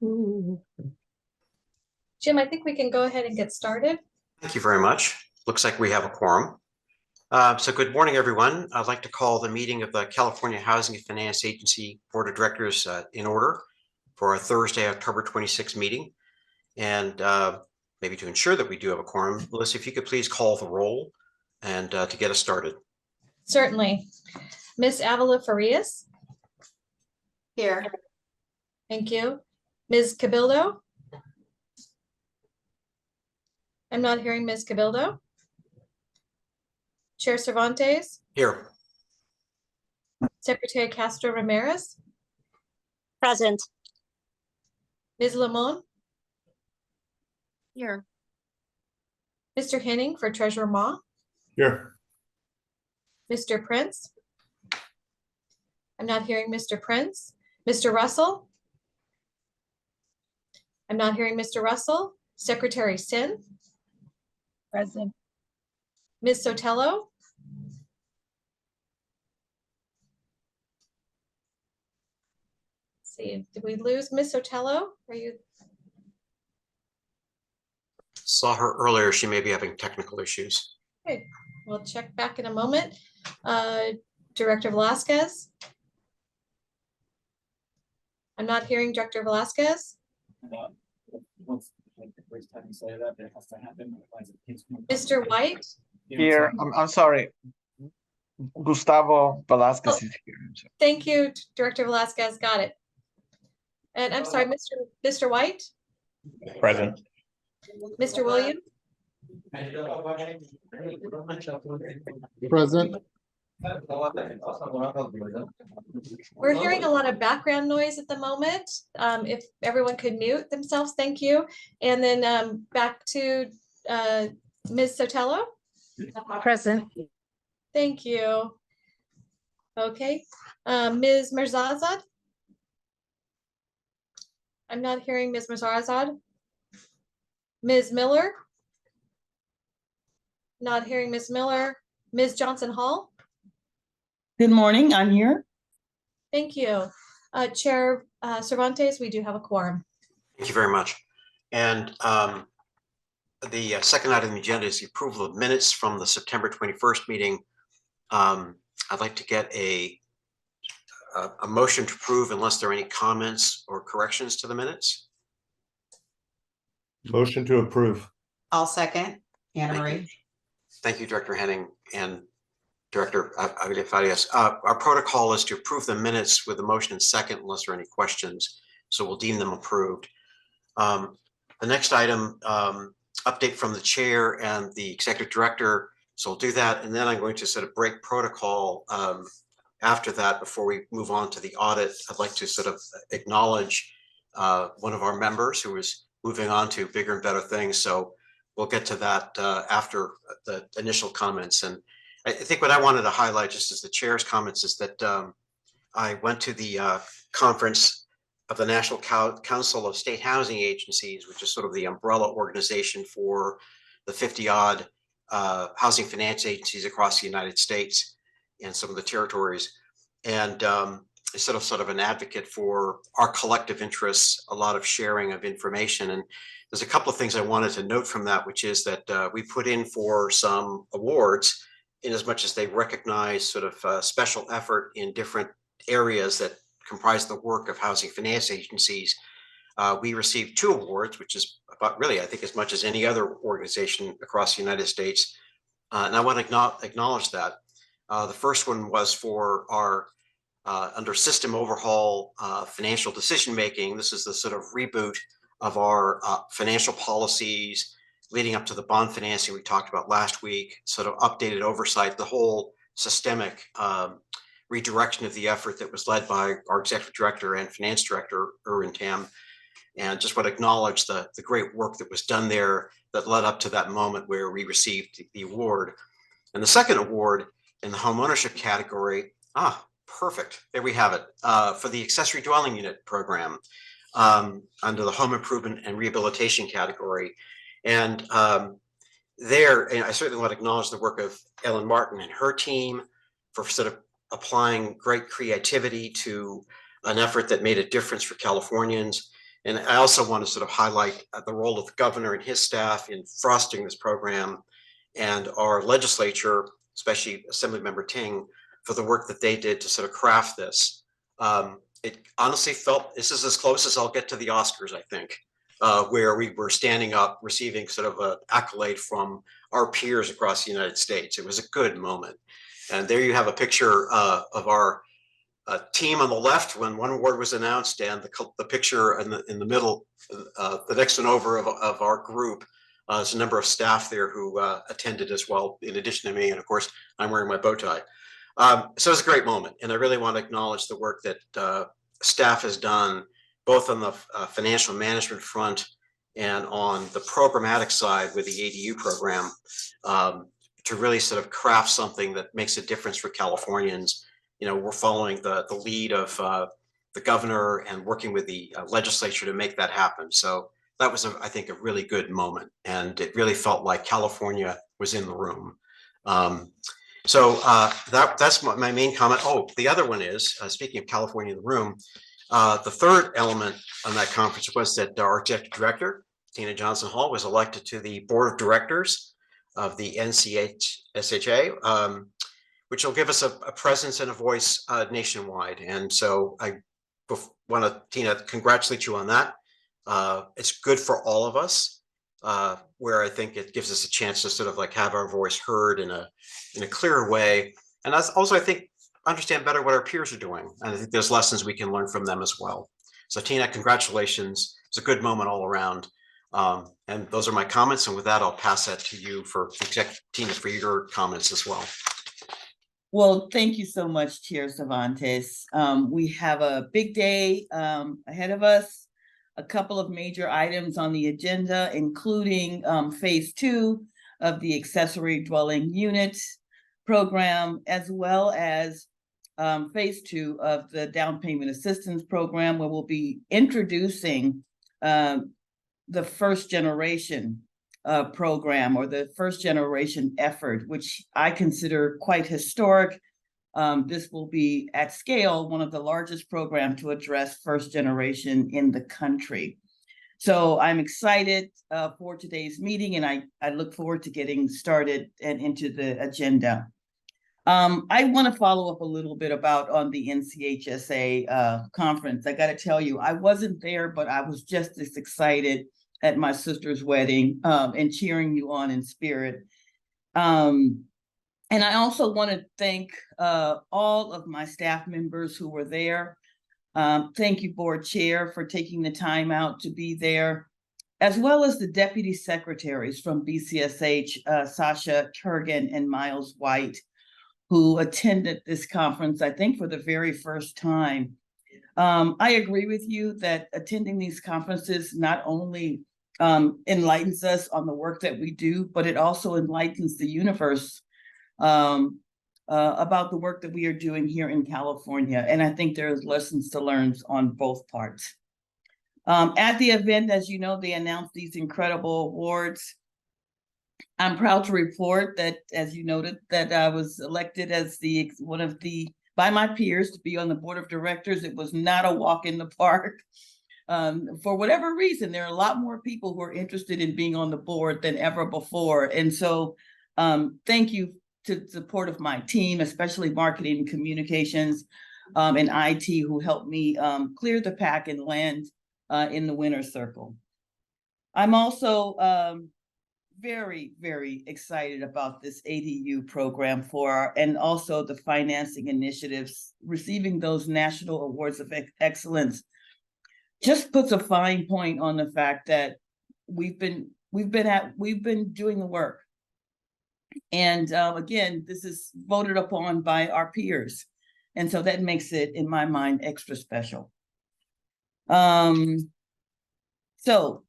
Jim, I think we can go ahead and get started. Thank you very much. Looks like we have a quorum. So good morning, everyone. I'd like to call the meeting of the California Housing and Finance Agency Board of Directors in order for our Thursday, October 26th meeting. And maybe to ensure that we do have a quorum, Melissa, if you could please call the roll and to get us started. Certainly. Ms. Avila Farias. Here. Thank you. Ms. Cabildo. I'm not hearing Ms. Cabildo. Chair Cervantes. Here. Secretary Castro Ramirez. Present. Ms. Lamont. Here. Mr. Henning for Treasurer Ma. Here. Mr. Prince. I'm not hearing Mr. Prince. Mr. Russell. I'm not hearing Mr. Russell. Secretary Sin. Present. Ms. Sotelo. Let's see, did we lose Ms. Sotelo? Are you? Saw her earlier. She may be having technical issues. Okay, we'll check back in a moment. Director Velasquez. I'm not hearing Director Velasquez. Mr. White. Here. I'm sorry. Gustavo Velasquez is here. Thank you, Director Velasquez. Got it. And I'm sorry, Mr. White. Present. Mr. Williams. Present. We're hearing a lot of background noise at the moment. If everyone could mute themselves, thank you. And then back to Ms. Sotelo. Present. Thank you. Okay, Ms. Mirzazad. I'm not hearing Ms. Mirzazad. Ms. Miller. Not hearing Ms. Miller. Ms. Johnson Hall. Good morning, I'm here. Thank you. Chair Cervantes, we do have a quorum. Thank you very much. And the second item on the agenda is the approval of minutes from the September 21st meeting. I'd like to get a motion to approve unless there are any comments or corrections to the minutes. Motion to approve. I'll second. Anna Marie. Thank you, Director Henning and Director Avila Farias. Our protocol is to approve the minutes with a motion and second unless there are any questions. So we'll deem them approved. The next item, update from the chair and the executive director. So we'll do that. And then I'm going to sort of break protocol after that before we move on to the audit. I'd like to sort of acknowledge one of our members who is moving on to bigger and better things. So we'll get to that after the initial comments. And I think what I wanted to highlight just as the chair's comments is that I went to the conference of the National Council of State Housing Agencies, which is sort of the umbrella organization for the 50-odd housing finance agencies across the United States and some of the territories. And sort of an advocate for our collective interests, a lot of sharing of information. And there's a couple of things I wanted to note from that, which is that we put in for some awards in as much as they recognize sort of special effort in different areas that comprise the work of housing finance agencies. We received 2 awards, which is about really, I think, as much as any other organization across the United States. And I want to acknowledge that. The first one was for our under system overhaul financial decision making. This is the sort of reboot of our financial policies leading up to the bond financing we talked about last week, sort of updated oversight, the whole systemic redirection of the effort that was led by our executive director and finance director, Erwin Tam. And just want to acknowledge the great work that was done there that led up to that moment where we received the award. And the second award in the home ownership category, perfect, there we have it, for the accessory dwelling unit program under the home improvement and rehabilitation category. And there, and I certainly want to acknowledge the work of Ellen Martin and her team for sort of applying great creativity to an effort that made a difference for Californians. And I also want to sort of highlight the role of the governor and his staff in fostering this program, and our legislature, especially Assemblymember Ting, for the work that they did to sort of craft this. It honestly felt, this is as close as I'll get to the Oscars, I think, where we were standing up, receiving sort of an accolade from our peers across the United States. It was a good moment. And there you have a picture of our team on the left when one award was announced, and the picture in the middle, the next one over of our group. There's a number of staff there who attended as well, in addition to me, and of course, I'm wearing my bow tie. So it's a great moment, and I really want to acknowledge the work that staff has done, both on the financial management front and on the programmatic side with the ADU program, to really sort of craft something that makes a difference for Californians. You know, we're following the lead of the governor and working with the legislature to make that happen. So that was, I think, a really good moment, and it really felt like California was in the room. That's my main comment. Oh, the other one is, speaking of California in the room, the third element on that conference was that our executive director, Tina Johnson Hall, was elected to the board of directors of the NCHSHA, which will give us a presence and a voice nationwide. And so I want to, Tina, congratulate you on that. It's good for all of us, where I think it gives us a chance to sort of like have our voice heard in a clearer way. And also, I think, understand better what our peers are doing. And I think there's lessons we can learn from them as well. So Tina, congratulations. It's a good moment all around. And those are my comments. And with that, I'll pass that to you Tina, for your comments as well. Well, thank you so much, Chair Cervantes. We have a big day ahead of us, a couple of major items on the agenda, including phase 2 of the accessory dwelling unit program, as well as phase 2 of the down payment assistance program, where we'll be introducing the first generation program, or the first generation effort, which I consider quite historic. This will be at scale one of the largest programs to address first generation in the country. So I'm excited for today's meeting, and I look forward to getting started and into the agenda. I want to follow up a little bit on the NCHSA conference. I got to tell you, I wasn't there, but I was just as excited at my sister's wedding and cheering you on in spirit. And I also want to thank all of my staff members who were there. Thank you, board chair, for taking the time out to be there, as well as the deputy secretaries from BCSH, Sasha Kurgan and Miles White, who attended this conference, I think, for the very first time. I agree with you that attending these conferences not only enlightens us on the work that we do, but it also enlightens the universe about the work that we are doing here in California. And I think there's lessons to learn on both parts. At the event, as you know, they announced these incredible awards. I'm proud to report that, as you noted, that I was elected as by my peers to be on the board of directors. It was not a walk in the park. For whatever reason, there are a lot more people who are interested in being on the board than ever before. And so thank you to the support of my team, especially marketing and communications and IT, who helped me clear the pack and land in the winner's circle. I'm also very, very excited about this ADU program and also the financing initiatives. Receiving those national awards of excellence just puts a fine point on the fact that we've been doing the work. And again, this is voted upon by our peers. And so that makes it, in my mind, extra special. So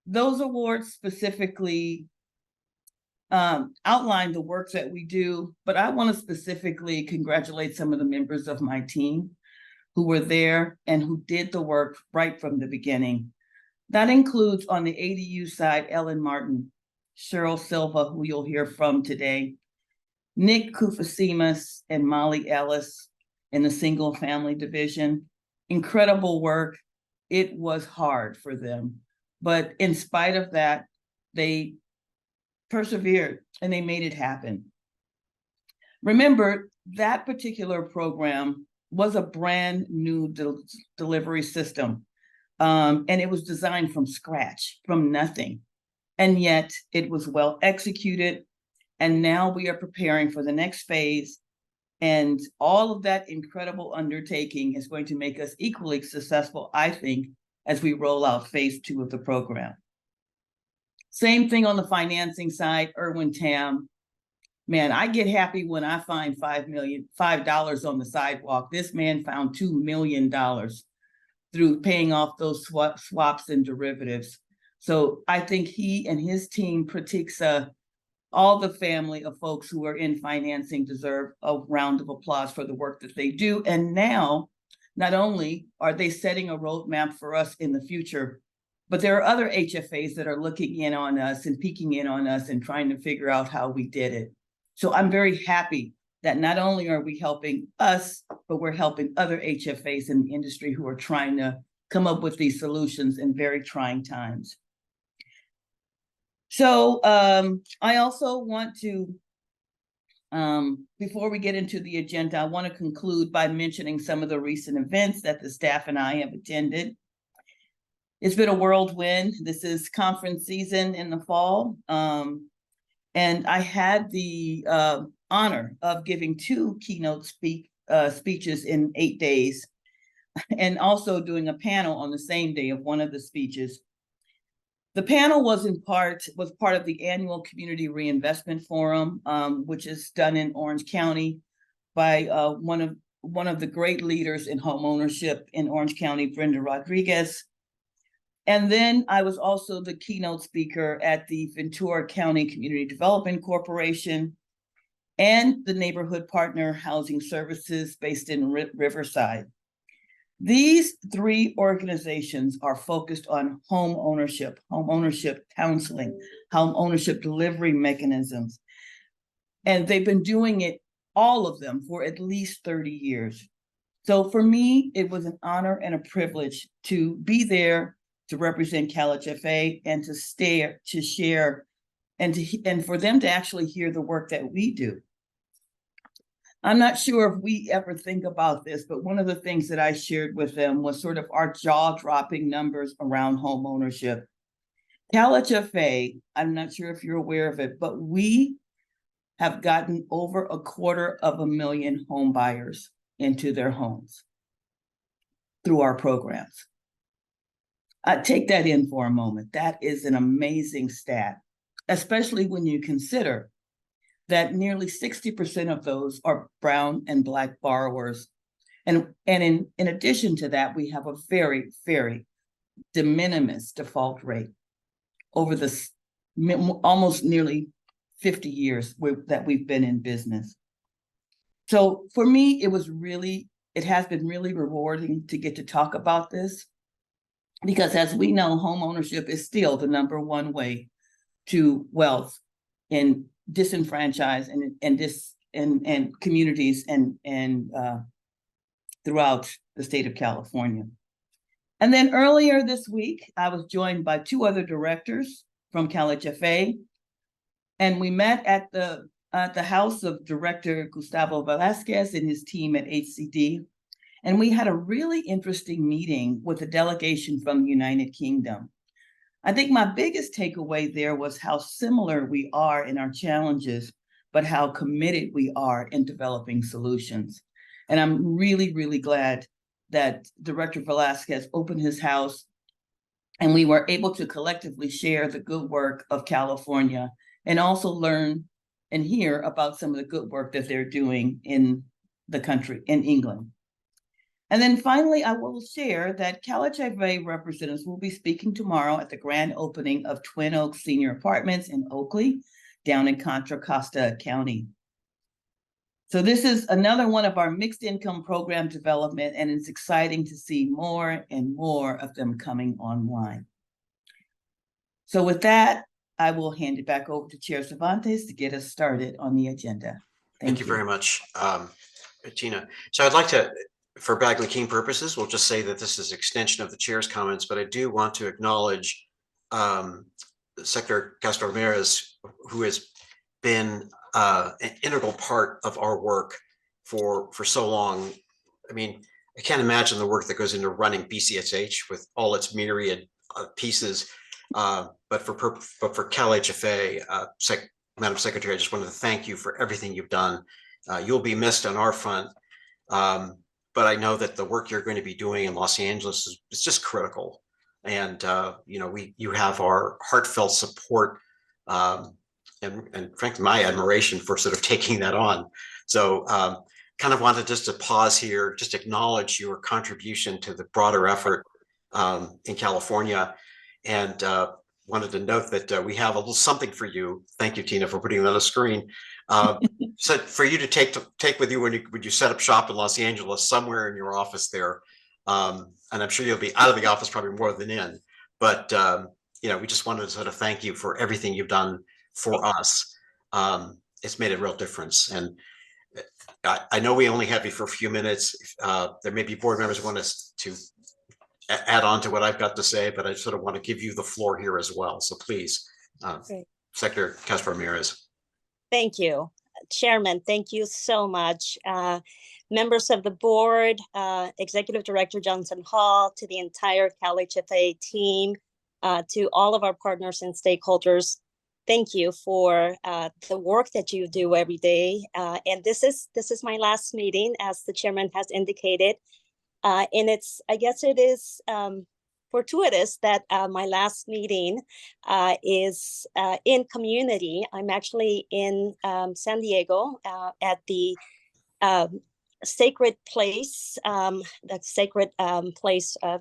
those awards specifically outline the work that we do, but I want to specifically congratulate some of the members of my team who were there and who did the work right from the beginning. That includes, on the ADU side, Ellen Martin, Cheryl Silva, who you'll hear from today, Nick Kufasimas and Molly Ellis in the single family division. Incredible work. it was hard for them. But in spite of that, they persevered and they made it happen. Remember, that particular program was a brand new delivery system. And it was designed from scratch, from nothing. And yet it was well executed. And now we are preparing for the next phase. And all of that incredible undertaking is going to make us equally successful, I think, as we roll out phase 2 of the program. Same thing on the financing side, Irwin Tam. Man, I get happy when I find $5 on the sidewalk. This man found $2 million through paying off those swaps and derivatives. So I think he and his team, Pratiksa, all the family of folks who are in financing deserve a round of applause for the work that they do. And now, not only are they setting a roadmap for us in the future, but there are other HFAs that are looking in on us and peeking in on us and trying to figure out how we did it. So I'm very happy that not only are we helping us, but we're helping other HFAs in the industry who are trying to come up with these solutions in very trying times. So I also want to, before we get into the agenda, I want to conclude by mentioning some of the recent events that the staff and I have attended. It's been a whirlwind. This is conference season in the fall. And I had the honor of giving 2 keynote speeches in 8 days, and also doing a panel on the same day of one of the speeches. The panel was part of the annual Community Reinvestment Forum, which is done in Orange County by one of the great leaders in homeownership in Orange County, Brenda Rodriguez. And then I was also the keynote speaker at the Ventura County Community Development Corporation and the Neighborhood Partner Housing Services based in Riverside. These 3 organizations are focused on home ownership counseling, home ownership delivery mechanisms. And they've been doing it, all of them, for at least 30 years. So for me, it was an honor and a privilege to be there to represent CalHFA and to share and for them to actually hear the work that we do. I'm not sure if we ever think about this, but one of the things that I shared with them was sort of our jaw-dropping numbers around home ownership. CalHFA, I'm not sure if you're aware of it, but we have gotten over 250,000 home buyers into their homes through our programs. Take that in for a moment. That is an amazing stat, especially when you consider that nearly 60% of those are Brown and Black borrowers. And in addition to that, we have a very, very de minimis default rate over the almost nearly 50 years that we've been in business. So for me, it has been really rewarding to get to talk about this, because as we know, home ownership is still the #1 way to wealth in disenfranchised and communities and throughout the state of California. And then earlier this week, I was joined by 2 other directors from CalHFA, and we met at the house of Director Gustavo Velasquez and his team at HCD. And we had a really interesting meeting with a delegation from the United Kingdom. I think my biggest takeaway there was how similar we are in our challenges, but how committed we are in developing solutions. And I'm really, really glad that Director Velasquez opened his house and we were able to collectively share the good work of California and also learn and hear about some of the good work that they're doing in the country, in England. And then finally, I will share that CalHFA representatives will be speaking tomorrow at the grand opening of Twin Oaks Senior Apartments in Oakley, down in Contra Costa County. So this is another one of our mixed income program development, and it's exciting to see more and more of them coming online. So with that, I will hand it back over to Chair Cervantes to get us started on the agenda. Thank you very much, Tina. So I'd like to for Bagley Keene purposes, we'll just say that this is extension of the chair's comments, but I do want to acknowledge Secretary Castro Ramirez, who has been an integral part of our work for so long. I mean, I can't imagine the work that goes into running BCSH with all its myriad pieces. But for CalHFA, Madam Secretary, I just wanted to thank you for everything you've done. You'll be missed on our front. But I know that the work you're going to be doing in Los Angeles is just critical. And, you know, you have our heartfelt support and frankly, my admiration for sort of taking that on. So kind of wanted just to pause here, just acknowledge your contribution to the broader effort in California. And wanted to note that we have a little something for you. Thank you, Tina, for putting that on the screen. So for you to take with you when you set up shop in Los Angeles, somewhere in your office there. And I'm sure you'll be out of the office probably more than in. But you know, we just wanted to sort of thank you for everything you've done for us. It's made a real difference. And I know we only have you for a few minutes. There may be board members who want us to add on to what I've got to say, but I sort of want to give you the floor here as well. So please, Secretary Castro Ramirez. Thank you, Chairman. Thank you so much. Members of the board, Executive Director Johnson Hall, to the entire CalHFA team, to all of our partners and stakeholders, thank you for the work that you do every day. And this is my last meeting, as the chairman has indicated. And I guess it is fortuitous that my last meeting is in community. I'm actually in San Diego at the sacred place of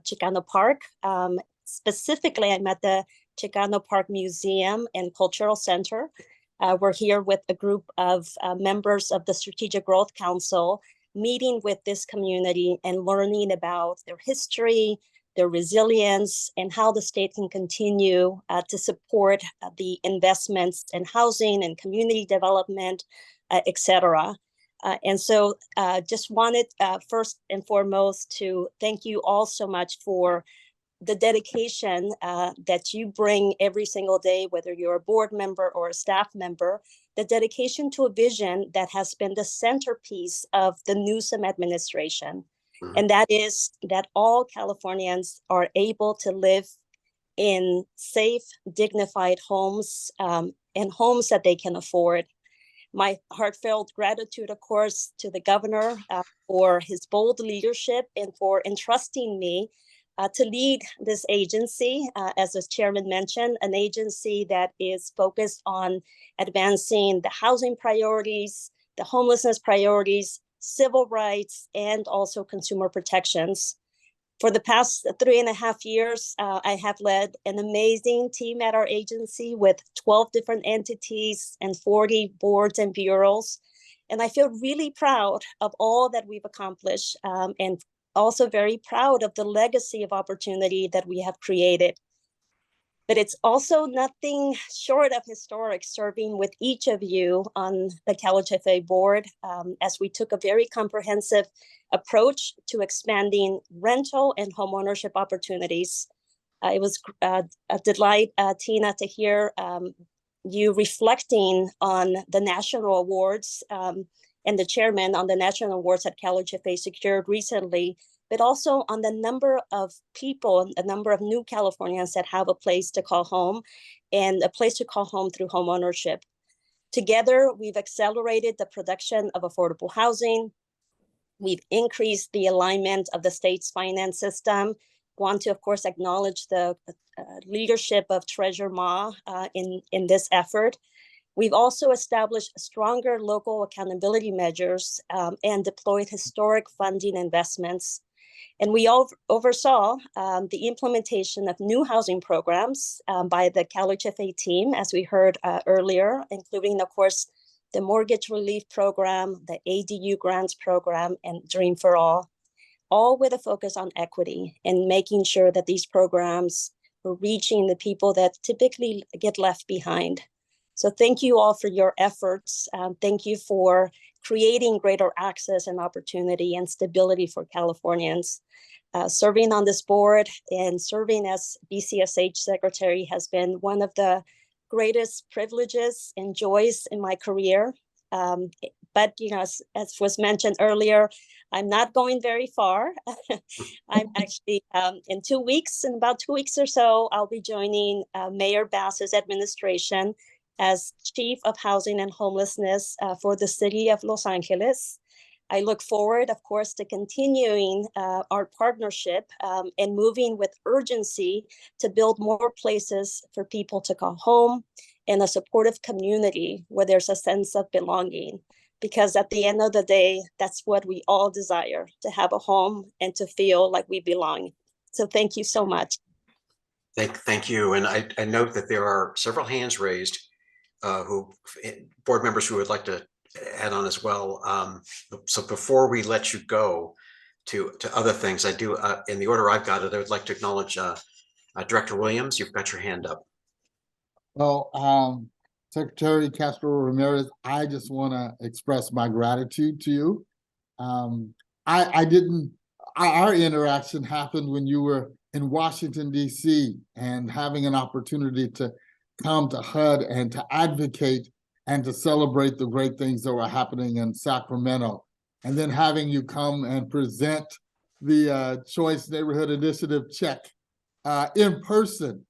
Chicano Park. Specifically, I'm at the Chicano Park Museum and Cultural Center. We're here with a group of members of the Strategic Growth Council, meeting with this community and learning about their history, their resilience, and how the state can continue to support the investments in housing and community development, et cetera. And so just wanted first and foremost to thank you all so much for the dedication that you bring every single day, whether you're a board member or a staff member, the dedication to a vision that has been the centerpiece of the Newsom administration. Mm-hmm. And that is that all Californians are able to live in safe, dignified homes and homes that they can afford. My heartfelt gratitude, of course, to the governor for his bold leadership and for entrusting me to lead this agency, as the chairman mentioned, an agency that is focused on advancing the housing priorities, the homelessness priorities, civil rights, and also consumer protections. For the past 3.5 years, I have led an amazing team at our agency with 12 different entities and 40 boards and bureaus. And I feel really proud of all that we've accomplished and also very proud of the legacy of opportunity that we have created. But it's also nothing short of historic serving with each of you on the CalHFA board as we took a very comprehensive approach to expanding rental and homeownership opportunities. It was a delight, Tina, to hear you reflecting on the national awards and the chairman on the national awards that CalHFA secured recently, but also on the number of people, a number of new Californians that have a place to call home and a place to call home through homeownership. Together, we've accelerated the production of affordable housing. We've increased the alignment of the state's finance system. Want to, of course, acknowledge the leadership of Treasurer Ma in this effort. We've also established stronger local accountability measures and deployed historic funding investments. And we oversaw the implementation of new housing programs by the CalHFA team, as we heard earlier, including, of course, the Mortgage Relief Program, the ADU Grants Program, and Dream for all with a focus on equity and making sure that these programs were reaching the people that typically get left behind. So thank you all for your efforts. Thank you for creating greater access and opportunity and stability for Californians. Serving on this board and serving as BCSH secretary has been one of the greatest privileges and joys in my career. But as was mentioned earlier, I'm not going very far. I'm actually in about 2 weeks or so, I'll be joining Mayor Bass's administration as Chief of Housing and Homelessness for the city of Los Angeles. I look forward, of course, to continuing our partnership and moving with urgency to build more places for people to call home and a supportive community where there's a sense of belonging. Because at the end of the day, that's what we all desire, to have a home and to feel like we belong. So thank you so much. Thank you. And I note that there are several hands raised board members who would like to add on as well. So before we let you go to other things, I do, in the order I've got it, I would like to acknowledge Director Williams. You've got your hand up. Well, Secretary Castro Ramirez, I just want to express my gratitude to you. Our interaction happened when you were in Washington, D.C. and having an opportunity to come to HUD and to advocate and to celebrate the great things that were happening in Sacramento. And then having you come and present the Choice Neighborhood Initiative check in person.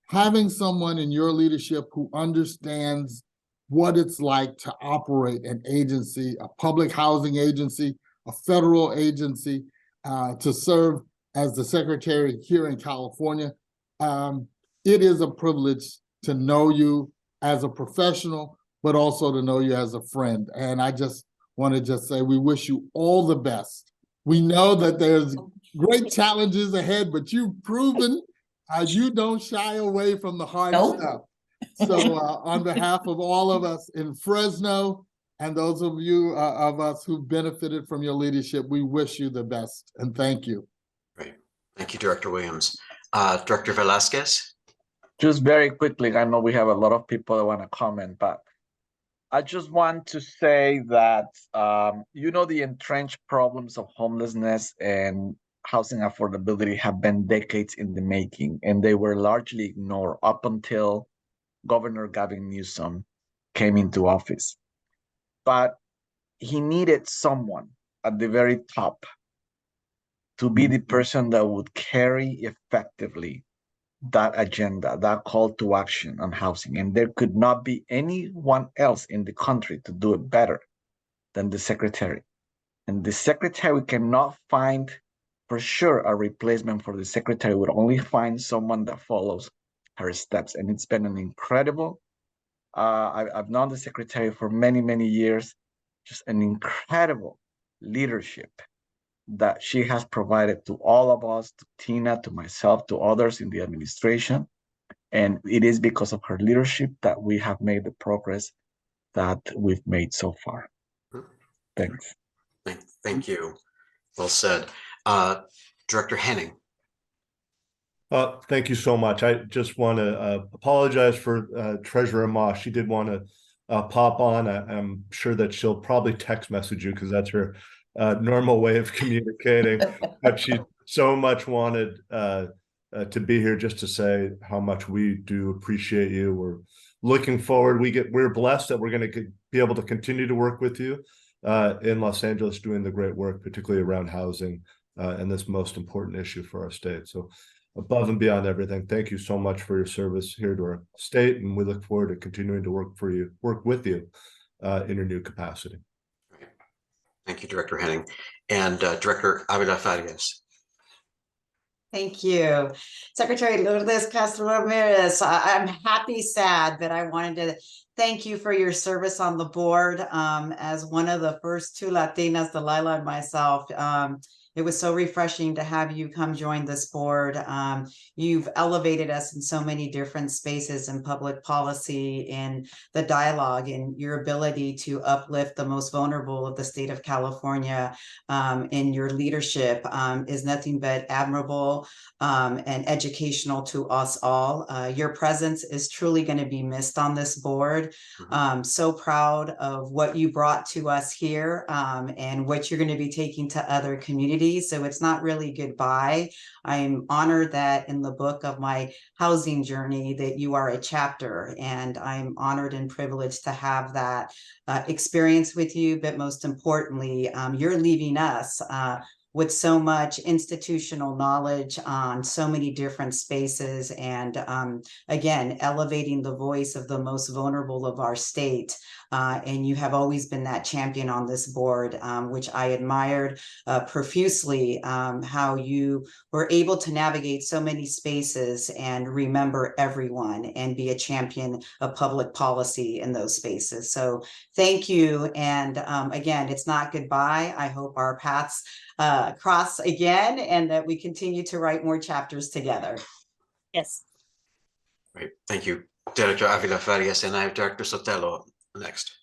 Having someone in your leadership who understands what it's like to operate an agency, a public housing agency, a federal agency, to serve as the secretary here in California. It is a privilege to know you as a professional, but also to know you as a friend. And I just want to say we wish you all the best. We know that there's great challenges ahead, but you've proven you don't shy away from the hard stuff. So on behalf of all of us in Fresno and those of you of us who benefited from your leadership, we wish you the best and thank you. Great. Thank you, Director Williams. Director Velasquez. Just very quickly, I know we have a lot of people that want to comment, but I just want to say that, the entrenched problems of homelessness and housing affordability have been decades in the making, and they were largely ignored up until Governor Gavin Newsom came into office. But he needed someone at the very top to be the person that would carry effectively that agenda, that call to action on housing. And there could not be anyone else in the country to do it better than the secretary. And the secretary cannot find for sure a replacement for the secretary, would only find someone that follows her steps. And it's been an incredible, I've known the secretary for many, many years, just an incredible leadership that she has provided to all of us, to Tina, to myself, to others in the administration. And it is because of her leadership that we have made the progress that we've made so far. Thanks. Thank you. Well said. Director Henning. Thank you so much. I just want to apologize for Treasurer Moss. She did want to pop on. I'm sure that she'll probably text message you because that's her normal way of communicating. But she so much wanted to be here just to say how much we do appreciate you. We're looking forward. We're blessed that we're going to be able to continue to work with you in Los Angeles, doing the great work, particularly around housing and this most important issue for our state. So above and beyond everything, thank you so much for your service here to our state, and we look forward to continuing to work with you in your new capacity. Thank you, Director Henning. And Director Avila Farias. Thank you. Secretary Lourdes Castro Ramirez, I'm happy, sad, but I wanted to thank you for your service on the board as one of the first two Latinas, Delilah and myself. It was so refreshing to have you come join this board. You've elevated us in so many different spaces in public policy, in the dialogue, and your ability to uplift the most vulnerable of the state of California in your leadership is nothing but admirable and educational to us all. Your presence is truly going to be missed on this board. So proud of what you brought to us here and what you're going to be taking to other communities. So it's not really goodbye. I'm honored that in the book of my housing journey that you are a chapter, and I'm honored and privileged to have that experience with you. But most importantly, you're leaving us with so much institutional knowledge on so many different spaces, and again, elevating the voice of the most vulnerable of our state. And you have always been that champion on this board, which I admired profusely, how you were able to navigate so many spaces and remember everyone and be a champion of public policy in those spaces. So thank you. And again, it's not goodbye. I hope our paths cross again and that we continue to write more chapters together. Yes. Great, thank you, Director Avila Farias, and I have Director Sotelo next.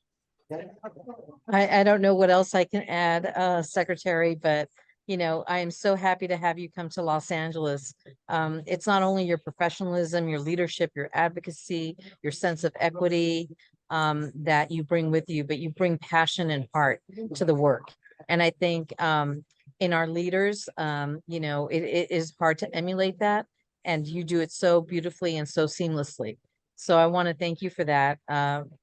I don't know what else I can add, Secretary, but you know, I am so happy to have you come to Los Angeles. It's not only your professionalism, your leadership, your advocacy, your sense of equity that you bring with you, but you bring passion and heart to the work. And I think in our leaders, you know, it is hard to emulate that, and you do it so beautifully and so seamlessly. So I want to thank you for that.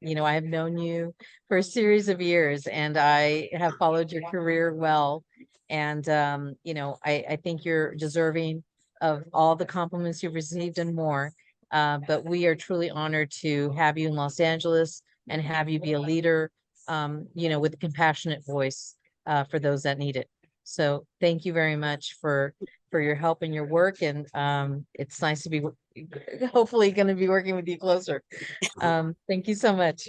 You know, I have known you for a series of years, and I have followed your career well. And, you know, I think you're deserving of all the compliments you've received and more. But we are truly honored to have you in Los Angeles and have you be a leader, you know, with a compassionate voice for those that need it. So thank you very much for your help and your work. And it's nice to be hopefully going to be working with you closer. Thank you so much.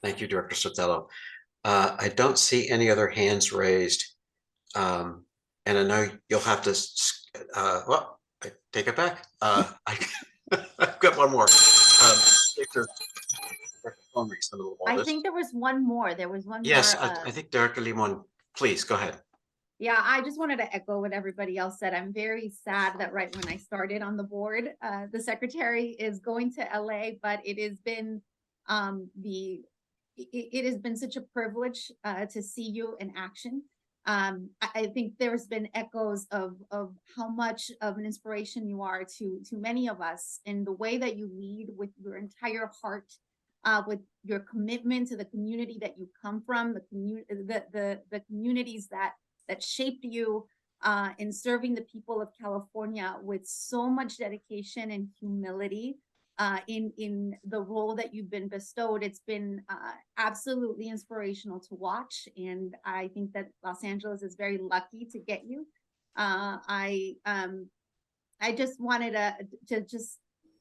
Thank you, Director Sotelo. I don't see any other hands raised. And I know you'll have to, well, I take it back. I've got one more. I think there was one more. There was one yes, more. I think Director Limon, please go ahead. Yeah, I just wanted to echo what everybody else said. I'm very sad that right when I started on the board, the secretary is going to LA, but it has been it has been such a privilege to see you in action. I think there's been echoes of how much of an inspiration you are to many of us, and the way that you lead with your entire heart, with your commitment to the community that you come from, the communities that shaped you, in serving the people of California with so much dedication and humility in the role that you've been bestowed. It's been absolutely inspirational to watch, and I think that Los Angeles is very lucky to get you. I just wanted to just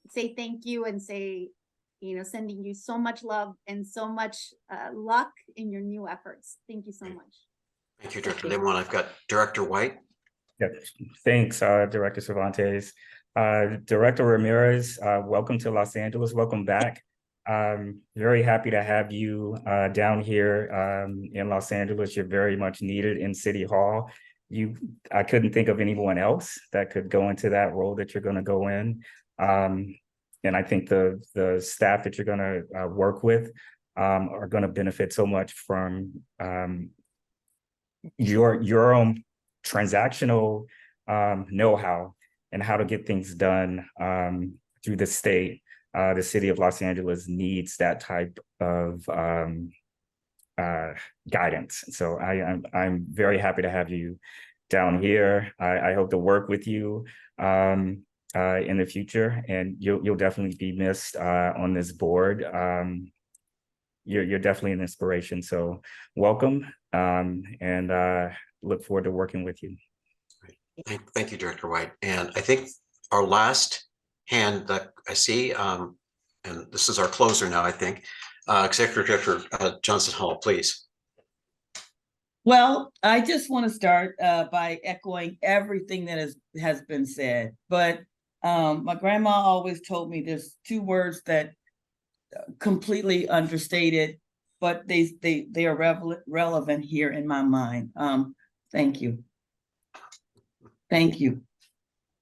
say thank you and say, you know, sending you so much love and so much luck in your new efforts. Thank you so much. Thank you, Director Limon. I've got Director White. Yeah, thanks, Director Cervantes. Director Ramirez, welcome to Los Angeles. Welcome back. Very happy to have you down here in Los Angeles. You're very much needed in City Hall. I couldn't think of anyone else that could go into that role that you're going to go in. And I think the staff that you're going to work with are going to benefit so much from your own transactional know-how and how to get things done through the state. The city of Los Angeles needs that type of guidance. So I'm very happy to have you down here. I hope to work with you in the future, and you'll definitely be missed on this board. You're definitely an inspiration. So welcome, and look forward to working with you. Thank you, Director White. And I think our last hand that I see, and this is our closer now, I think, Executive Director Johnson Hall, please. Well, I just want to start by echoing everything that has been said. But my grandma always told me there's two words that completely understated, but they are relevant here in my mind. Thank you. Thank you.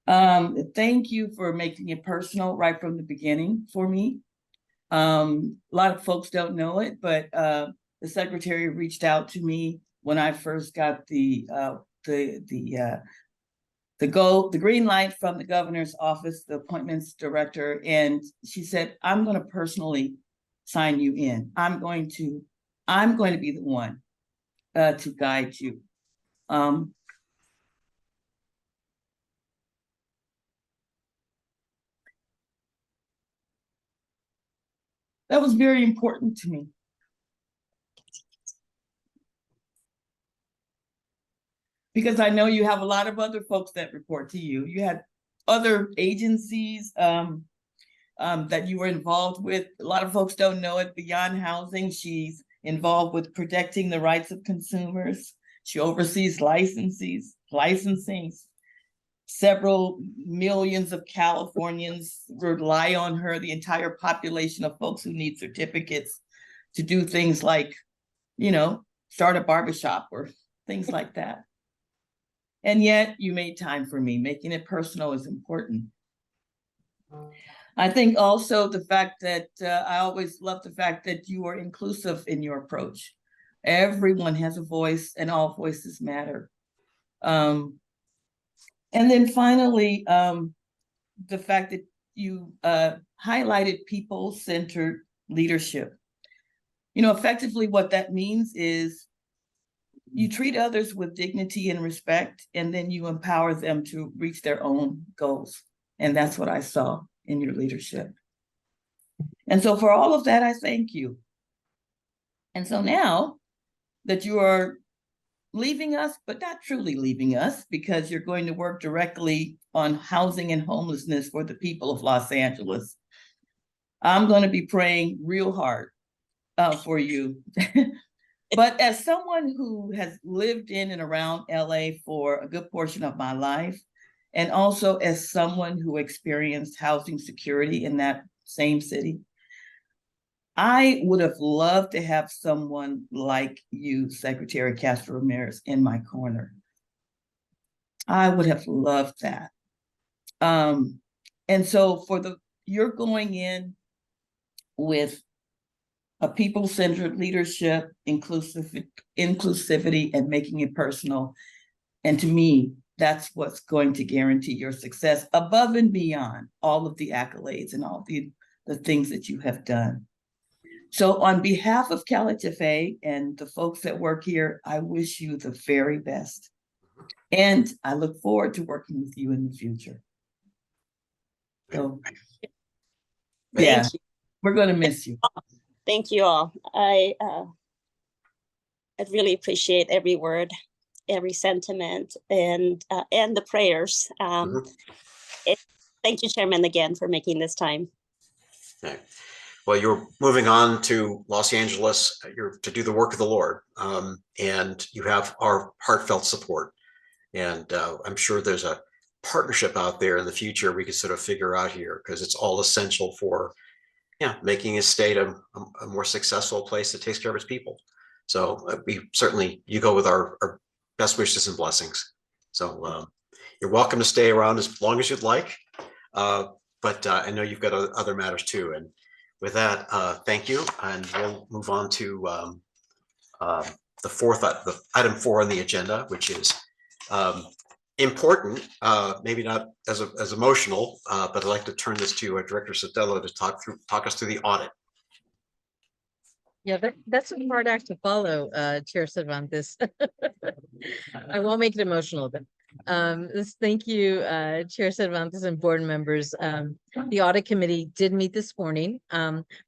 Thank you for making it personal right from the beginning for me. A lot of folks don't know it, but the secretary reached out to me when I first got the green light from the governor's office, the appointments director, and she said, "I'm going to personally sign you in. I'm going to be the one to guide you." That was very important to me. Because I know you have a lot of other folks that report to you. You had other agencies that you were involved with. A lot of folks don't know it. Beyond housing, she's involved with protecting the rights of consumers. She oversees licensing. Several millions of Californians rely on her, the entire population of folks who need certificates to do things like, start a barbershop or things like that. And yet you made time for me. Making it personal is important. I think also the fact that I always love the fact that you are inclusive in your approach. Everyone has a voice and all voices matter. And then finally, the fact that you highlighted people-centered leadership. Effectively what that means is you treat others with dignity and respect, and then you empower them to reach their own goals. And that's what I saw in your leadership. And so for all of that, I thank you. And so now that you are leaving us, but not truly leaving us, because you're going to work directly on housing and homelessness for the people of Los Angeles, I'm going to be praying real hard for you. But as someone who has lived in and around LA for a good portion of my life, and also as someone who experienced housing security in that same city, I would have loved to have someone like you, Secretary Castro Ramirez, in my corner. I would have loved that. And so you're going in with a people-centered leadership, inclusivity, and making it personal. And to me, that's what's going to guarantee your success above and beyond all of the accolades and all the things that you have done. So on behalf of CalHFA and the folks that work here, I wish you the very best. And I look forward to working with you in the future. So, yeah, we're going to miss you. Thank you all. I really appreciate every word, every sentiment, and the prayers. Thank you, Chairman, again for making this time. Okay. Well, you're moving on to Los Angeles. You're to do the work of the Lord, and you have our heartfelt support. And I'm sure there's a partnership out there in the future we could sort of figure out here, because it's all essential for making his state a more successful place that takes care of its people. So you go with our best wishes and blessings. So you're welcome to stay around as long as you'd like. But I know you've got other matters too. And with that, thank you. And we'll move on to the item 4 on the agenda, which is important, maybe not as emotional, but I'd like to turn this to Director Sotelo to talk us through the audit. Yeah, that's a hard act to follow, Chair Cervantes. I won't make it emotional, but thank you, Chair Cervantes and board members. The audit committee did meet this morning.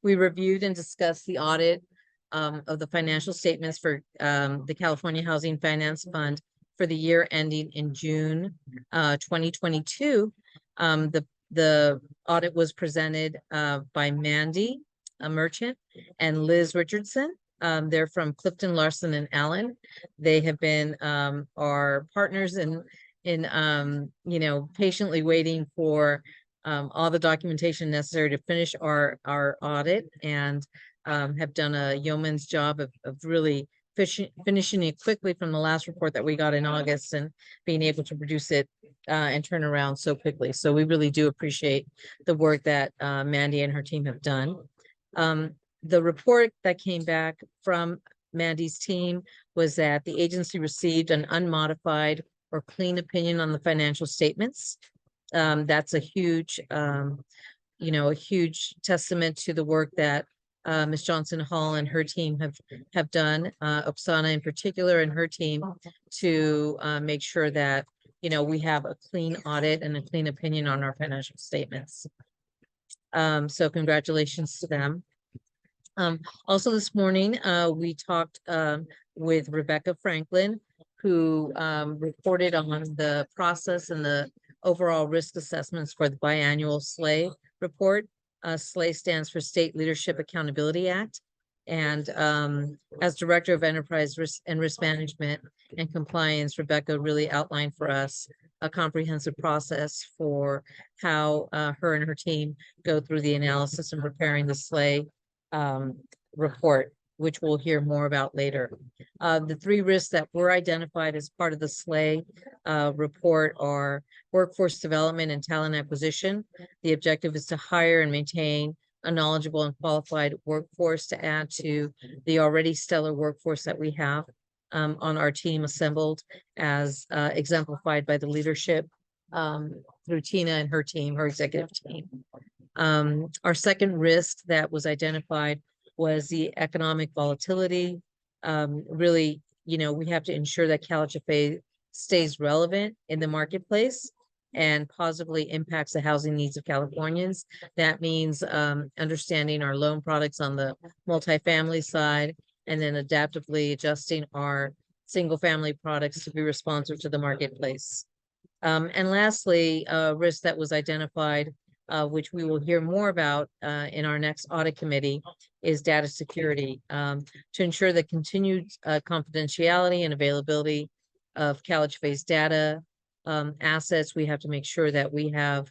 We reviewed and discussed the audit of the financial statements for the California Housing Finance Fund for the year ending in June 2022. The audit was presented by Mandy, a merchant, and Liz Richardson, They're from Clifton, Larson and Allen. They have been our partners in patiently waiting for all the documentation necessary to finish our audit, and have done a yeoman's job of really finishing it quickly from the last report that we got in August, and being able to produce it and turn around so quickly. So we really do appreciate the work that Mandy and her team have done. The report that came back from Mandy's team was that the agency received an unmodified or clean opinion on the financial statements. That's a huge, a huge testament to the work that Ms. Johnson Hall and her team have done, Oksana in particular and her team, to make sure that we have a clean audit and a clean opinion on our financial statements. So congratulations to them. Also this morning, we talked with Rebecca Franklin, who reported on the process and the overall risk assessments for the biannual SLAE report. SLAE stands for State Leadership Accountability Act. And as Director of Enterprise Risk and Risk Management and Compliance, Rebecca really outlined for us a comprehensive process for how her and her team go through the analysis and preparing the SLAE report, which we'll hear more about later. The three risks that were identified as part of the SLAE report are workforce development and talent acquisition. The objective is to hire and maintain a knowledgeable and qualified workforce to add to the already stellar workforce that we have on our team, assembled as exemplified by the leadership through Tina and her team, her executive team. Our second risk that was identified was the economic volatility. Really, we have to ensure that CalHFA stays relevant in the marketplace and positively impacts the housing needs of Californians. That means understanding our loan products on the multifamily side, and then adaptively adjusting our single family products to be responsive to the marketplace. And lastly, a risk that was identified, which we will hear more about in our next audit committee, is data security. To ensure the continued confidentiality and availability of CalHFA's data assets, we have to make sure that we have,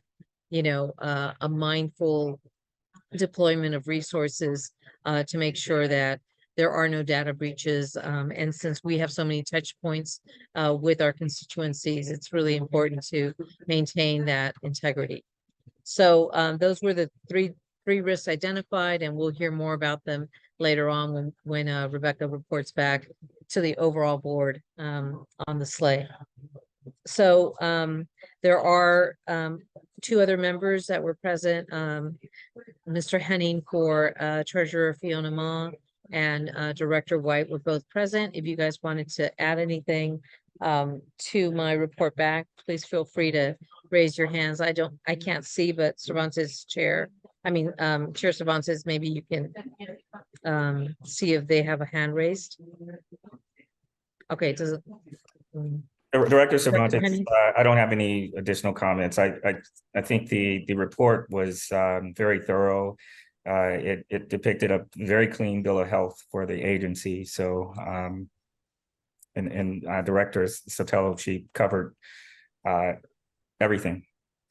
a mindful deployment of resources to make sure that there are no data breaches. And since we have so many touch points with our constituencies, it's really important to maintain that integrity. So those were the three risks identified, and we'll hear more about them later on when Rebecca reports back to the overall board on the SLAE. So there are two other members that were present. Mr. Henning for Treasurer Fiona Ma and Director White were both present. If you guys wanted to add anything to my report back, please feel free to raise your hands. I can't see, but Cervantes Chair Cervantes, maybe you can see if they have a hand raised. Okay, does it? Director Cervantes, I don't have any additional comments. I think the report was very thorough. It depicted a very clean bill of health for the agency. So, and Director Sotelo, she covered everything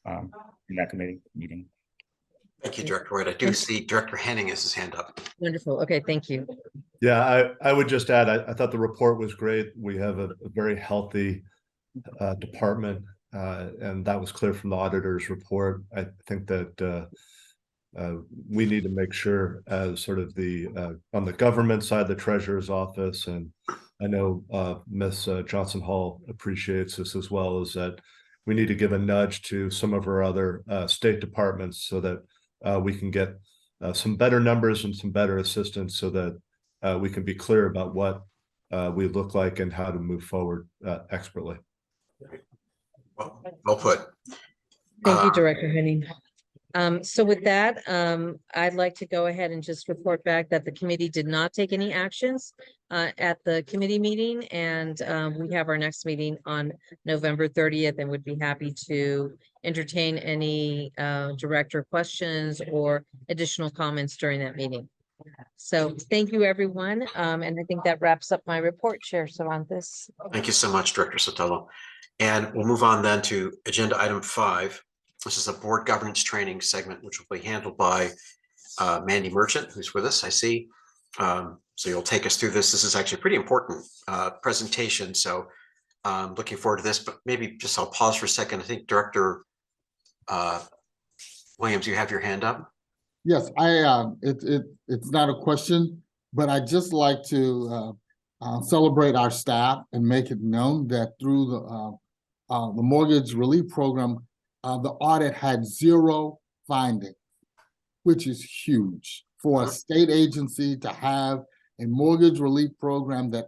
in that committee meeting. Thank you, Director White. I do see Director Henning has his hand up. Wonderful. Okay, thank you. Yeah, I would just add, I thought the report was great. We have a very healthy department, and that was clear from the auditor's report. I think that we need to make sure, as sort of on the government side, the Treasurer's Office, and I know Ms. Johnson Hall appreciates this as well, is that we need to give a nudge to some of our other state departments so that we can get some better numbers and some better assistance, so that we can be clear about what we look like and how to move forward expertly. Well put. Thank you, Director Henning. So with that, I'd like to go ahead and just report back that the committee did not take any actions at the committee meeting, and we have our next meeting on November 30th, and would be happy to entertain any director questions or additional comments during that meeting. So thank you, everyone. And I think that wraps up my report, Chair Cervantes. Thank you so much, Director Sotelo. And we'll move on then to agenda item 5. This is a board governance training segment, which will be handled by Mandy Merchant, who's with us, I see. So you'll take us through this. This is actually a pretty important presentation. So looking forward to this, but maybe just I'll pause for a second. I think Director Williams, you have your hand up. Yes, it's not a question, but I'd just like to celebrate our staff and make it known that through the mortgage relief program, the audit had 0 findings, which is huge for a state agency to have a mortgage relief program that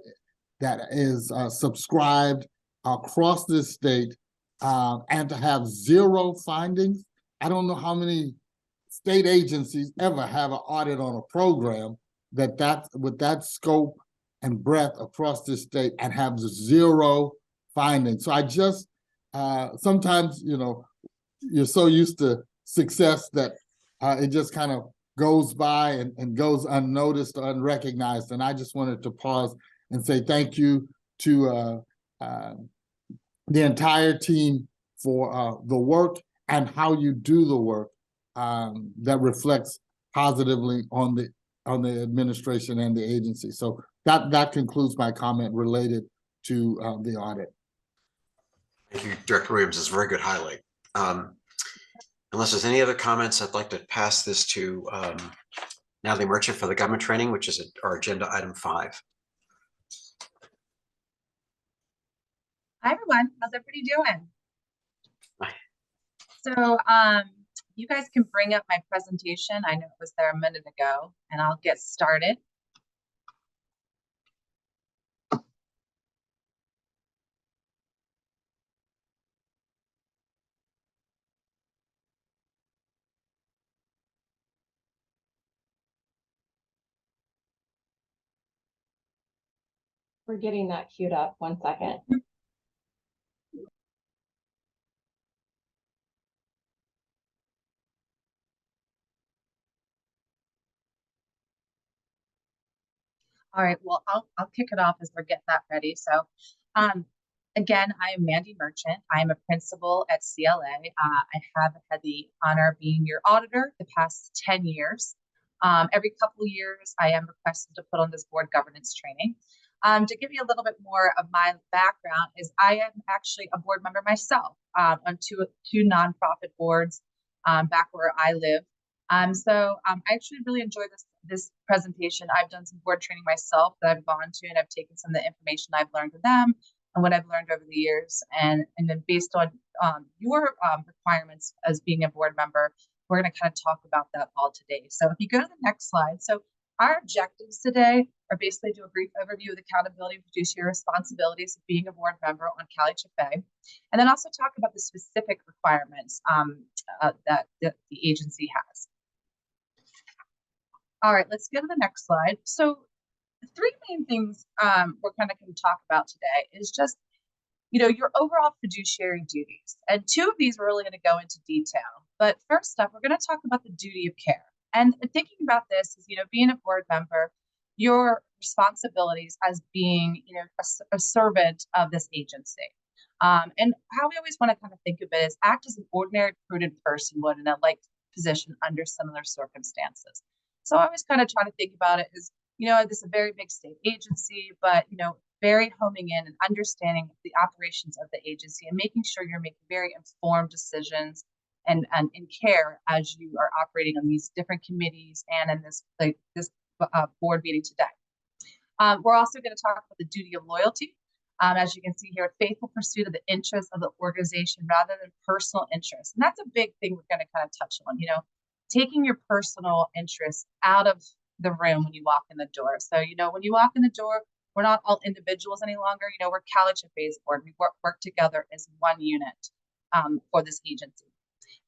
is subscribed across the state and to have 0 findings. I don't know how many state agencies ever have an audit on a program with that scope and breadth across the state and have 0 findings. So I just sometimes, you know, you're so used to success that it just kind of goes by and goes unnoticed or unrecognized. And I just wanted to pause and say thank you to the entire team for the work and how you do the work that reflects positively on the administration and the agency. So that concludes my comment related to the audit. Thank you, Director Williams. It's a very good highlight. Unless there's any other comments, I'd like to pass this to Natalie Merchant for the government training, which is our agenda item 5. Hi everyone, how's everybody doing? Hi. So you guys can bring up my presentation. I know it was there a minute ago, and I'll get started. We're getting that queued up. 1 second. All right, well, I'll kick it off as we're getting that ready. So again, I am Mandy Merchant. I am a principal at CLA. I have had the honor of being your auditor the past 10 years. Every couple of years, I am requested to put on this board governance training. To give you a little bit more of my background is I am actually a board member myself on two nonprofit boards back where I live. So I actually really enjoy this presentation. I've done some board training myself that I've gone to, and I've taken some of the information I've learned with them and what I've learned over the years. And then based on your requirements as being a board member, we're going to kind of talk about that all today. So if you go to the next slide. So our objectives today are basically do a brief overview of the accountability and fiduciary responsibilities of being a board member on CalHFA, and then also talk about the specific requirements that the agency has. All right, let's go to the next slide. So the 3 main things we're kind of going to talk about today is just, you know, your overall fiduciary duties. And 2 of these we're really going to go into detail. But first up, we're going to talk about the duty of care. And thinking about this is, you know, being a board member, your responsibilities as being, you know, a servant of this agency. And how we always want to kind of think of it is act as an ordinary, prudent person would in a like position under similar circumstances. So I always kind of try to think about it as, you know, this is a very big state agency, but, you know, very homing in and understanding the operations of the agency and making sure you're making very informed decisions and in care as you are operating on these different committees and in this board meeting today. We're also going to talk about the duty of loyalty. As you can see here, faithful pursuit of the interests of the organization rather than personal interests. And that's a big thing we're going to kind of touch on, you know, taking your personal interests out of the room when you walk in the door. So, you know, when you walk in the door, we're not all individuals any longer. You know, we're CalHFA's board. We work together as one unit for this agency.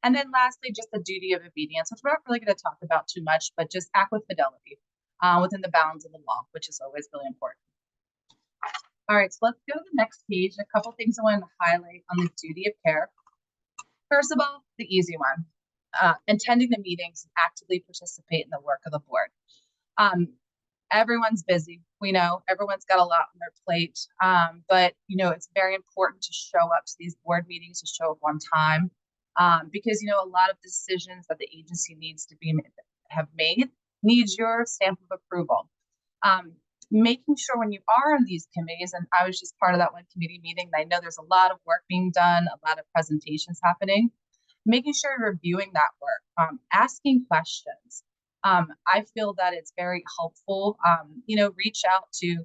And then lastly, just the duty of obedience, which we're not really going to talk about too much, but just act with fidelity within the bounds of the law, which is always really important. All right, so let's go to the next page. A couple things I wanted to highlight on the duty of care. First of all, the easy one, attending the meetings and actively participate in the work of the board. Everyone's busy. We know everyone's got a lot on their plate. But it's very important to show up to these board meetings, to show up on time. Because a lot of decisions that the agency needs to have made needs your stamp of approval. Making sure when you are on these committees, and I was just part of that one committee meeting, and I know there's a lot of work being done, a lot of presentations happening, making sure you're reviewing that work, asking questions. I feel that it's very helpful. Reach out to,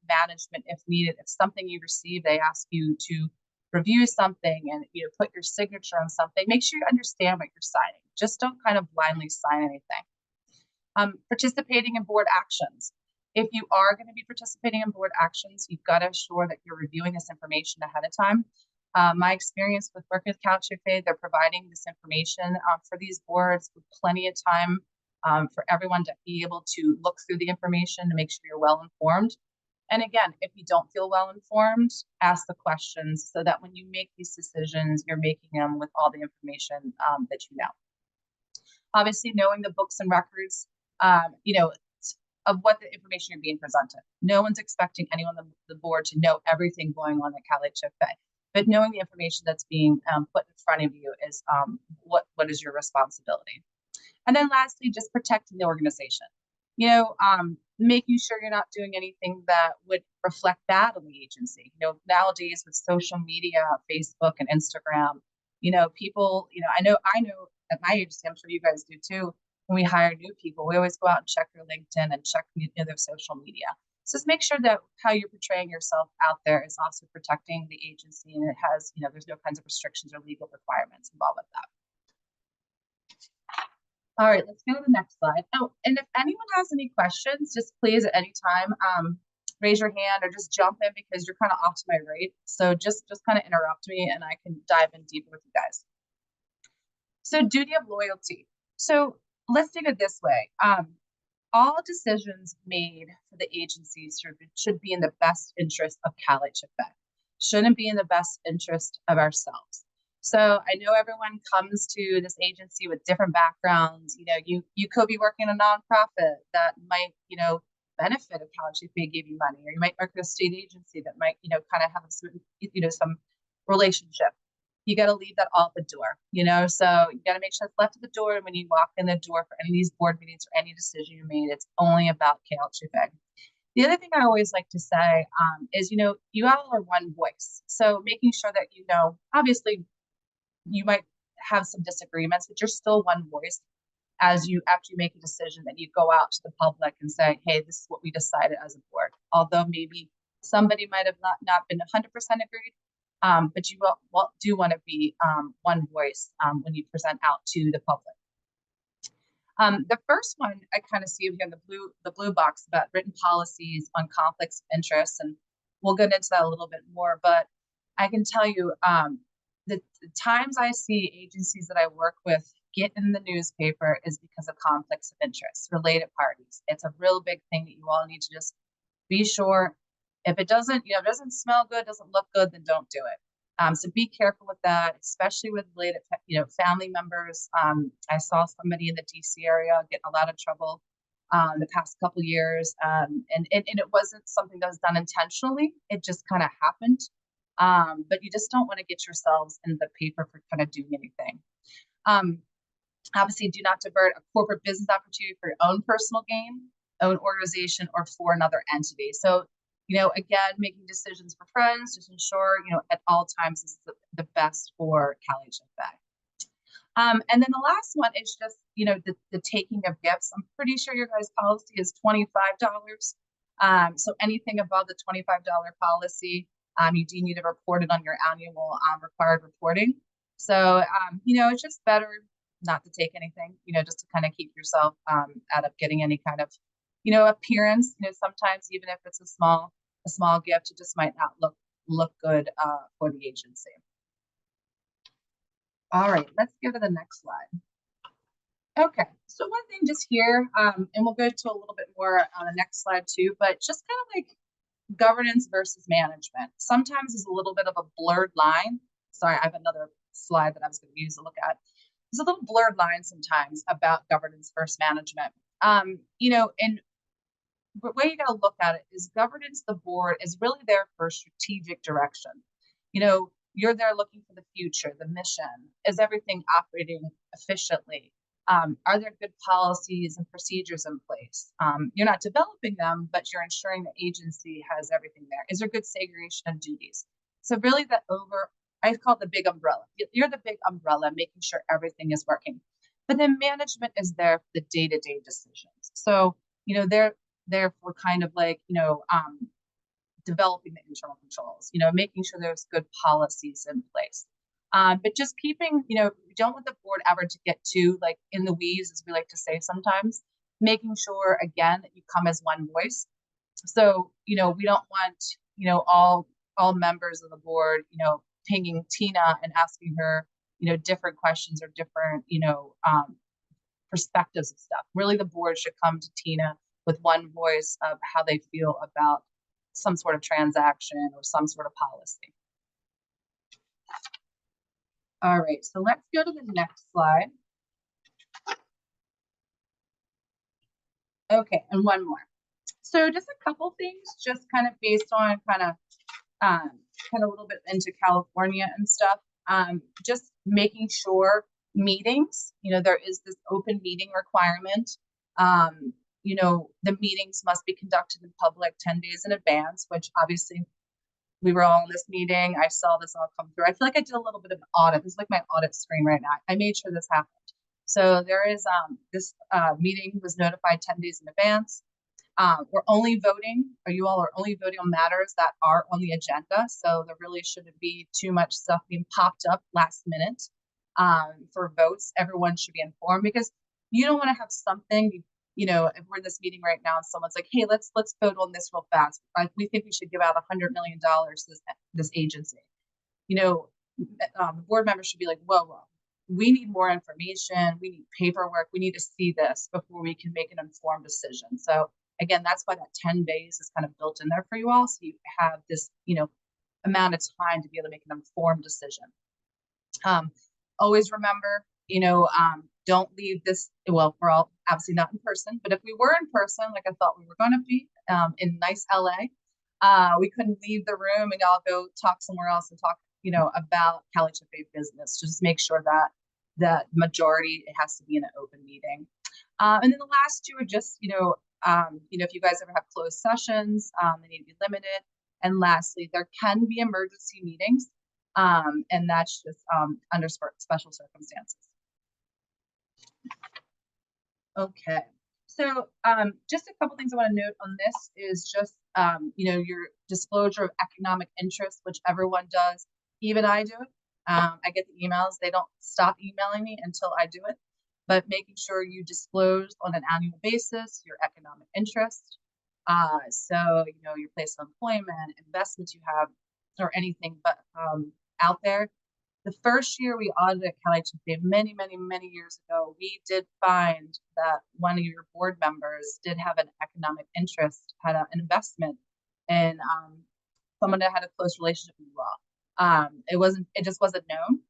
management if needed. If something you receive, they ask you to review something and, put your signature on something, make sure you understand what you're signing. Just don't kind of blindly sign anything. Participating in board actions. If you are going to be participating in board actions, you've got to ensure that you're reviewing this information ahead of time. My experience with working with CalHFA, they're providing this information for these boards with plenty of time for everyone to be able to look through the information to make sure you're well informed. And again, if you don't feel well informed, ask the questions so that when you make these decisions, you're making them with all the information that you know. Obviously, knowing the books and records, of what the information you're being presented. No one's expecting anyone on the board to know everything going on at CalHFA, but knowing the information that's being put in front of you is what is your responsibility. And then lastly, just protecting the organization. Making sure you're not doing anything that would reflect bad on the agency. Nowadays with social media, Facebook and Instagram, people, I know at my agency, I'm sure you guys do too, when we hire new people, we always go out and check their LinkedIn and check their social media. So just make sure that how you're portraying yourself out there is also protecting the agency, and it has, there's no kinds of restrictions or legal requirements involved with that. All right, let's go to the next slide. Oh, and if anyone has any questions, just please at any time raise your hand or just jump in because you're kind of off to my right. So just kind of interrupt me and I can dive in deeper with you guys. So duty of loyalty. So let's think of it this way. All decisions made for the agencies should be in the best interest of CalHFA. Shouldn't be in the best interest of ourselves. So I know everyone comes to this agency with different backgrounds. You could be working in a nonprofit that might, benefit if CalHFA gave you money, or you might work at a state agency that might, kind of have some relationship. You got to leave that all at the door, so you got to make sure it's left at the door. And when you walk in the door for any of these board meetings or any decision you made, it's only about CalHFA. The other thing I always like to say is, you all are one voice. So making sure that, obviously you might have some disagreements, but you're still one voice after you make a decision that you go out to the public and say, hey, this is what we decided as a board. Although maybe somebody might have not been 100% agreed. But you do want to be one voice when you present out to the public. The first one I kind of see here in the blue box about written policies on conflicts of interest, and we'll get into that a little bit more. But I can tell you the times I see agencies that I work with get in the newspaper is because of conflicts of interest, related parties. It's a real big thing that you all need to just be sure. If it doesn't, doesn't smell good, doesn't look good, then don't do it. So be careful with that, especially with related, family members. I saw somebody in the DC area get a lot of trouble the past couple years, and it wasn't something that was done intentionally. It just kind of happened. But you just don't want to get yourselves in the paper for kind of doing anything. Obviously, do not divert a corporate business opportunity for your own personal gain, own organization, or for another entity. So, again, making decisions for friends, just ensure, at all times is the best for CalHFA. And then the last one is just, the taking of gifts. I'm pretty sure your guys' policy is $25. So anything above the $25 policy, you do need to report it on your annual required reporting. So, it's just better not to take anything, just to kind of keep yourself out of getting any kind of, appearance. Sometimes even if it's a small gift, it just might not look good for the agency. All right, let's go to the next slide. Okay, so one thing just here, and we'll go to a little bit more on the next slide too, but just kind of like governance versus management. Sometimes there's a little bit of a blurred line. Sorry, I have another slide that I was going to use to look at. There's a little blurred line sometimes about governance versus management. You know, and the way you got to look at it is governance, the board is really there for strategic direction. You know, you're there looking for the future, the mission. Is everything operating efficiently? Are there good policies and procedures in place? You're not developing them, but you're ensuring the agency has everything there. Is there good segregation of duties? So really I call it the big umbrella. You're the big umbrella, making sure everything is working. But then management is there for the day-to-day decisions. So, you know, they're for kind of like, you know, developing the internal controls, you know, making sure there's good policies in place. But just keeping, you know, we don't want the board ever to get too like in the weeds, as we like to say sometimes, making sure again that you come as one voice. So, you know, we don't want, you know, all members of the board, you know, pinging Tina and asking her, you know, different questions or different, you know, perspectives of stuff. Really, the board should come to Tina with one voice of how they feel about some sort of transaction or some sort of policy. All right, so let's go to the next slide. Okay, and one more. So just a couple things, just kind of based on kind of a little bit into California and stuff. Just making sure meetings, you know, there is this open meeting requirement. You know, the meetings must be conducted in public 10 days in advance, which obviously we were all in this meeting. I saw this all come through. I feel like I did a little bit of an audit. This is like my audit screen right now. I made sure this happened. So there is this meeting was notified 10 days in advance. We're only voting, or you all are only voting on matters that are on the agenda. So there really shouldn't be too much stuff being popped up last minute for votes. Everyone should be informed, because you don't want to have something, you know, if we're in this meeting right now and someone's like, hey, let's vote on this real fast. We think we should give out $100 million to this agency. You know, board members should be like, whoa, we need more information. We need paperwork. We need to see this before we can make an informed decision. So again, that's why that 10 days is kind of built in there for you all. So you have this, you know, amount of time to be able to make an informed decision. Always remember, you know, don't leave this, well, we're all obviously not in person, but if we were in person, like I thought we were going to be in nice LA, we couldn't leave the room and all go talk somewhere else and talk, you know, about CalHFA business. Just make sure that the majority, it has to be in an open meeting. And then the last two are just, you know, if you guys ever have closed sessions, they need to be limited. And lastly, there can be emergency meetings, and that's just under special circumstances. Okay, so just a couple things I want to note on this is just, you know, your disclosure of economic interest, which everyone does. Even I do it. I get the emails. They don't stop emailing me until I do it. But making sure you disclose on an annual basis your economic interest. So, you know, your place of employment, investments you have, or anything but out there. The first year we audited CalHFA many years ago, we did find that one of your board members did have an economic interest, had an investment in someone that had a close relationship with you all. It just wasn't known.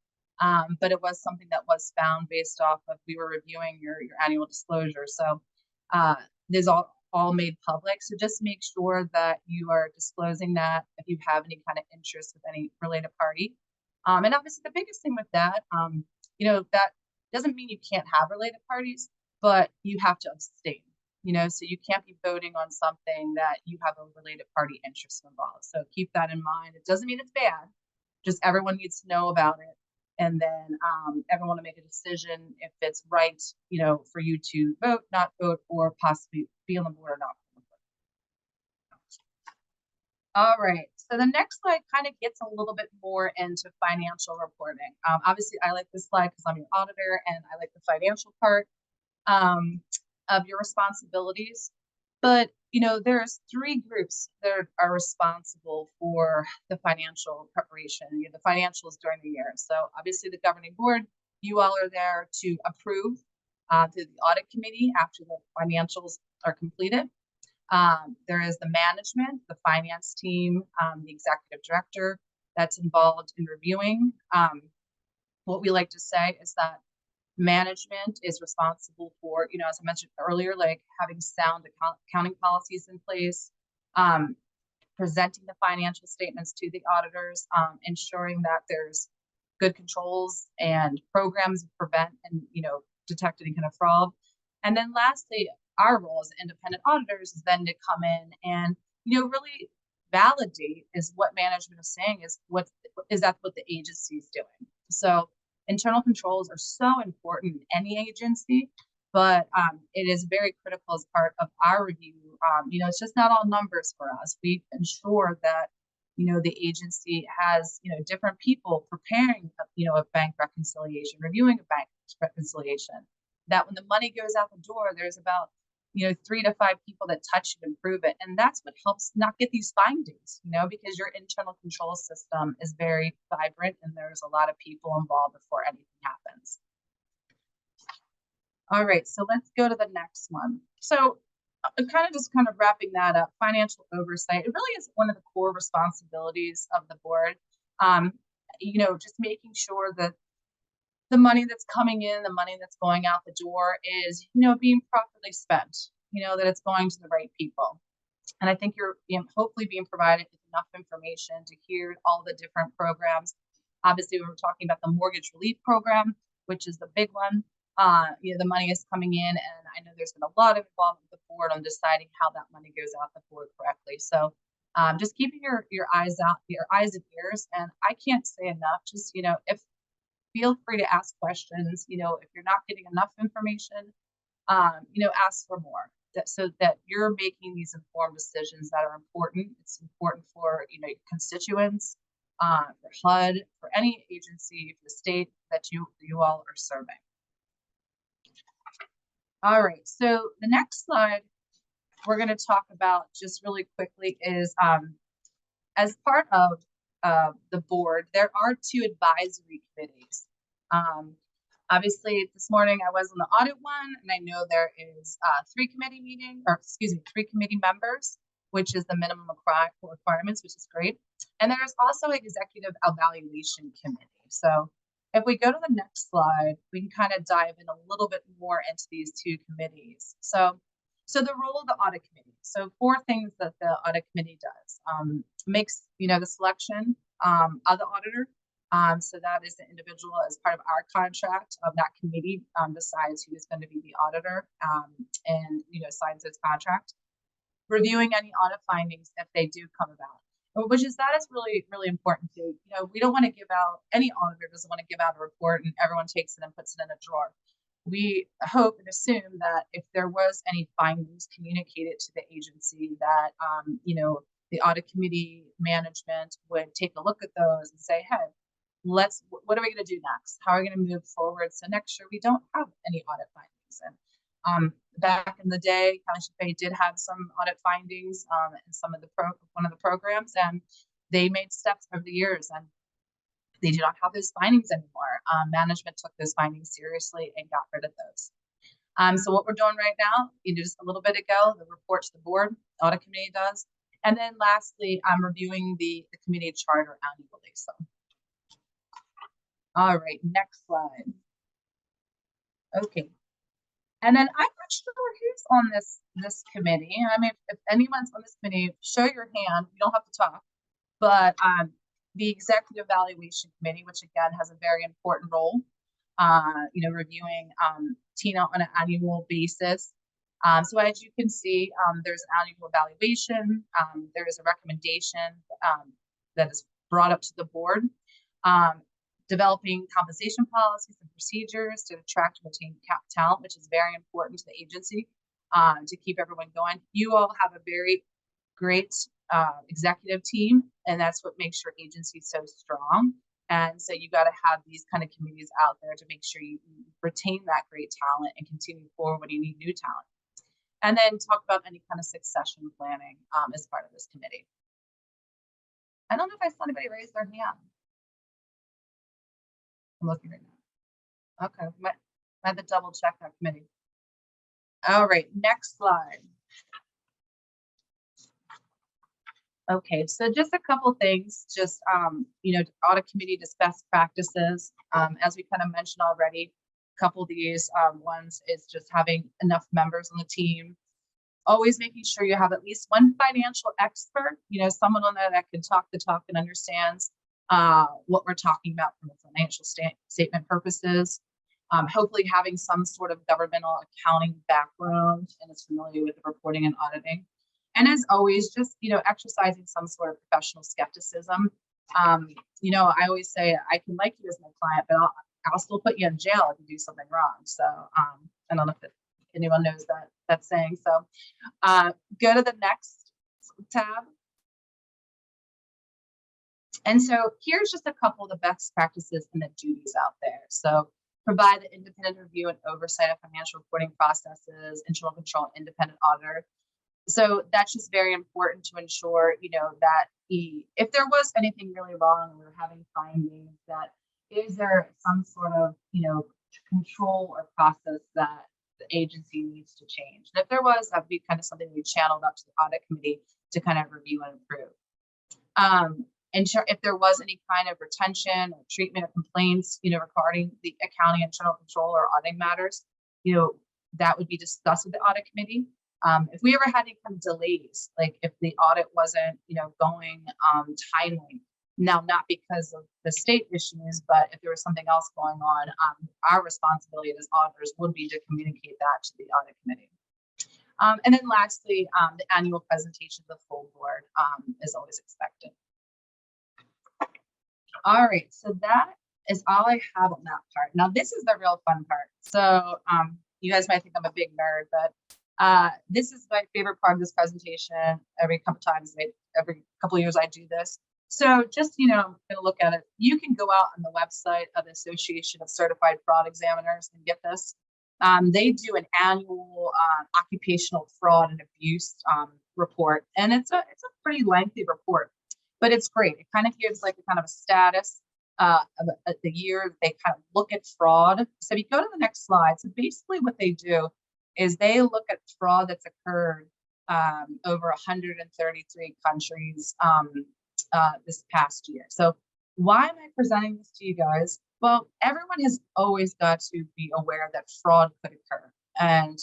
But it was something that was found based off of, we were reviewing your annual disclosure. So there's all made public. So just make sure that you are disclosing that if you have any kind of interest with any related party. And obviously the biggest thing with that, you know, that doesn't mean you can't have related parties, but you have to abstain, you know, so you can't be voting on something that you have a related party interest involved. So keep that in mind. It doesn't mean it's bad, just everyone needs to know about it. And then everyone to make a decision if it's right, you know, for you to vote, not vote, or possibly be on the board or not. All right, so the next slide kind of gets a little bit more into financial reporting. Obviously, I like this slide because I'm your auditor and I like the financial part of your responsibilities. But, you know, there's three groups that are responsible for the financial preparation, you know, the financials during the year. So obviously the governing board, you all are there to approve through the audit committee after the financials are completed. There is the management, the finance team, the executive director that's involved in reviewing. What we like to say is that Management is responsible for, you know, as I mentioned earlier, like having sound accounting policies in place, presenting the financial statements to the auditors, ensuring that there's good controls and programs to prevent and, you know, detect any kind of fraud. And then lastly, our role as independent auditors is then to come in and, you know, really validate is what management is saying is what the agency is doing. So internal controls are so important in any agency, but it is very critical as part of our review. You know, it's just not all numbers for us. We ensure that, you know, the agency has, you know, different people preparing, you know, a bank reconciliation, reviewing a bank reconciliation, that when the money goes out the door, there's about, you know, 3 to 5 people that touch it and prove it. And that's what helps not get these findings, you know, because your internal control system is very vibrant and there's a lot of people involved before anything happens. All right, so let's go to the next one. So kind of wrapping that up, financial oversight, it really is one of the core responsibilities of the board. You know, just making sure that the money that's coming in, the money that's going out the door is, you know, being properly spent, you know, that it's going to the right people. And I think you're hopefully being provided with enough information to hear all the different programs. Obviously, we were talking about the mortgage relief program, which is the big one. You know, the money is coming in, and I know there's been a lot of involvement with the board on deciding how that money goes out the board correctly. So just keeping your eyes and ears. And I can't say enough, just, you know, feel free to ask questions. You know, if you're not getting enough information, you know, ask for more, so that you're making these informed decisions that are important. It's important for, you know, your constituents, for HUD, for any agency, for the state that you all are serving. All right, so the next slide we're going to talk about just really quickly is as part of the board, there are 2 advisory committees. Obviously, this morning I was on the audit one, and I know there is 3 committee members, which is the minimum requirements, which is great. And there's also an executive evaluation committee. So if we go to the next slide, we can kind of dive in a little bit more into these 2 committees. So the role of the audit committee. So 4 things that the audit committee does. Makes, you know, the selection of the auditor. So that is the individual as part of our contract of that committee decides who is going to be the auditor and, you know, signs its contract. Reviewing any audit findings if they do come about. That is really, really important too. You know, we don't want to give out, any auditor doesn't want to give out a report and everyone takes it and puts it in a drawer. We hope and assume that if there was any findings communicated to the agency that, you know, the audit committee management would take a look at those and say, hey, what are we going to do next? How are we going to move forward? So next year we don't have any audit findings. And back in the day, CalHFA did have some audit findings in some of one of the programs, and they made steps over the years, and they do not have those findings anymore. Management took those findings seriously and got rid of those. So what we're doing right now, you know, just a little bit ago, the report to the board, the audit committee does. And then lastly, I'm reviewing the committee charter annually. So, all right, next slide. Okay. And then I'm not sure who's on this committee. I mean, if anyone's on this committee, show your hand. You don't have to talk. But the Executive Evaluation Committee, which again has a very important role, you know, reviewing TINA on an annual basis. So as you can see, there's an annual evaluation. There is a recommendation that is brought up to the board. Developing compensation policies and procedures to attract and retain talent, which is very important to the agency to keep everyone going. You all have a very great executive team, and that's what makes your agency so strong. And so you got to have these kind of committees out there to make sure you retain that great talent and continue forward when you need new talent. And then talk about any kind of succession planning as part of this committee. I don't know if I saw anybody raise their hand. I'm looking right now. Okay, I had to double check that committee. All right, next slide. Okay, so just a couple things, just, you know, audit committee best practices. As we kind of mentioned already, couple of these ones is just having enough members on the team. Always making sure you have at least one financial expert, someone on there that can talk the talk and understands what we're talking about from a financial statement purposes. Hopefully having some sort of governmental accounting background and is familiar with the reporting and auditing. And as always, just, exercising some sort of professional skepticism. I always say I can like you as my client, but I'll still put you in jail if you do something wrong. So I don't know if anyone knows that saying. So go to the next tab. And so here's just a couple of the best practices and the duties out there. So provide the independent review and oversight of financial reporting processes, internal control, independent auditor. So that's just very important to ensure, that if there was anything really wrong, we're having findings, that is there some sort of, control or process that the agency needs to change. And if there was, that would be kind of something we channeled up to the audit committee to kind of review and improve. Ensure if there was any kind of retention or treatment of complaints, regarding the accounting, internal control, or auditing matters, that would be discussed with the audit committee. If we ever had any kind of delays, like if the audit wasn't, going timely, now not because of the state issues, but if there was something else going on, our responsibility as auditors would be to communicate that to the audit committee. And then lastly, the annual presentation to the full board is always expected. All right, so that is all I have on that part. Now, this is the real fun part. So you guys might think I'm a big nerd, but this is my favorite part of this presentation. Every couple of years I do this. So just, gonna look at it. You can go out on the website of the Association of Certified Fraud Examiners and get this. They do an annual occupational fraud and abuse report, and it's a pretty lengthy report. But it's great. It kind of gives like a kind of a status of the year. They kind of look at fraud. So if you go to the next slide, so basically what they do is they look at fraud that's occurred over 133 countries this past year. So why am I presenting this to you guys? Well, everyone has always got to be aware that fraud could occur. And,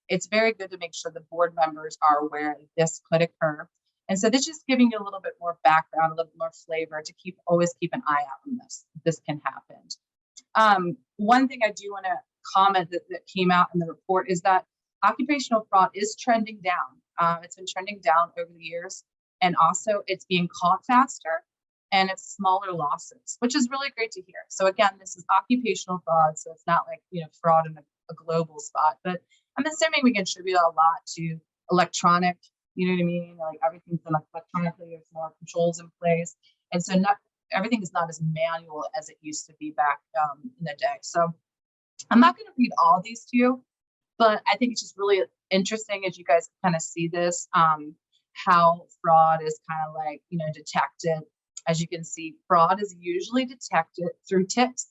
it's very good to make sure the board members are aware that this could occur. And so this is giving you a little bit more background, a little bit more flavor to always keep an eye out on this. This can happen. One thing I do want to comment that came out in the report is that occupational fraud is trending down. It's been trending down over the years, and also it's being caught faster and it's smaller losses, which is really great to hear. So again, this is occupational fraud, so it's not like fraud in a global spot, but I'm assuming we contribute a lot to electronic. You know what I mean? Like everything's done electronically, there's more controls in place. And so everything is not as manual as it used to be back in the day. So I'm not going to read all these to you, but I think it's just really interesting as you guys kind of see this, how fraud is kind of like, detected. As you can see, fraud is usually detected through tips.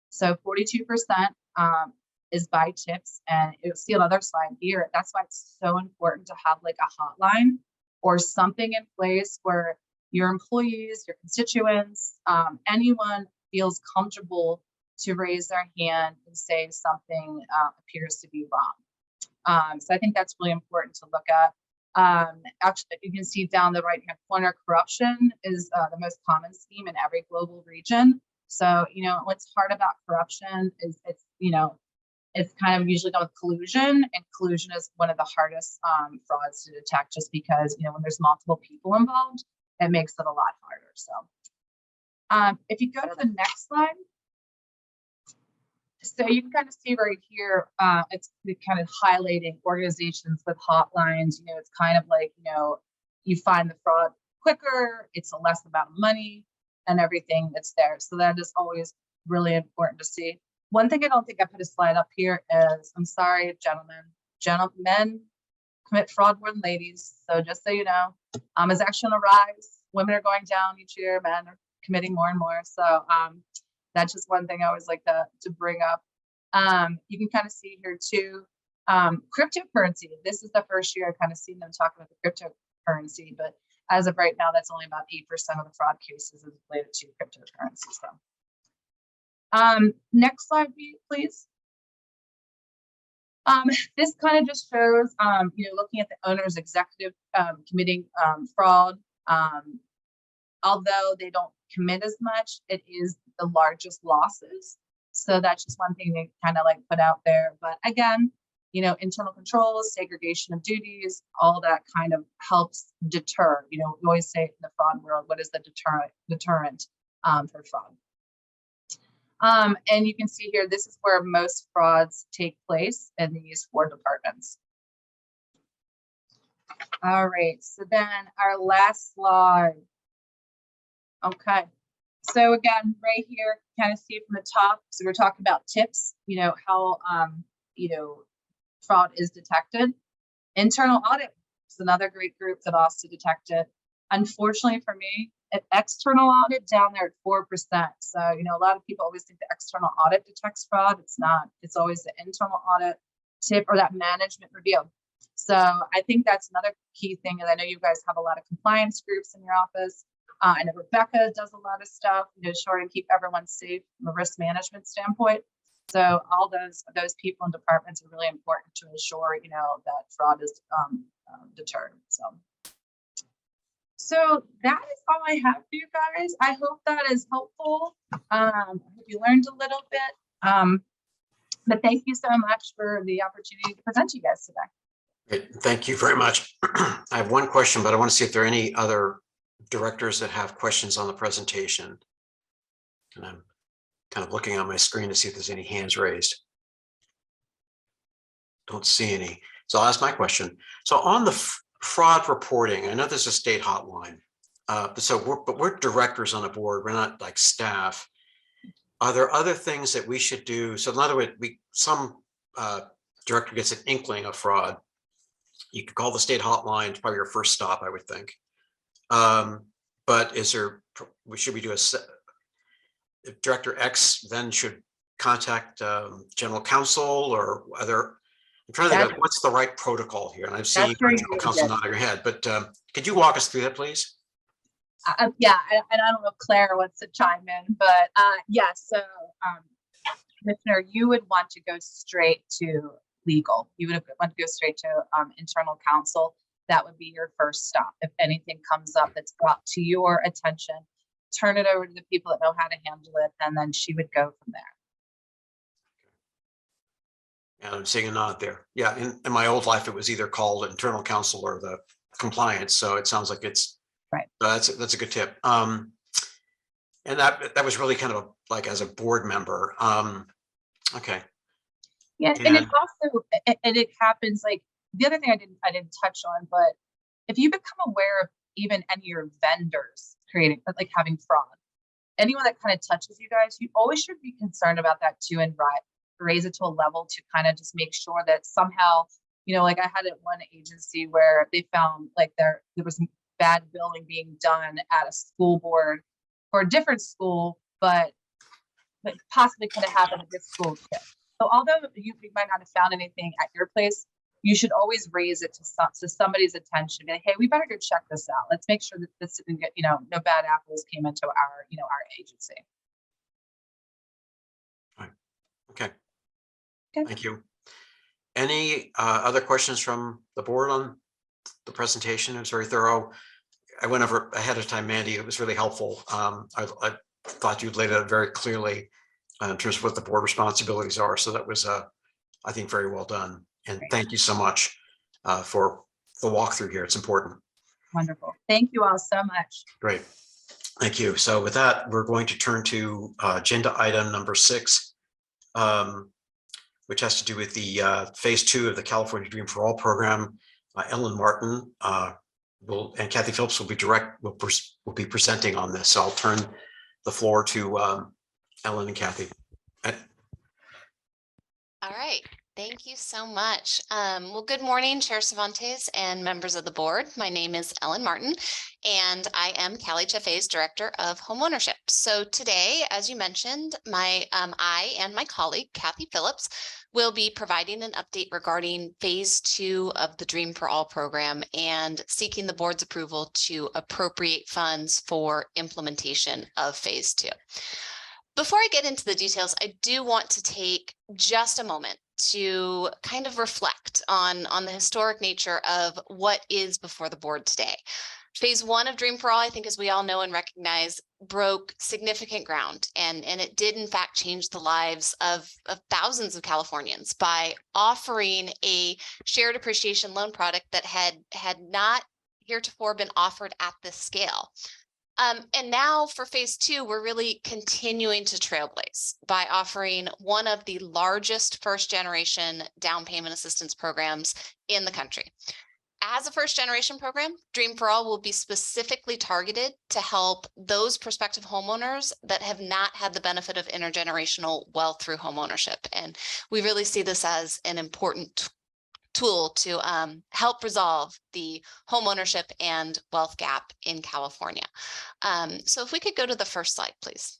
So 42% is by tips, and you'll see another slide here. That's why it's so important to have like a hotline or something in place where your employees, your constituents, anyone feels comfortable to raise their hand and say something appears to be wrong. So I think that's really important to look at. Actually, you can see down the right-hand corner, corruption is the most common scheme in every global region. So, what's hard about corruption is it's kind of usually done with collusion, and collusion is one of the hardest frauds to detect, just because, when there's multiple people involved, it makes it a lot harder. So if you go to the next slide, so you can kind of see right here, it's kind of highlighting organizations with hotlines. It's kind of like, you find the fraud quicker, it's a less amount of money and everything that's there. So that is always really important to see. One thing I don't think I put a slide up here is, I'm sorry, gentlemen commit fraud more than ladies. So just so you know, it's actually on a rise. Women are going down each year, men are committing more and more. So that's just one thing I always like to bring up. You can kind of see here too, cryptocurrency. This is the first year I've kind of seen them talk about the cryptocurrency, but as of right now, that's only about 8% of the fraud cases is related to cryptocurrency. Next slide, please. This kind of just shows, looking at the owner's executive committing fraud. Although they don't commit as much, it is the largest losses. So that's just one thing they kind of like put out there. But again, internal controls, segregation of duties, all that kind of helps deter. We always say in the fraud world, what is the deterrent for fraud? And you can see here, this is where most frauds take place in these 4 departments. All right, so then our last slide. Okay, so again, right here, kind of see from the top. So we're talking about tips, how, fraud is detected. Internal audit is another great group that also detected. Unfortunately for me, an external audit down there at 4%. So, a lot of people always think the external audit detects fraud. It's not. It's always the internal audit tip or that management review. So I think that's another key thing. And I know you guys have a lot of compliance groups in your office. I know Rebecca does a lot of stuff, to keep everyone safe from a risk management standpoint. So all those people and departments are really important to ensure, that fraud is deterred. So that is all I have for you guys. I hope that is helpful. I hope you learned a little bit. But thank you so much for the opportunity to present to you guys today. Great. Thank you very much. I have one question, but I want to see if there are any other directors that have questions on the presentation. And I'm kind of looking on my screen to see if there's any hands raised. Don't see any. So I'll ask my question. So on the fraud reporting, I know there's a state hotline. But we're directors on the board. We're not like staff. Are there other things that we should do? So in other words, some director gets an inkling of fraud. You could call the state hotline. It's probably your first stop, I would think. But should we do if Director X then should contact general counsel or other? I'm trying to think of what's the right protocol here. And I've seen general counsel nodding your head, but could you walk us through that, please? Yeah, and I don't know if Claire wants to chime in, but so Commissioner, you would want to go straight to legal. You would want to go straight to internal counsel. That would be your first stop. If anything comes up that's brought to your attention, turn it over to the people that know how to handle it, and then she would go from there. And I'm seeing a nod there. Yeah, in my old life, it was either called internal counsel or the compliance. So it sounds like it's right. That's a good tip. And that was really kind of like as a board member. Okay. Yeah, and it also it happens like the other thing I didn't touch on, but if you become aware of even any of your vendors having fraud, anyone that kind of touches you guys, you always should be concerned about that too, and raise it to a level to kind of just make sure that somehow, like I had at one agency where they found like there was bad billing being done at a school board for a different school, but possibly could have happened at this school too. So although you might not have found anything at your place, you should always raise it to somebody's attention. Be like, hey, we better go check this out. Let's make sure that this didn't get, no bad apples came into our agency. Right. Okay. Thank you. Any other questions from the board on the presentation? It was very thorough. I went over ahead of time, Mandy. It was really helpful. I thought you'd laid it out very clearly in terms of what the board responsibilities are. So that was, I think, very well done. And thank you so much for the walkthrough here. It's important. Wonderful. Thank you all so much. Great. Thank you. So with that, we're going to turn to agenda item number 6, which has to do with the phase 2 of the California Dream for All program. Ellen Martin and Kathy Phillips will be presenting on this. So I'll turn the floor to Ellen and Kathy. All right. Thank you so much. Well, good morning, Chair Cervantes and members of the board. My name is Ellen Martin, and I am CalHFA's Director of Homeownership. So today, as you mentioned, I and my colleague, Kathy Phillips, will be providing an update regarding phase 2 of the Dream for All program and seeking the board's approval to appropriate funds for implementation of phase 2. Before I get into the details, I do want to take just a moment to kind of reflect on the historic nature of what is before the board today. Phase 1 of Dream for All, I think, as we all know and recognize, broke significant ground, and it did in fact change the lives of thousands of Californians by offering a shared appreciation loan product that had not heretofore been offered at this scale. And now for phase 2, we're really continuing to trailblaze by offering one of the largest first generation down payment assistance programs in the country. As a first generation program, Dream for All will be specifically targeted to help those prospective homeowners that have not had the benefit of intergenerational wealth through homeownership. And we really see this as an important tool to help resolve the homeownership and wealth gap in California. So if we could go to the first slide, please.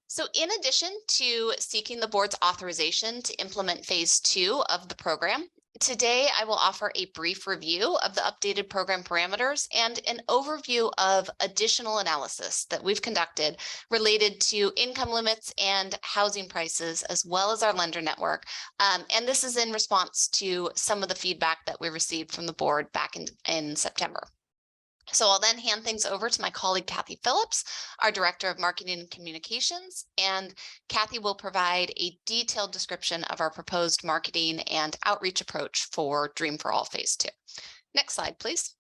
So in addition to seeking the board's authorization to implement phase 2 of the program, today I will offer a brief review of the updated program parameters and an overview of additional analysis that we've conducted related to income limits and housing prices, as well as our lender network. And this is in response to some of the feedback that we received from the board back in September. So I'll then hand things over to my colleague, Kathy Phillips, our Director of Marketing and Communications, and Kathy will provide a detailed description of our proposed marketing and outreach approach for Dream for All Phase 2. Next slide, please.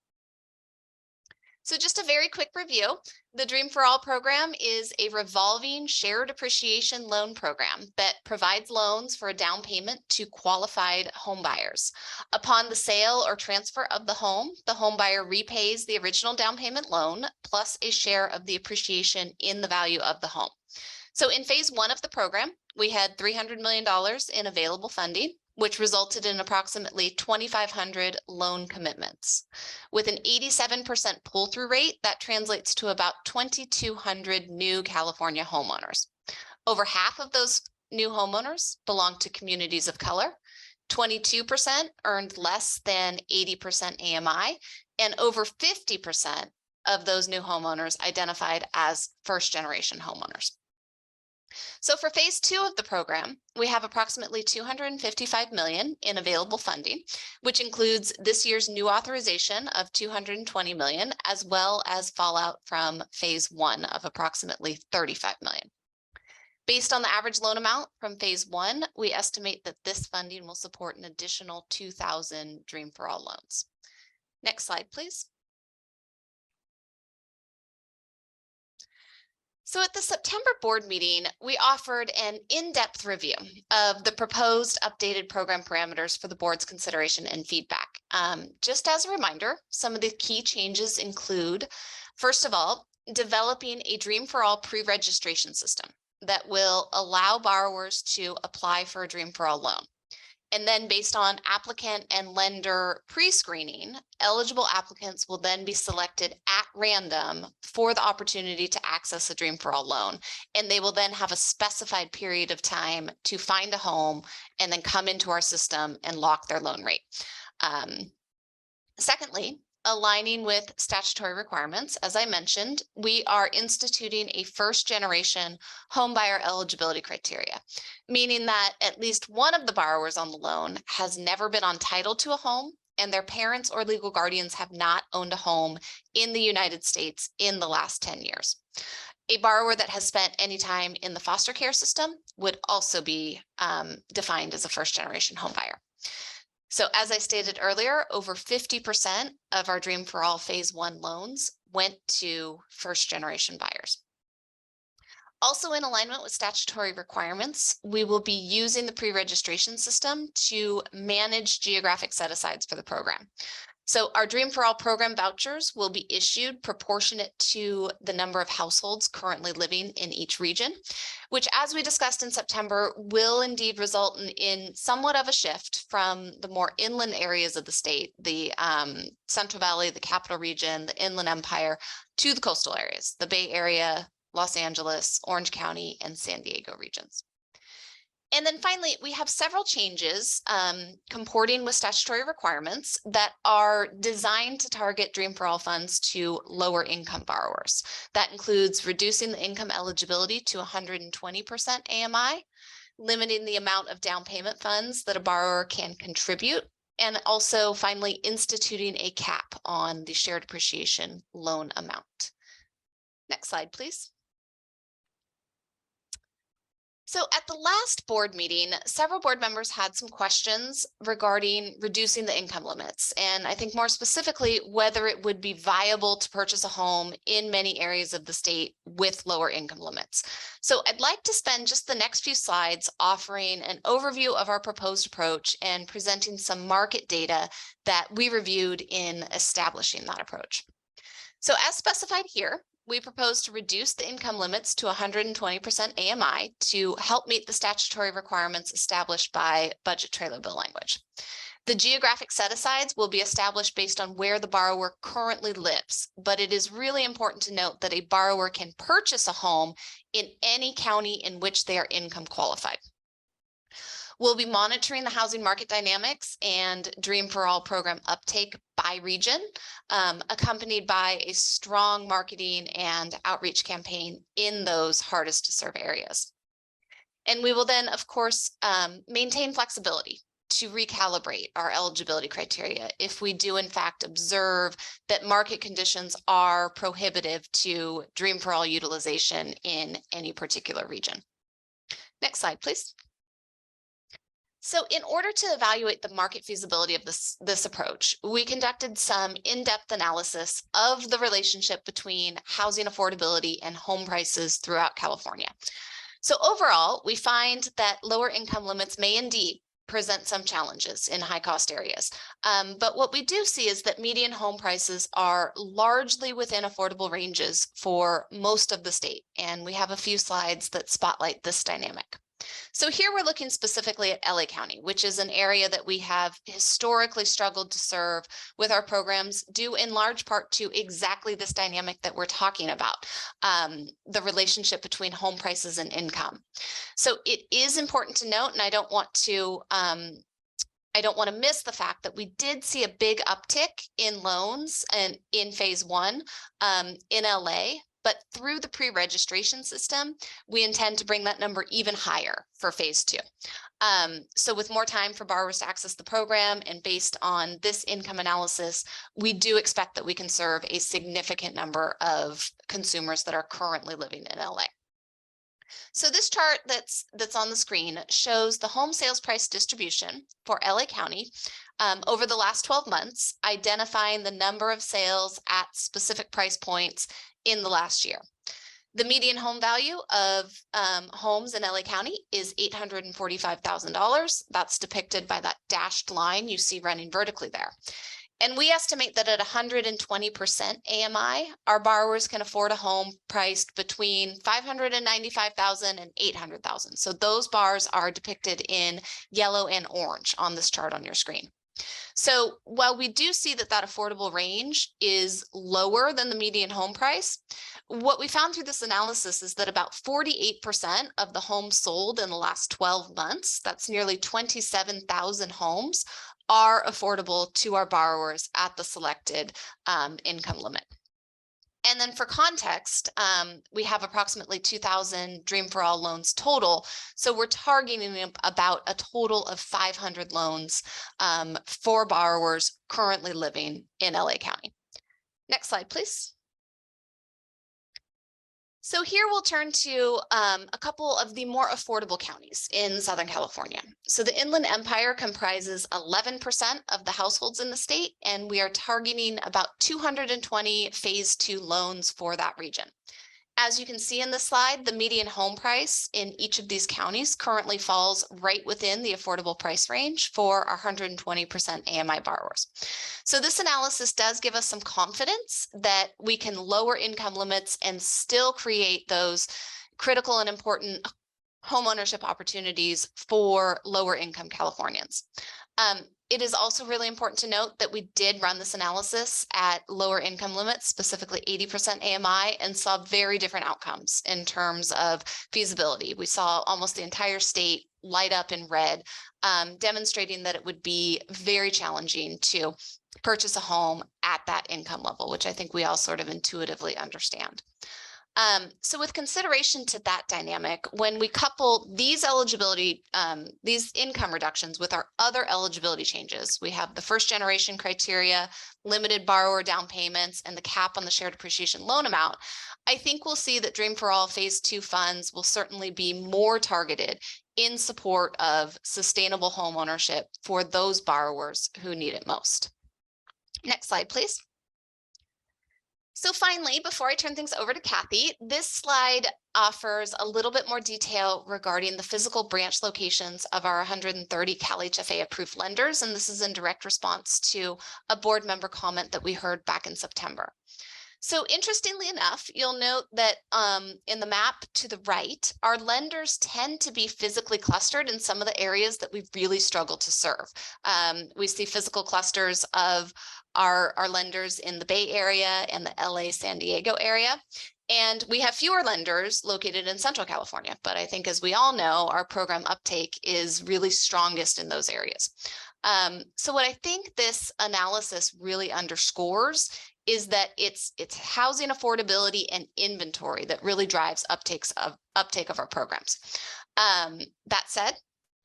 So just a very quick review. The Dream for All program is a revolving shared appreciation loan program that provides loans for a down payment to qualified home buyers. Upon the sale or transfer of the home buyer repays the original down payment loan plus a share of the appreciation in the value of the home. So in phase 1 of the program, we had $300 million in available funding, which resulted in approximately 2,500 loan commitments. With an 87% pull-through rate, that translates to about 2,200 new California homeowners. Over half of those new homeowners belong to communities of color. 22% earned less than 80% AMI, and over 50% of those new homeowners identified as first-generation homeowners. So for phase 2 of the program, we have approximately $255 million in available funding, which includes this year's new authorization of $220 million, as well as fallout from phase 1 of approximately $35 million. Based on the average loan amount from phase 1, we estimate that this funding will support an additional 2,000 Dream for All loans. Next slide, please. So at the September board meeting, we offered an in-depth review of the proposed updated program parameters for the board's consideration and feedback. Just as a reminder, some of the key changes include, first of all, developing a Dream for All pre-registration system that will allow borrowers to apply for a Dream for All loan. And then based on applicant and lender pre-screening, eligible applicants will then be selected at random for the opportunity to access a Dream for All loan. And they will then have a specified period of time to find a home and then come into our system and lock their loan rate. Secondly, aligning with statutory requirements, as I mentioned, we are instituting a first generation home buyer eligibility criteria, meaning that at least one of the borrowers on the loan has never been on title to a home and their parents or legal guardians have not owned a home in the United States in the last 10 years. A borrower that has spent any time in the foster care system would also be defined as a first generation home buyer. So as I stated earlier, over 50% of our Dream for All phase 1 loans went to first generation buyers. Also in alignment with statutory requirements, we will be using the pre-registration system to manage geographic set-asides for the program. So our Dream for All program vouchers will be issued proportionate to the number of households currently living in each region, which, as we discussed in September, will indeed result in somewhat of a shift from the more inland areas of the state, the Central Valley, the Capital Region, the Inland Empire, to the coastal areas, the Bay Area, Los Angeles, Orange County, and San Diego regions. And then finally, we have several changes comporting with statutory requirements that are designed to target Dream for All funds to lower income borrowers. That includes reducing the income eligibility to 120% AMI, limiting the amount of down payment funds that a borrower can contribute, and also finally instituting a cap on the shared appreciation loan amount. Next slide, please. So at the last board meeting, several board members had some questions regarding reducing the income limits. And I think more specifically, whether it would be viable to purchase a home in many areas of the state with lower income limits. So I'd like to spend just the next few slides offering an overview of our proposed approach and presenting some market data that we reviewed in establishing that approach. So as specified here, we propose to reduce the income limits to 120% AMI to help meet the statutory requirements established by budget trailer bill language. The geographic set-asides will be established based on where the borrower currently lives, but it is really important to note that a borrower can purchase a home in any county in which they are income qualified. We'll be monitoring the housing market dynamics and Dream for All program uptake by region, accompanied by a strong marketing and outreach campaign in those hardest to serve areas. And we will then, of course, maintain flexibility to recalibrate our eligibility criteria if we do in fact observe that market conditions are prohibitive to Dream for All utilization in any particular region. Next slide, please. So in order to evaluate the market feasibility of this approach, we conducted some in-depth analysis of the relationship between housing affordability and home prices throughout California. So overall, we find that lower income limits may indeed present some challenges in high cost areas. But what we do see is that median home prices are largely within affordable ranges for most of the state. And we have a few slides that spotlight this dynamic. So here we're looking specifically at LA County, which is an area that we have historically struggled to serve with our programs, due in large part to exactly this dynamic that we're talking about, the relationship between home prices and income. So it is important to note, and I don't want to miss the fact that we did see a big uptick in loans and in phase one in LA. But through the pre-registration system, we intend to bring that number even higher for phase two. So with more time for borrowers to access the program and based on this income analysis, we do expect that we can serve a significant number of consumers that are currently living in LA. So this chart that's on the screen shows the home sales price distribution for LA County over the last 12 months, identifying the number of sales at specific price points in the last year. The median home value of homes in LA County is $845,000. That's depicted by that dashed line you see running vertically there. And we estimate that at 120% AMI, our borrowers can afford a home priced between $595,000 and $800,000. So those bars are depicted in yellow and orange on this chart on your screen. So while we do see that affordable range is lower than the median home price, what we found through this analysis is that about 48% of the homes sold in the last 12 months, that's nearly 27,000 homes, are affordable to our borrowers at the selected income limit. And then for context, we have approximately 2,000 Dream for All loans total. So we're targeting about a total of 500 loans for borrowers currently living in LA County. Next slide, please. So here we'll turn to a couple of the more affordable counties in Southern California. So the Inland Empire comprises 11% of the households in the state, and we are targeting about 220 phase two loans for that region. As you can see in the slide, the median home price in each of these counties currently falls right within the affordable price range for our 120% AMI borrowers. So this analysis does give us some confidence that we can lower income limits and still create those critical and important homeownership opportunities for lower income Californians. It is also really important to note that we did run this analysis at lower income limits, specifically 80% AMI, and saw very different outcomes in terms of feasibility. We saw almost the entire state light up in red, demonstrating that it would be very challenging to purchase a home at that income level, which I think we all sort of intuitively understand. So with consideration to that dynamic, when we couple these eligibility, these income reductions with our other eligibility changes, we have the first generation criteria, limited borrower down payments, and the cap on the shared appreciation loan amount, I think we'll see that Dream for All Phase 2 funds will certainly be more targeted in support of sustainable home ownership for those borrowers who need it most. Next slide, please. So finally, before I turn things over to Kathy, this slide offers a little bit more detail regarding the physical branch locations of our 130 CalHFA approved lenders. And this is in direct response to a board member comment that we heard back in September. So interestingly enough, you'll note that in the map to the right, our lenders tend to be physically clustered in some of the areas that we've really struggled to serve. We see physical clusters of our lenders in the Bay Area and the LA San Diego area. And we have fewer lenders located in Central California. But I think, as we all know, our program uptake is really strongest in those areas. So what I think this analysis really underscores is that it's housing affordability and inventory that really drives uptake of our programs. That said,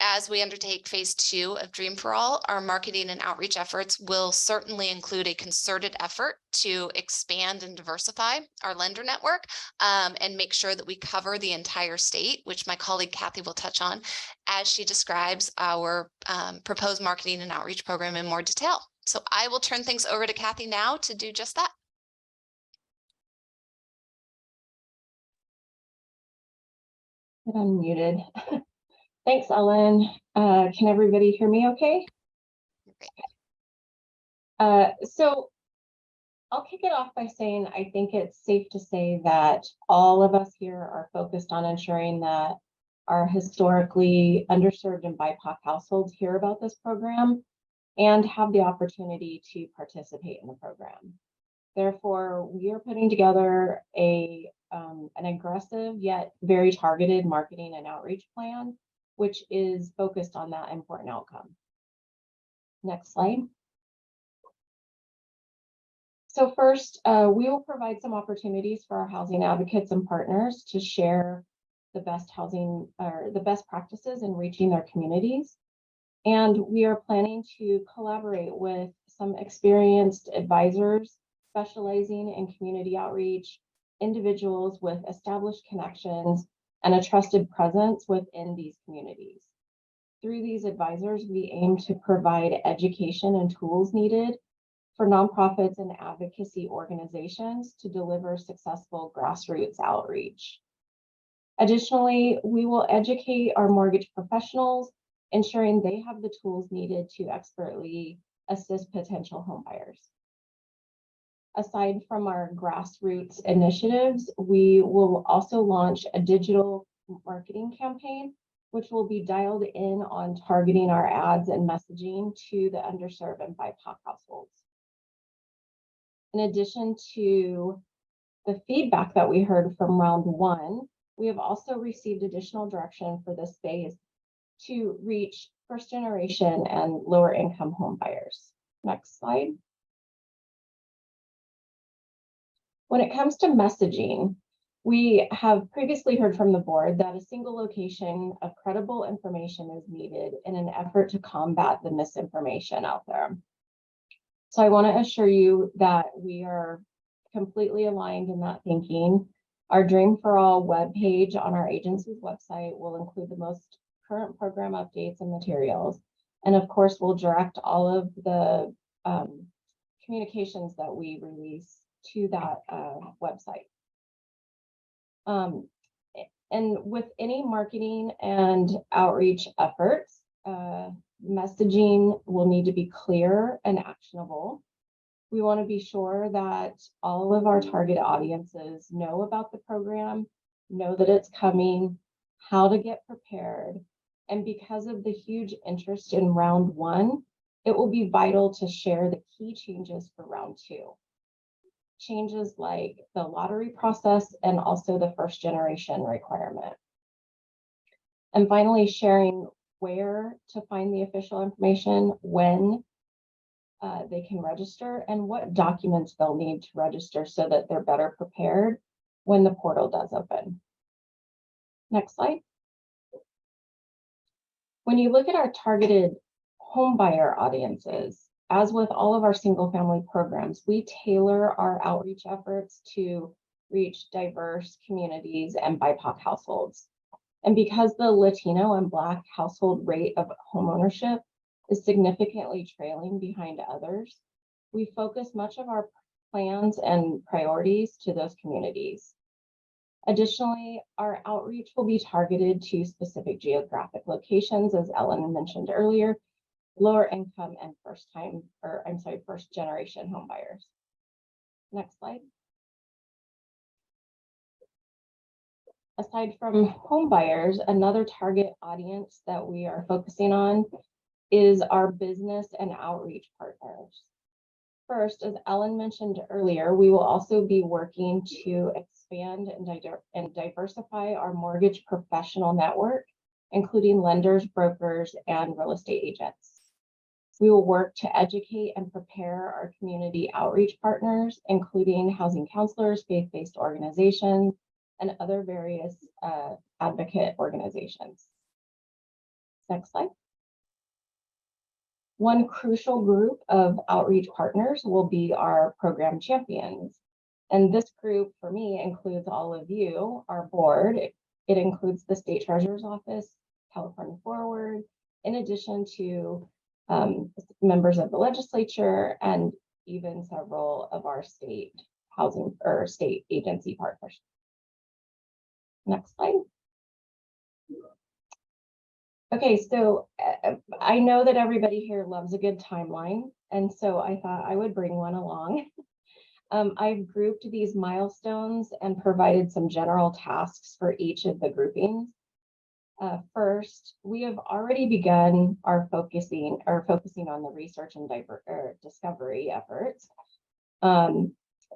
as we undertake Phase 2 of Dream for All, our marketing and outreach efforts will certainly include a concerted effort to expand and diversify our lender network, and make sure that we cover the entire state, which my colleague Kathy will touch on as she describes our proposed marketing and outreach program in more detail. So I will turn things over to Kathy now to do just that. I'm muted. Thanks, Ellen. Can everybody hear me okay? So I'll kick it off by saying I think it's safe to say that all of us here are focused on ensuring that our historically underserved and BIPOC households hear about this program and have the opportunity to participate in the program. Therefore, we are putting together an aggressive yet very targeted marketing and outreach plan, which is focused on that important outcome. Next slide. So first, we will provide some opportunities for our housing advocates and partners to share the best housing or the best practices in reaching their communities. And we are planning to collaborate with some experienced advisors specializing in community outreach, individuals with established connections, and a trusted presence within these communities. Through these advisors, we aim to provide education and tools needed for nonprofits and advocacy organizations to deliver successful grassroots outreach. Additionally, we will educate our mortgage professionals, ensuring they have the tools needed to expertly assist potential homebuyers. Aside from our grassroots initiatives, we will also launch a digital marketing campaign, which will be dialed in on targeting our ads and messaging to the underserved and BIPOC households. In addition to the feedback that we heard from round 1, we have also received additional direction for this phase to reach first generation and lower income home buyers. Next slide. When it comes to messaging, we have previously heard from the board that a single location of credible information is needed in an effort to combat the misinformation out there. So I want to assure you that we are completely aligned in that thinking. Our Dream for All webpage on our agency's website will include the most current program updates and materials. And of course, we'll direct all of the communications that we release to that website. And with any marketing and outreach efforts, messaging will need to be clear and actionable. We want to be sure that all of our target audiences know about the program, know that it's coming, how to get prepared. And because of the huge interest in round 1, It will be vital to share the key changes for round 2. Changes like the lottery process and also the first generation requirement. And finally, sharing where to find the official information, when they can register, and what documents they'll need to register so that they're better prepared when the portal does open. Next slide. When you look at our targeted home buyer audiences, as with all of our single family programs, we tailor our outreach efforts to reach diverse communities and BIPOC households. And because the Latino and Black household rate of homeownership is significantly trailing behind others, we focus much of our plans and priorities to those communities. Additionally, our outreach will be targeted to specific geographic locations, as Ellen mentioned earlier, lower income and first generation home buyers. Next slide. Aside from home buyers, another target audience that we are focusing on is our business and outreach partners. First, as Ellen mentioned earlier, we will also be working to expand and diversify our mortgage professional network, including lenders, brokers, and real estate agents. We will work to educate and prepare our community outreach partners, including housing counselors, faith-based organizations, and other various advocate organizations. Next slide. One crucial group of outreach partners will be our program champions. And this group for me includes all of you, our board. It includes the State Treasurer's Office, California Forward, in addition to members of the legislature and even several of our state housing or state agency partners. Next slide. Okay, so I know that everybody here loves a good timeline, and so I thought I would bring one along. I've grouped these milestones and provided some general tasks for each of the groupings. First, we have already begun our focusing on the research and discovery efforts.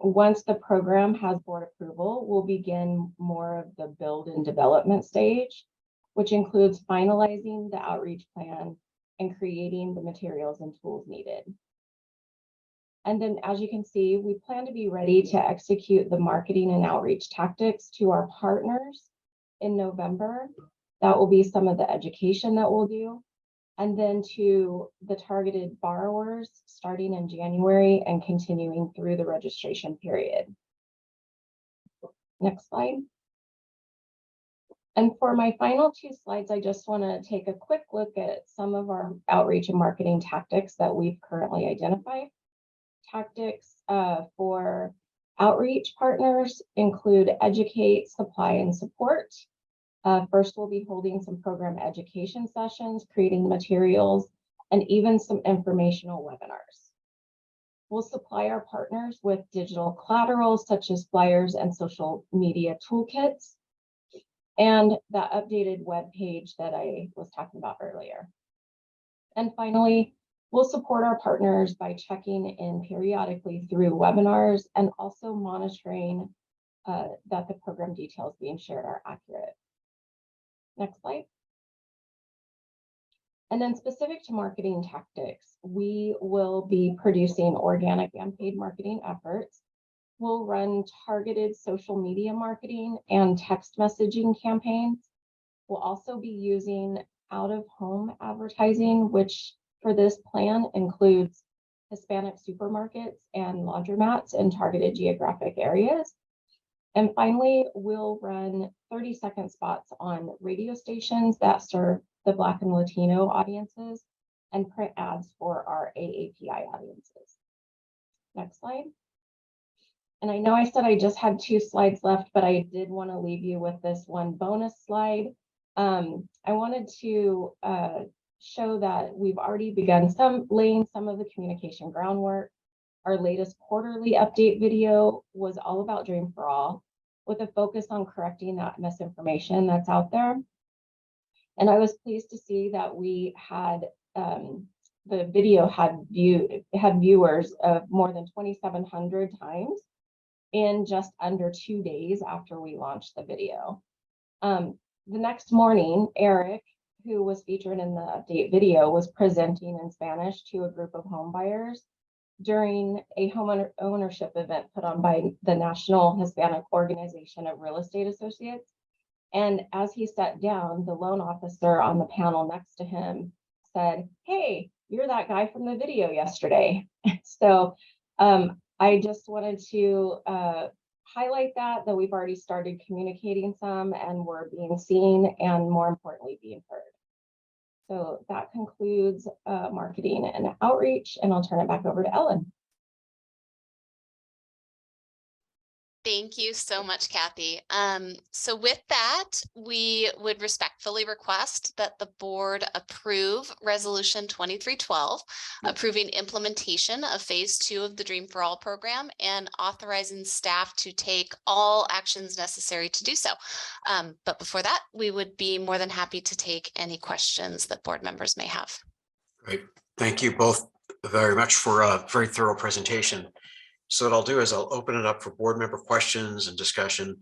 Once the program has board approval, we'll begin more of the build and development stage, which includes finalizing the outreach plan and creating the materials and tools needed. And then, as you can see, we plan to be ready to execute the marketing and outreach tactics to our partners in November. That will be some of the education that we'll do. And then to the targeted borrowers starting in January and continuing through the registration period. Next slide. And for my final 2 slides, I just want to take a quick look at some of our outreach and marketing tactics that we've currently identified. Tactics for outreach partners include educate, supply, and support. First, we'll be holding some program education sessions, creating materials, and even some informational webinars. We'll supply our partners with digital collateral such as flyers and social media toolkits, and that updated web page that I was talking about earlier. And finally, we'll support our partners by checking in periodically through webinars and also monitoring that the program details being shared are accurate. Next slide. And then specific to marketing tactics, we will be producing organic and paid marketing efforts. We'll run targeted social media marketing and text messaging campaigns. We'll also be using out-of-home advertising, which for this plan includes Hispanic supermarkets and laundromats in targeted geographic areas. And finally, we'll run 30-second spots on radio stations that serve the Black and Latino audiences and print ads for our AAPI audiences. Next slide. And I know I said I just had 2 slides left, but I did want to leave you with this one bonus slide. I wanted to show that we've already begun laying some of the communication groundwork. Our latest quarterly update video was all about Dream for All, with a focus on correcting that misinformation that's out there. And I was pleased to see that we had the video had viewers of more than 2,700 times in just under 2 days after we launched the video. The next morning, Eric, who was featured in the update video, was presenting in Spanish to a group of home buyers during a home ownership event put on by the National Hispanic Organization of Real Estate Associates. And as he sat down, the loan officer on the panel next to him said, "Hey, you're that guy from the video yesterday." So I just wanted to highlight that we've already started communicating some, and we're being seen, and more importantly, being heard. So that concludes marketing and outreach, and I'll turn it back over to Ellen. Thank you so much, Kathy. So with that, we would respectfully request that the board approve Resolution 2312, approving implementation of Phase 2 of the Dream for All program and authorizing staff to take all actions necessary to do so. But before that, we would be more than happy to take any questions that board members may have. Great. Thank you both very much for a very thorough presentation. So what I'll do is I'll open it up for board member questions and discussion.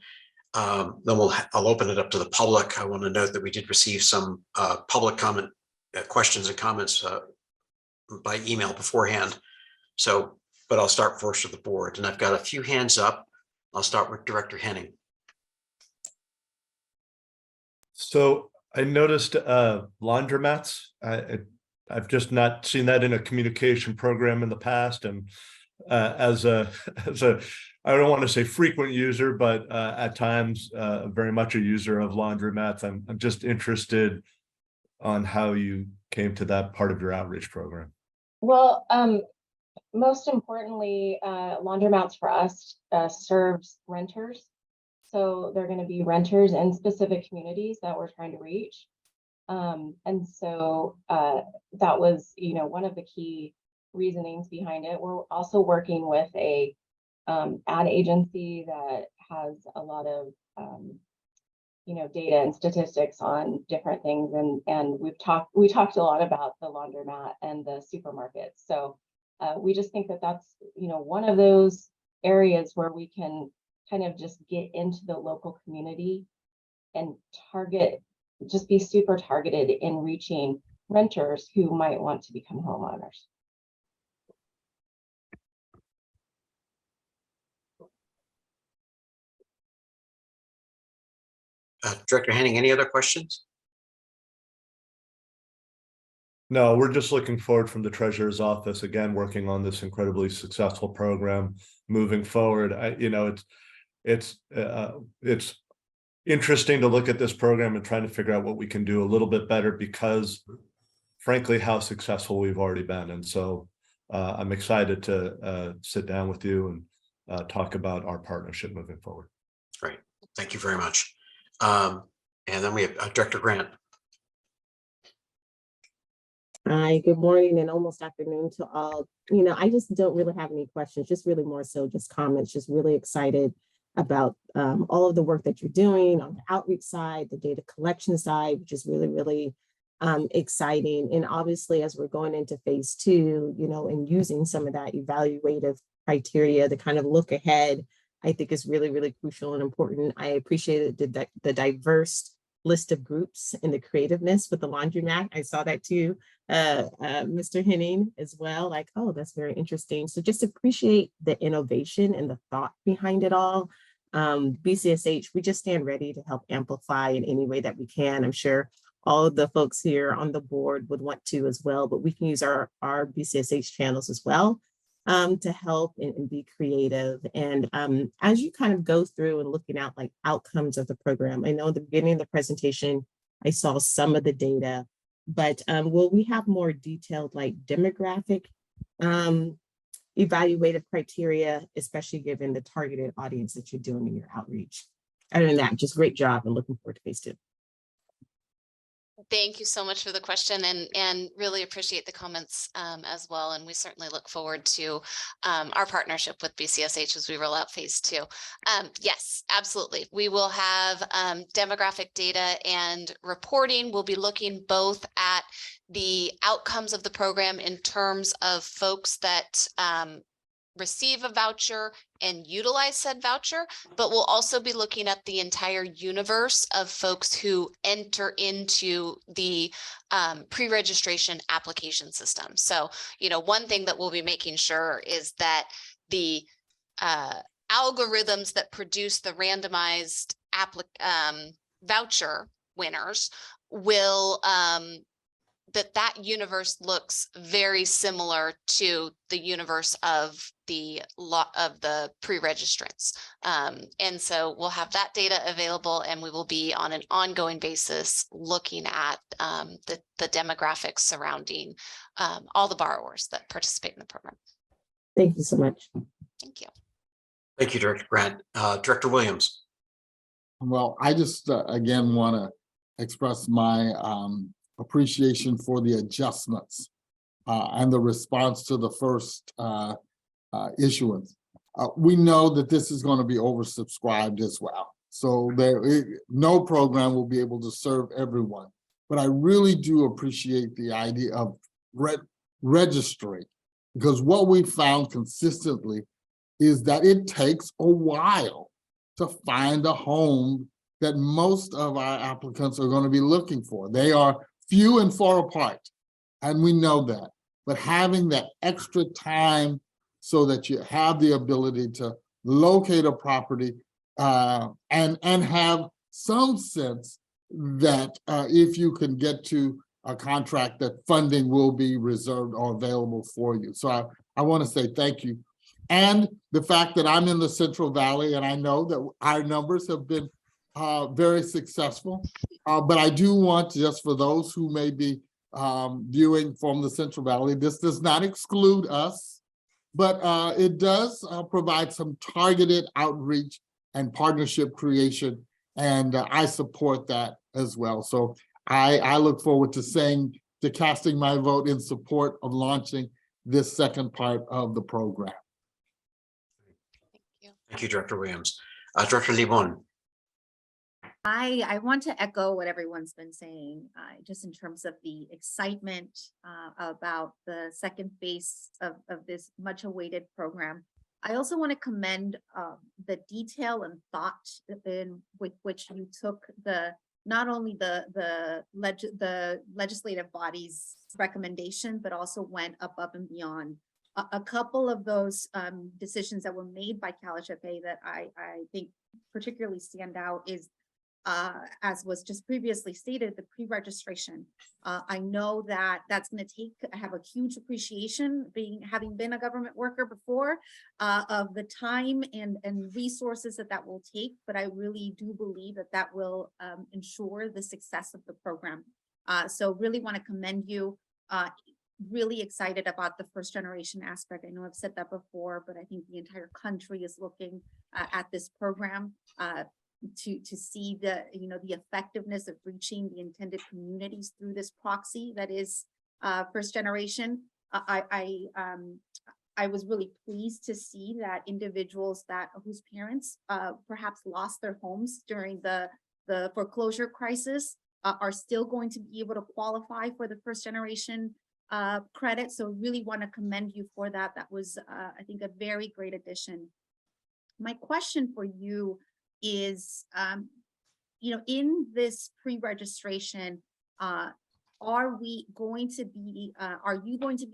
Then I'll open it up to the public. I want to note that we did receive some public comment questions and comments by email beforehand. So, but I'll start first with the board, and I've got a few hands up. I'll start with Director Henning. So I noticed laundromats. I've just not seen that in a communication program in the past, and as a I don't want to say frequent user, but at times very much a user of laundromats. I'm just interested on how you came to that part of your outreach program. Well, most importantly, laundromats for us serves renters. So they're going to be renters in specific communities that we're trying to reach. And so that was, one of the key reasonings behind it. We're also working with a ad agency that has a lot of data and statistics on different things, and we talked a lot about the laundromat and the supermarkets. So we just think that that's one of those areas where we can kind of just get into the local community and just be super targeted in reaching renters who might want to become homeowners. Director Henning, any other questions? No, we're just looking forward from the treasurer's office, again, working on this incredibly successful program moving forward. It's interesting to look at this program and trying to figure out what we can do a little bit better, because frankly, how successful we've already been. And so I'm excited to sit down with you and talk about our partnership moving forward. Great. Thank you very much. And then we have Director Grant. Hi, good morning and almost afternoon to all. I just don't really have any questions, just really more so just comments, just really excited about all of the work that you're doing on the outreach side, the data collection side, which is really, really exciting. And obviously, as we're going into phase 2, and using some of that evaluative criteria to kind of look ahead, I think is really, really crucial and important. I appreciated the diverse list of groups and the creativeness with the laundromat. I saw that too, Mr. Henning as well. Like, oh, that's very interesting. So just appreciate the innovation and the thought behind it all. BCSH, we just stand ready to help amplify in any way that we can. I'm sure all of the folks here on the board would want to as well, but we can use our BCSH channels as well to help and be creative. And as you kind of go through and looking at like outcomes of the program, I know at the beginning of the presentation, I saw some of the data, but will we have more detailed like demographic evaluative criteria, especially given the targeted audience that you're doing in your outreach? Other than that, just great job and looking forward to phase 2. Thank you so much for the question and really appreciate the comments as well. And we certainly look forward to our partnership with BCSH as we roll out phase 2. Yes, absolutely. We will have demographic data and reporting. We'll be looking both at the outcomes of the program in terms of folks that receive a voucher and utilize said voucher, but we'll also be looking at the entire universe of folks who enter into the pre-registration application system. So, one thing that we'll be making sure is that the algorithms that produce the randomized voucher winners will that universe looks very similar to the universe of the pre-registrants. And so we'll have that data available, and we will be on an ongoing basis looking at the demographics surrounding all the borrowers that participate in the program. Thank you so much. Thank you. Thank you, Director Grant. Director Williams. Well, I just again want to express my appreciation for the adjustments and the response to the first issuance. We know that this is going to be oversubscribed as well. So no program will be able to serve everyone. But I really do appreciate the idea of registering, because what we found consistently is that it takes a while to find a home that most of our applicants are going to be looking for. They are few and far apart, and we know that. But having that extra time so that you have the ability to locate a property and have some sense that if you can get to a contract, that funding will be reserved or available for you. So I want to say thank you. And the fact that I'm in the Central Valley, and I know that our numbers have been very successful. But I do want, just for those who may be viewing from the Central Valley, this does not exclude us, but it does provide some targeted outreach and partnership creation, and I support that as well. So I look forward to casting my vote in support of launching this second part of the program. Thank you. Thank you, Director Williams. Director Libon. I want to echo what everyone's been saying, just in terms of the excitement about the second phase of this much awaited program. I also want to commend the detail and thought with which you took not only the legislative body's recommendation, but also went above and beyond. A couple of those decisions that were made by CalHFA that I think particularly stand out is, as was just previously stated, the pre-registration. I know that that's going to have a huge appreciation, having been a government worker before, of the time and resources that will take, but I really do believe that will ensure the success of the program. So really want to commend you. Really excited about the first generation aspect. I know I've said that before, but I think the entire country is looking at this program to see the effectiveness of reaching the intended communities through this proxy that is first generation. I was really pleased to see that individuals whose parents perhaps lost their homes during the foreclosure crisis are still going to be able to qualify for the first generation credit. So really want to commend you for that. That was, I think, a very great addition. My question for you is, in this pre-registration, are you going to be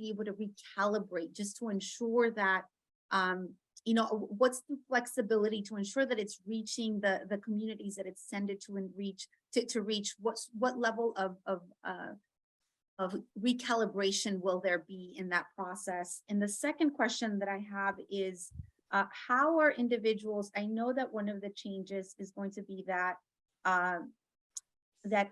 able to recalibrate just to ensure that, what's the flexibility to ensure that it's reaching the communities that it's intended to reach, what level of recalibration will there be in that process? And the second question that I have is, how are individuals, I know that one of the changes is going to be that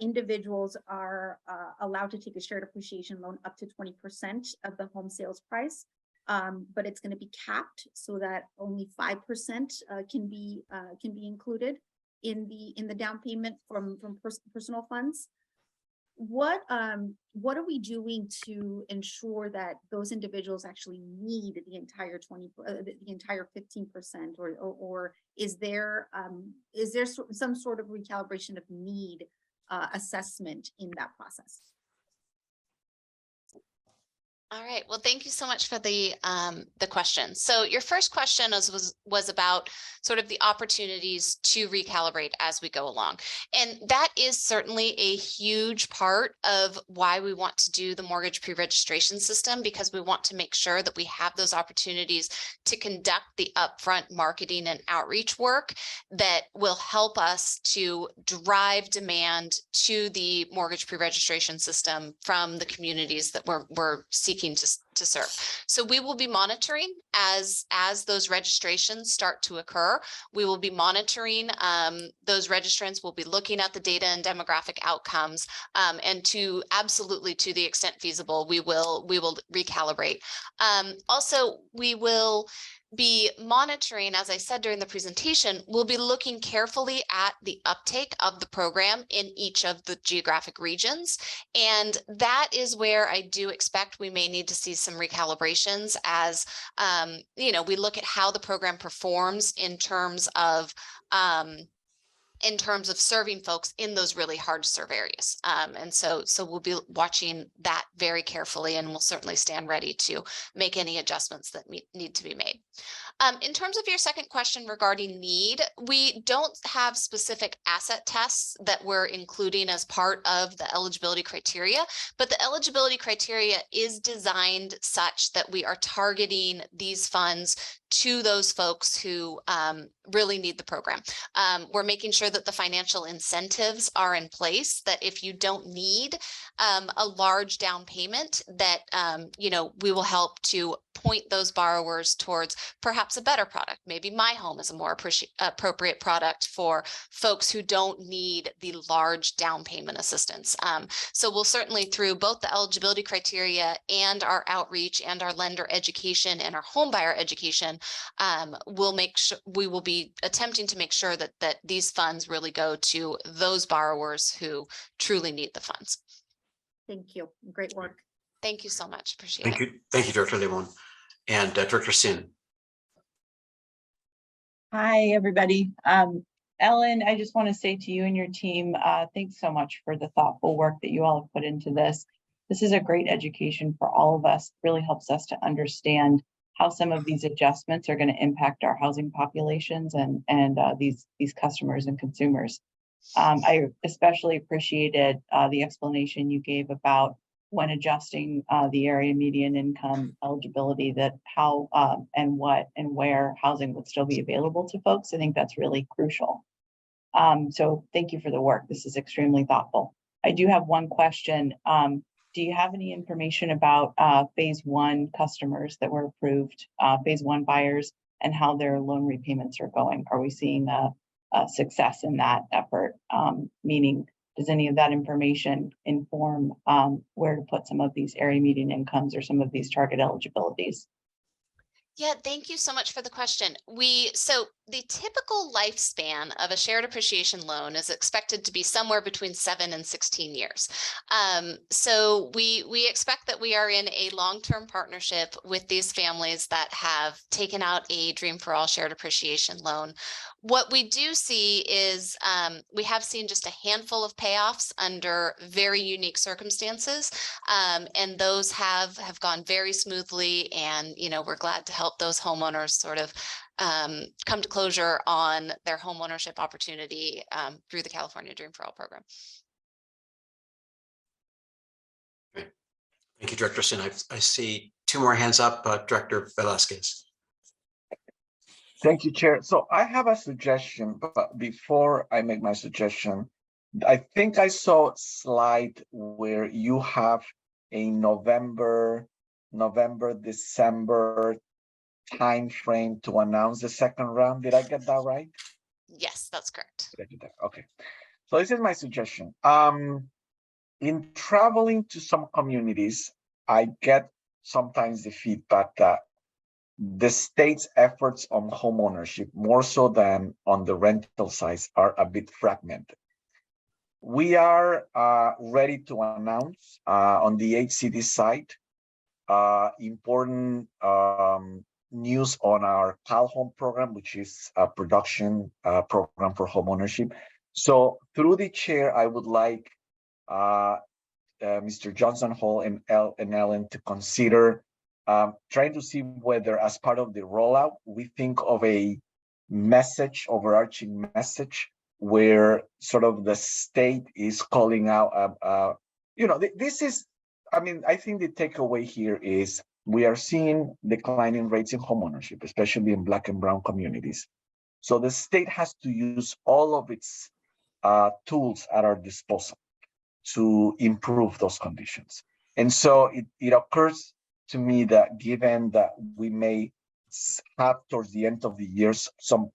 individuals are allowed to take a shared appreciation loan up to 20% of the home sales price, but it's going to be capped so that only 5% can be included in the down payment from personal funds. what are we doing to ensure that those individuals actually need the entire the entire 15%, or is there some sort of recalibration of need assessment in that process? All right. Well, thank you so much for the question. So your first question was about sort of the opportunities to recalibrate as we go along. And that is certainly a huge part of why we want to do the mortgage pre-registration system, because we want to make sure that we have those opportunities to conduct the upfront marketing and outreach work that will help us to drive demand to the mortgage pre-registration system from the communities that we're seeking to serve. So we will be monitoring as those registrations start to occur. We will be monitoring those registrants. We'll be looking at the data and demographic outcomes, and to absolutely, to the extent feasible, we will recalibrate. Also, we will be monitoring, as I said during the presentation, we'll be looking carefully at the uptake of the program in each of the geographic regions. And that is where I do expect we may need to see some recalibrations as, we look at how the program performs in terms of serving folks in those really hard to serve areas. And so we'll be watching that very carefully, and we'll certainly stand ready to make any adjustments that need to be made. In terms of your second question regarding need, we don't have specific asset tests that we're including as part of the eligibility criteria, but the eligibility criteria is designed such that we are targeting these funds to those folks who really need the program. We're making sure that the financial incentives are in place, that if you don't need a large down payment, that we will help to point those borrowers towards perhaps a better product. Maybe My Home is a more appropriate product for folks who don't need the large down payment assistance. So we'll certainly, through both the eligibility criteria and our outreach and our lender education and our home buyer education, we will be attempting to make sure that these funds really go to those borrowers who truly need the funds. Thank you. Great work. Thank you so much. Appreciate it. Thank you, Director Limon. And Director Sin. Hi, everybody. Ellen, I just want to say to you and your team, thanks so much for the thoughtful work that you all have put into this. This is a great education for all of us. It really helps us to understand how some of these adjustments are going to impact our housing populations and these customers and consumers. I especially appreciated the explanation you gave about when adjusting the area median income eligibility, that how and what and where housing would still be available to folks. I think that's really crucial. So thank you for the work. This is extremely thoughtful. I do have one question. Do you have any information about phase one customers that were approved, phase one buyers, and how their loan repayments are going? Are we seeing a success in that effort? Meaning, does any of that information inform where to put some of these area median incomes or some of these target eligibilities? Yeah, thank you so much for the question. So the typical lifespan of a shared appreciation loan is expected to be somewhere between 7 and 16 years. So we expect that we are in a long-term partnership with these families that have taken out a Dream for All shared appreciation loan. What we do see is we have seen just a handful of payoffs under very unique circumstances, and those have gone very smoothly. And we're glad to help those homeowners sort of come to closure on their home ownership opportunity through the California Dream for All program. Great. Thank you, Director Sin. I see two more hands up, Director Velasquez. Thank you, Chair. So I have a suggestion, but before I make my suggestion, I think I saw a slide where you have a November, December time frame to announce the second round. Did I get that right? Yes, that's correct. Okay. So this is my suggestion. In traveling to some communities, I get sometimes the feedback that the state's efforts on homeownership, more so than on the rental side, are a bit fragmented. we are ready to announce on the HCD site important news on our CalHome program, which is a production program for homeownership. So through the chair, I would like Mr. Johnson Hall and Ellen to consider trying to see whether, as part of the rollout, we think of a message, overarching message, where sort of the state is calling out, this is, I think the takeaway here is we are seeing declining rates in homeownership, especially in Black and Brown communities. So the state has to use all of its tools at our disposal to improve those conditions. And so it occurs to me that given that we may have towards the end of the year some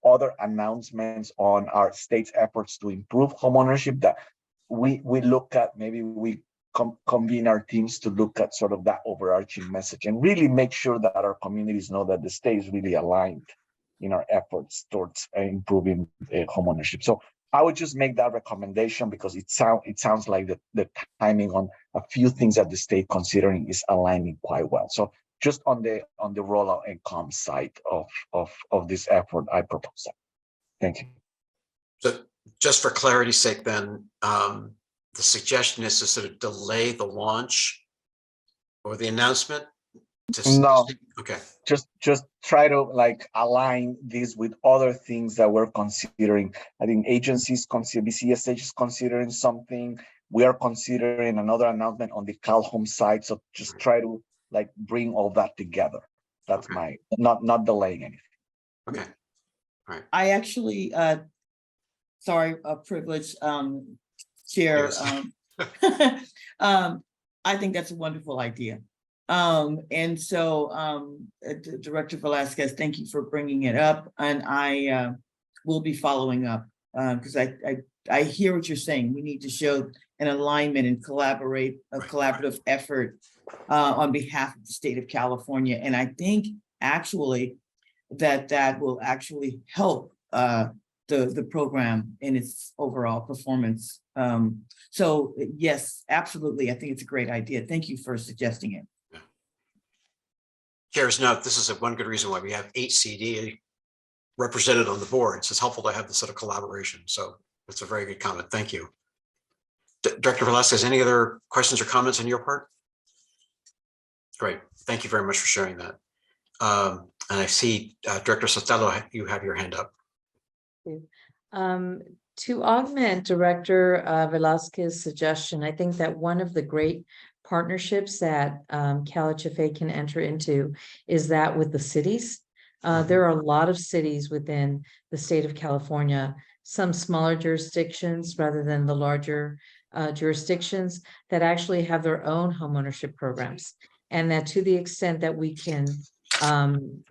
other announcements on our state's efforts to improve homeownership, that we look at, maybe we convene our teams to look at sort of that overarching message and really make sure that our communities know that the state is really aligned in our efforts towards improving homeownership. So I would just make that recommendation because it sounds like the timing on a few things that the state considering is aligning quite well. So just on the rollout and comm side of this effort, I propose that. Thank you. So just for clarity's sake, then, the suggestion is to sort of delay the launch or the announcement? No. Okay. Just try to align this with other things that we're considering. I think agencies BCSH is considering something. We are considering another announcement on the CalHome side. So just try to bring all that together. That's okay. Not delaying anything. Okay. All right. I actually, sorry, privilege, Chair. Yes. I think that's a wonderful idea. And so, Director Velasquez, thank you for bringing it up. And I will be following up because I hear what you're saying. We need to show an alignment and collaborative effort on behalf of the state of California. And I think actually that will actually help the program in its overall performance. So yes, absolutely. I think it's a great idea. Thank you for suggesting it. Chair's note, this is one good reason why we have HCD represented on the board. So it's helpful to have this sort of collaboration. So it's a very good comment. Thank you. Director Velasquez, any other questions or comments on your part? Great. Thank you very much for sharing that. And I see Director Sotelo, you have your hand up. To augment Director Velasquez's suggestion, I think that one of the great partnerships that CalHFA can enter into is that with the cities. There are a lot of cities within the state of California, some smaller jurisdictions rather than the larger jurisdictions that actually have their own homeownership programs. And that to the extent that we can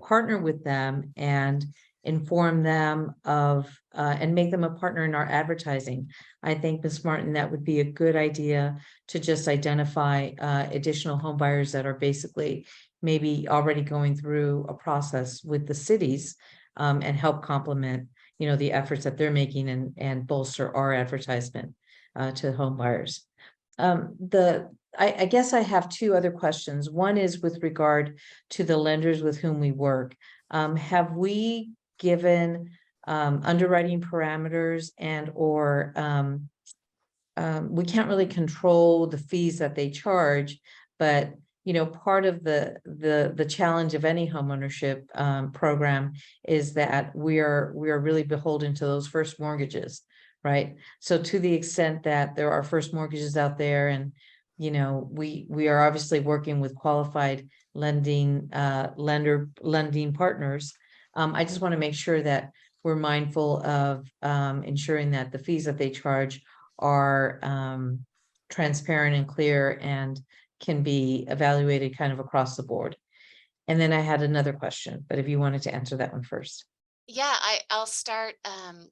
partner with them and inform them of and make them a partner in our advertising. I think, Ms. Martin, that would be a good idea to just identify additional home buyers that are basically maybe already going through a process with the cities and help complement, the efforts that they're making and bolster our advertisement to home buyers. I guess I have two other questions. One is with regard to the lenders with whom we work. Have we given underwriting parameters and or we can't really control the fees that they charge, but part of the challenge of any homeownership program is that we are really beholden to those first mortgages, right? So to the extent that there are first mortgages out there, and we are obviously working with qualified lending partners. I just want to make sure that we're mindful of ensuring that the fees that they charge are transparent and clear and can be evaluated kind of across the board. And then I had another question, but if you wanted to answer that one first. Yeah, I'll start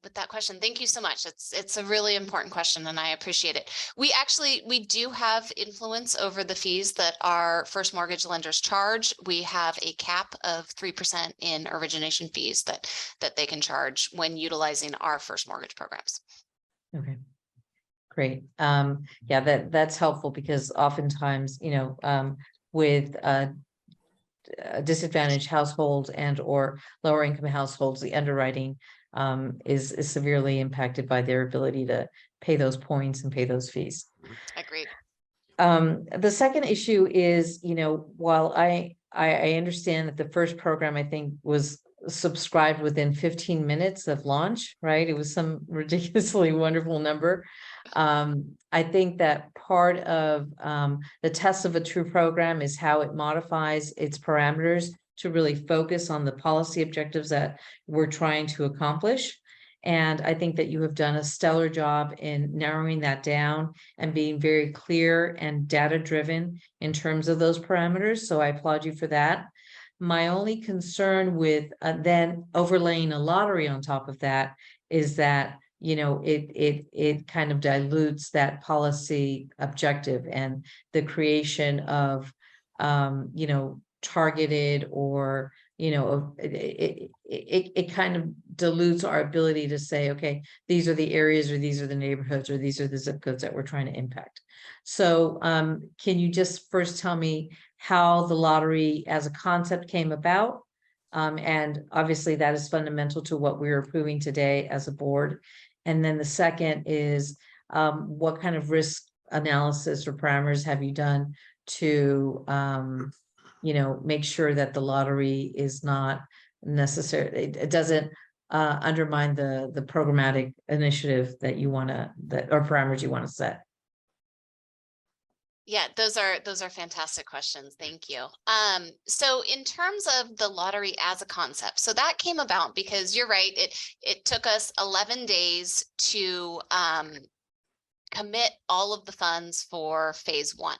with that question. Thank you so much. It's a really important question and I appreciate it. We do have influence over the fees that our first mortgage lenders charge. We have a cap of 3% in origination fees that they can charge when utilizing our first mortgage programs. Okay. Great. Yeah, that's helpful because oftentimes, with disadvantaged households and or lower income households, the underwriting is severely impacted by their ability to pay those points and pay those fees. Agreed. The second issue is, while I understand that the first program I think was subscribed within 15 minutes of launch, right? It was some ridiculously wonderful number. I think that part of the test of a true program is how it modifies its parameters to really focus on the policy objectives that we're trying to accomplish. And I think that you have done a stellar job in narrowing that down and being very clear and data-driven in terms of those parameters. So I applaud you for that. My only concern with then overlaying a lottery on top of that is that, it kind of dilutes that policy objective and the creation of, targeted or, it kind of dilutes our ability to say, okay, these are the areas or these are the neighborhoods or these are the zip codes that we're trying to impact. So can you just first tell me how the lottery as a concept came about? And obviously that is fundamental to what we're approving today as a board. And then the second is what kind of risk analysis or parameters have you done to make sure that the lottery is not necessarily, it doesn't undermine the programmatic initiative that you want to, or parameters you want to set. Yeah, those are fantastic questions. Thank you. So in terms of the lottery as a concept, so that came about because you're right, it took us 11 days to commit all of the funds for phase one.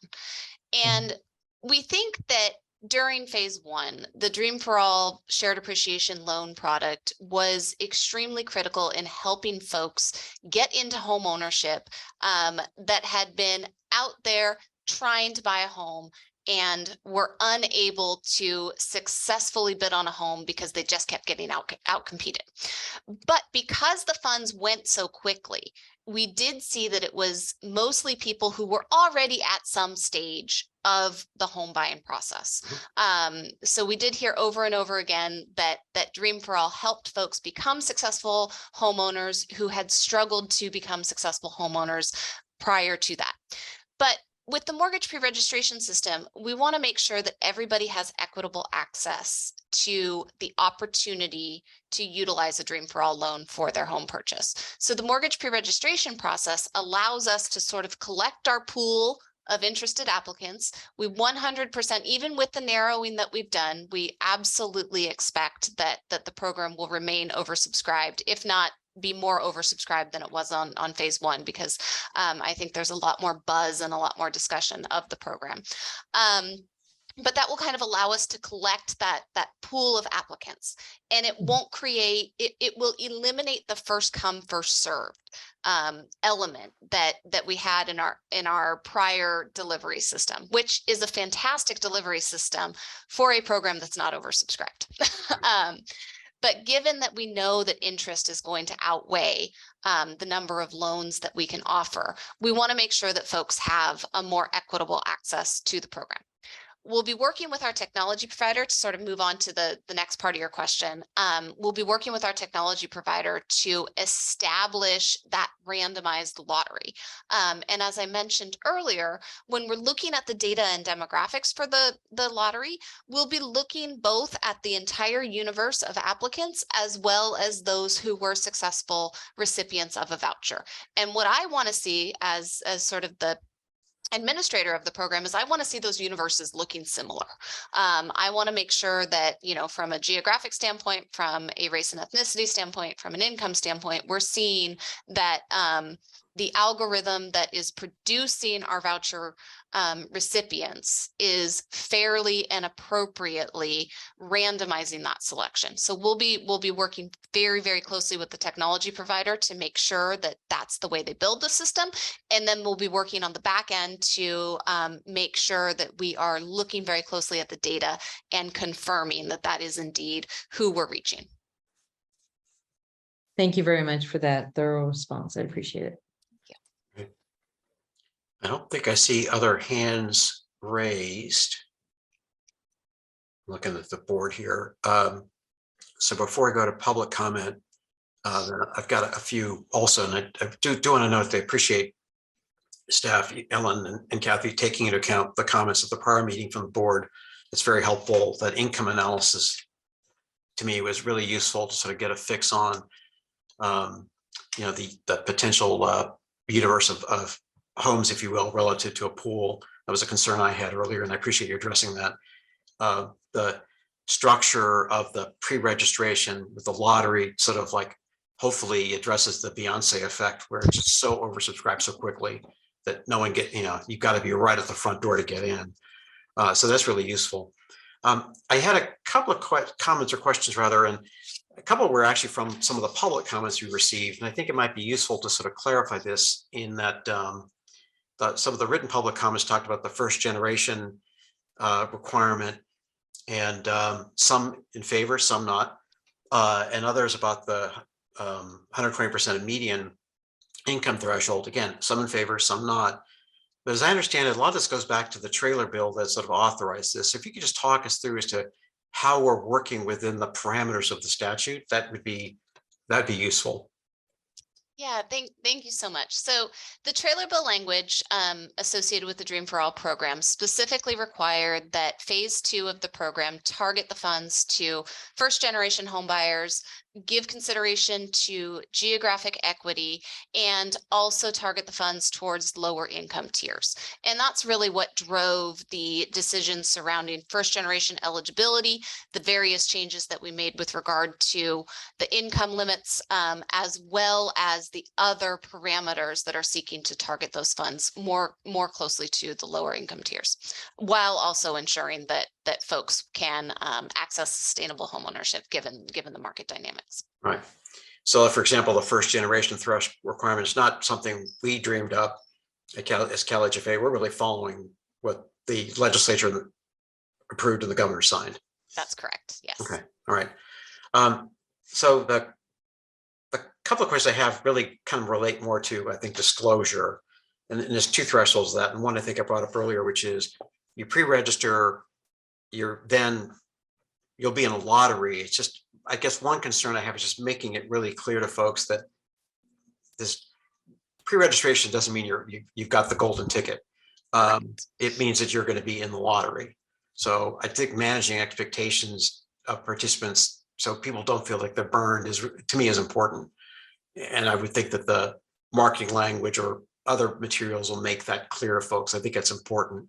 And we think that during phase one, the Dream for All shared appreciation loan product was extremely critical in helping folks get into home ownership that had been out there trying to buy a home and were unable to successfully bid on a home because they just kept getting out competed. But because the funds went so quickly, we did see that it was mostly people who were already at some stage of the home buying process. So we did hear over and over again that Dream for All helped folks become successful homeowners who had struggled to become successful homeowners prior to that. But with the mortgage pre-registration system, we want to make sure that everybody has equitable access to the opportunity to utilize a Dream for All loan for their home purchase. So the mortgage pre-registration process allows us to sort of collect our pool of interested applicants. We 100%, even with the narrowing that we've done, we absolutely expect that the program will remain oversubscribed, if not be more oversubscribed than it was on phase one, because I think there's a lot more buzz and a lot more discussion of the program. But that will kind of allow us to collect that pool of applicants, and it won't create, it will eliminate the first come, first served element that we had in our prior delivery system, which is a fantastic delivery system for a program that's not oversubscribed. But given that we know that interest is going to outweigh the number of loans that we can offer, we want to make sure that folks have a more equitable access to the program. We'll be working with our technology provider to sort of move on to the next part of your question. We'll be working with our technology provider to establish that randomized lottery. And as I mentioned earlier, when we're looking at the data and demographics for the lottery, we'll be looking both at the entire universe of applicants as well as those who were successful recipients of a voucher. And what I want to see as sort of the administrator of the program is I want to see those universes looking similar. I want to make sure that, from a geographic standpoint, from a race and ethnicity standpoint, from an income standpoint, we're seeing that the algorithm that is producing our voucher recipients is fairly and appropriately randomizing that selection. So we'll be working very, very closely with the technology provider to make sure that that's the way they build the system. And then we'll be working on the back end to make sure that we are looking very closely at the data and confirming that that is indeed who we're reaching. Thank you very much for that thorough response. I appreciate it. I don't think I see other hands raised. Looking at the board here. So before I go to public comment, I've got a few also, and I do want to note they appreciate staff, Ellen and Kathy, taking into account the comments at the prior meeting from the board. It's very helpful. That income analysis to me was really useful to sort of get a fix on, the potential universe of homes, if you will, relative to a pool. That was a concern I had earlier, and I appreciate you addressing that. The structure of the pre-registration with the lottery sort of like hopefully addresses the Beyonce effect, where it's just so oversubscribed so quickly that no one you've got to be right at the front door to get in. So that's really useful. I had a couple of comments or questions rather, and a couple were actually from some of the public comments we received. And I think it might be useful to sort of clarify this in that some of the written public comments talked about the first generation requirement, and some in favor, some not, and others about the 120% of median income threshold. Again, some in favor, some not. But as I understand it, a lot of this goes back to the trailer bill that sort of authorized this. If you could just talk us through as to how we're working within the parameters of the statute, that'd be useful. Yeah, thank you so much. So the trailer bill language associated with the Dream for All program specifically required that phase 2 of the program target the funds to first generation homebuyers, give consideration to geographic equity, and also target the funds towards lower income tiers. And that's really what drove the decisions surrounding first generation eligibility, the various changes that we made with regard to the income limits, as well as the other parameters that are seeking to target those funds more closely to the lower income tiers, while also ensuring that folks can access sustainable homeownership given the market dynamics. Right. So, for example, the first generation threshold requirement is not something we dreamed up as CalHFA. We're really following what the legislature approved and the governor signed. That's correct. Yes. Okay. All right. So the couple of questions I have really kind of relate more to, I think, disclosure. And there's two thresholds of that. And one I think I brought up earlier, which is you pre-register, you'll be in a lottery. It's just, I guess one concern I have is just making it really clear to folks that this pre-registration doesn't mean you've got the golden ticket. It means that you're going to be in the lottery. So I think managing expectations of participants so people don't feel like they're burned to me is important. And I would think that the marketing language or other materials will make that clear to folks. I think it's important.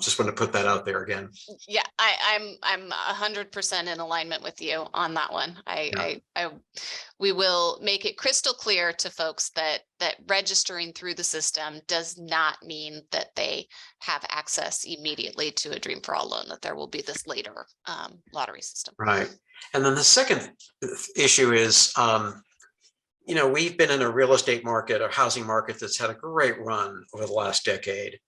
Just want to put that out there again. Yeah, I'm 100% in alignment with you on that one. We will make it crystal clear to folks that registering through the system does not mean that they have access immediately to a Dream for All loan, that there will be this later lottery system. Right. And then the second issue is, we've been in a real estate market, a housing market that's had a great run over the last decade.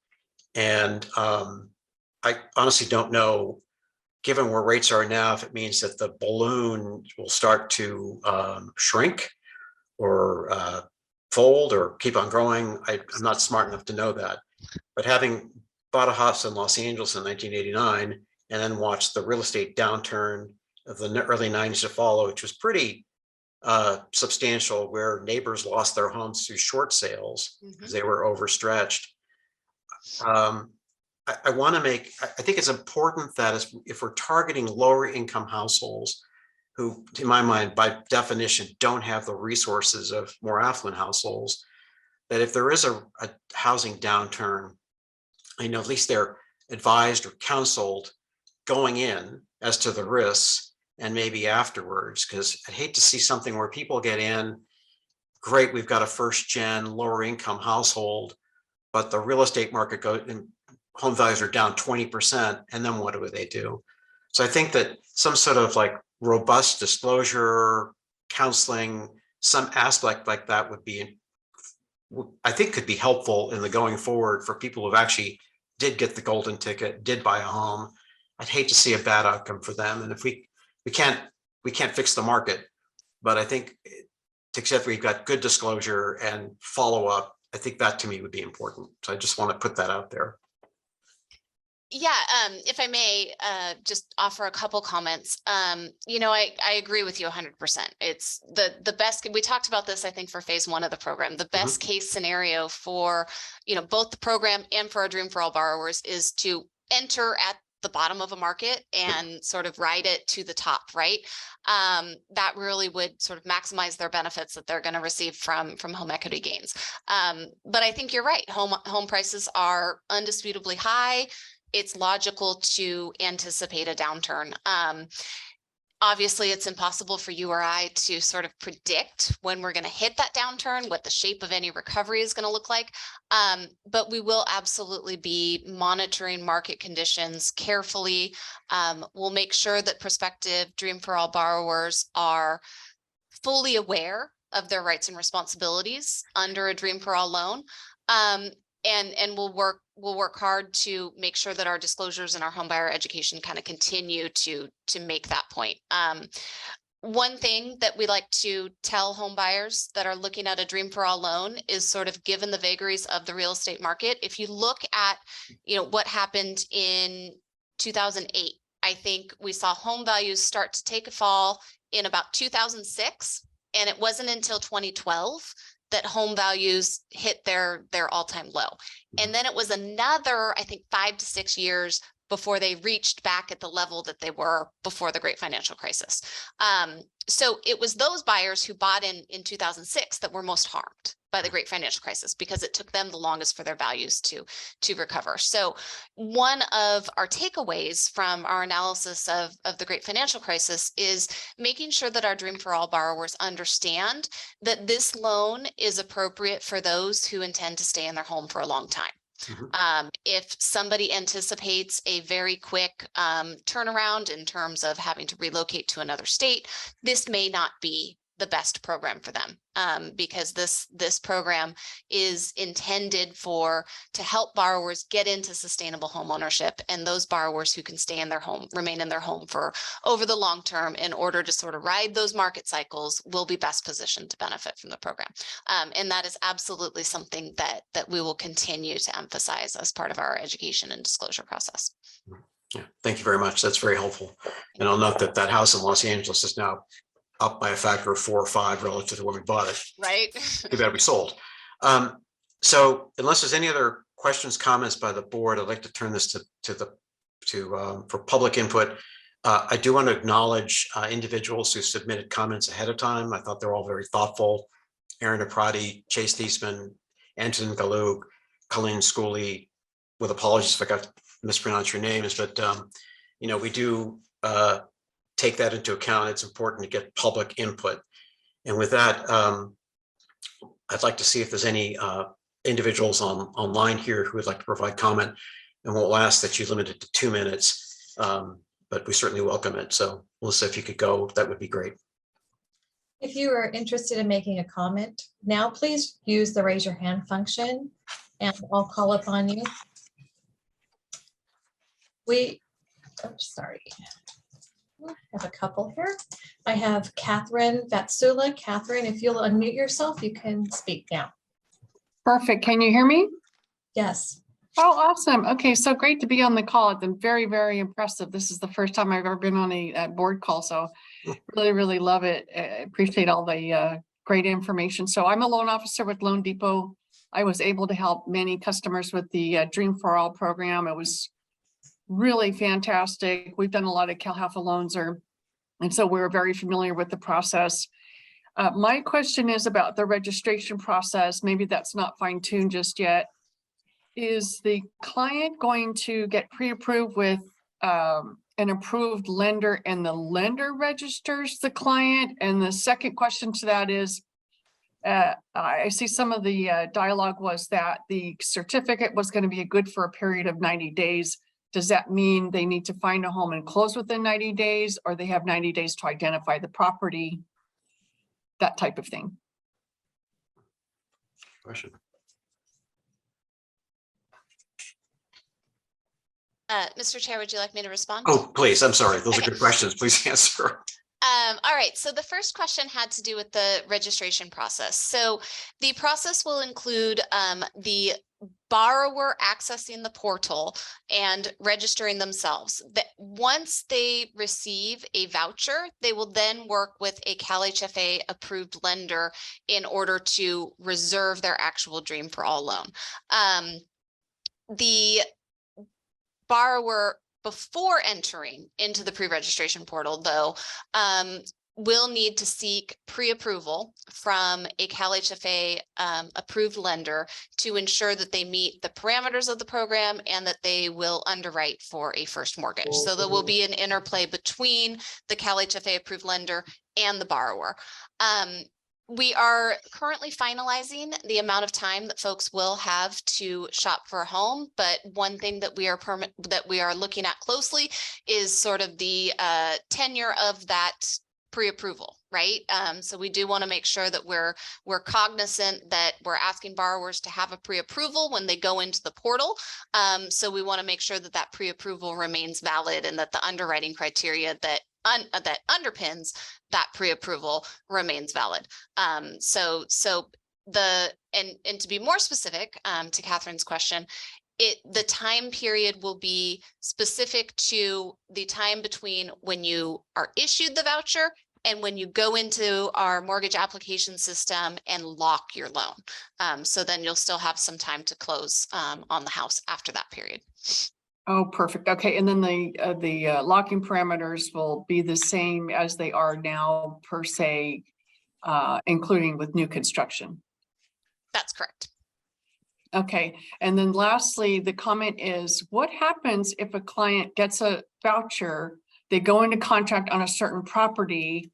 And I honestly don't know, given where rates are now, if it means that the balloon will start to shrink or fold or keep on growing. I'm not smart enough to know that. But having bought a house in Los Angeles in 1989 and then watched the real estate downturn of the early 90s to follow, which was pretty substantial, where neighbors lost their homes through short sales because they were overstretched. I think it's important that if we're targeting lower income households who, in my mind, by definition, don't have the resources of more affluent households, that if there is a housing downturn, at least they're advised or counseled going in as to the risks and maybe afterwards, because I'd hate to see something where people get in, great, we've got a first gen lower income household, but the real estate market goes and home values are down 20%. And then what do they do? So I think that some sort of like robust disclosure, counseling, some aspect like that I think could be helpful in the going forward for people who actually did get the golden ticket, did buy a home. I'd hate to see a bad outcome for them. And if we can't fix the market, but I think except we've got good disclosure and follow up I think that to me would be important. So I just want to put that out there. Yeah, if I may, just offer a couple comments. You know, I agree with you 100%. It's the best, we talked about this, I think, for phase one of the program. The best case scenario for, you know, both the program and for our Dream for All borrowers is to enter at the bottom of a market and sort of ride it to the top, right? That really would sort of maximize their benefits that they're going to receive from home equity gains. But I think you're right. Home prices are undisputably high. It's logical to anticipate a downturn. Obviously, it's impossible for you or I to sort of predict when we're going to hit that downturn, what the shape of any recovery is going to look like. But we will absolutely be monitoring market conditions carefully. We'll make sure that prospective Dream for All borrowers are fully aware of their rights and responsibilities under a Dream for All loan. And we'll work hard to make sure that our disclosures and our homebuyer education kind of continue to make that point. One thing that we like to tell homebuyers that are looking at a Dream for All loan is sort of, given the vagaries of the real estate market, if you look at, you know, what happened in 2008, I think we saw home values start to take a fall in about 2006, and it wasn't until 2012 that home values hit their all-time low. And then it was another, I think, 5 to 6 years before they reached back at the level that they were before the great financial crisis. So it was those buyers who bought in 2006 that were most harmed by the great financial crisis, because it took them the longest for their values to recover. So one of our takeaways from our analysis of the great financial crisis is making sure that our Dream for All borrowers understand that this loan is appropriate for those who intend to stay in their home for a long time. If somebody anticipates a very quick turnaround in terms of having to relocate to another state, this may not be the best program for them, because this program is intended to help borrowers get into sustainable home ownership, and those borrowers who can stay in their home, remain in their home for over the long term in order to sort of ride those market cycles, will be best positioned to benefit from the program. And that is absolutely something that we will continue to emphasize as part of our education and disclosure process. Yeah, thank you very much. That's very helpful. And I'll note that house in Los Angeles is now up by a factor of 4 or 5 relative to when we bought it. Right. Too bad we sold. So unless there's any other questions, comments by the board, I'd like to turn this for public input. I do want to acknowledge individuals who submitted comments ahead of time. I thought they're all very thoughtful. Aaron Aprati, Chase Thiesman, Anton Galug, Colleen Schooley, with apologies if I got to mispronounce your names, but you know, we do take that into account. It's important to get public input. And with that, I'd like to see if there's any individuals online here who would like to provide comment, and we'll ask that you limit it to 2 minutes, but we certainly welcome it. So Melissa, if you could go, that would be great. If you are interested in making a comment now, please use the raise your hand function and I'll call upon you. Sorry. I have a couple here. I have Catherine Vatsula. Catherine, if you'll unmute yourself, you can speak now. Perfect. Can you hear me? Yes. Oh, awesome. Okay, so great to be on the call. It's been very, very impressive. This is the first time I've ever been on a board call, so really, really love it. I appreciate all the great information. So I'm a loan officer with Loan Depot. I was able to help many customers with the Dream for All program. It was really fantastic. We've done a lot of CalHFA loans, and so we're very familiar with the process. My question is about the registration process. Maybe that's not fine-tuned just yet. Is the client going to get pre-approved with an approved lender, and the lender registers the client? And the second question to that is, I see some of the dialogue was that the certificate was going to be good for a period of 90 days. Does that mean they need to find a home and close within 90 days, or they have 90 days to identify the property? That type of thing. Question. Mr. Chair, would you like me to respond? Oh, please. I'm sorry. Those are good questions. Please answer. All right, so the first question had to do with the registration process. So the process will include the borrower accessing the portal and registering themselves. That once they receive a voucher, they will then work with a CalHFA approved lender in order to reserve their actual Dream for All loan. The borrower, before entering into the pre-registration portal, though, will need to seek pre-approval from a CalHFA approved lender to ensure that they meet the parameters of the program and that they will underwrite for a first mortgage. So there will be an interplay between the CalHFA approved lender and the borrower. We are currently finalizing the amount of time that folks will have to shop for a home, but one thing that we are looking at closely is sort of the tenure of that pre-approval, right? So we do want to make sure that we're cognizant that we're asking borrowers to have a pre-approval when they go into the portal. So we want to make sure that that pre-approval remains valid and that the underwriting criteria that underpins that pre-approval remains valid. And to be more specific, to Catherine's question, the time period will be specific to the time between when you are issued the voucher and when you go into our mortgage application system and lock your loan. So then you'll still have some time to close on the house after that period. Oh, perfect. Okay, and then the locking parameters will be the same as they are now per se, including with new construction. That's correct. Okay, and then lastly, the comment is, what happens if a client gets a voucher, they go into contract on a certain property,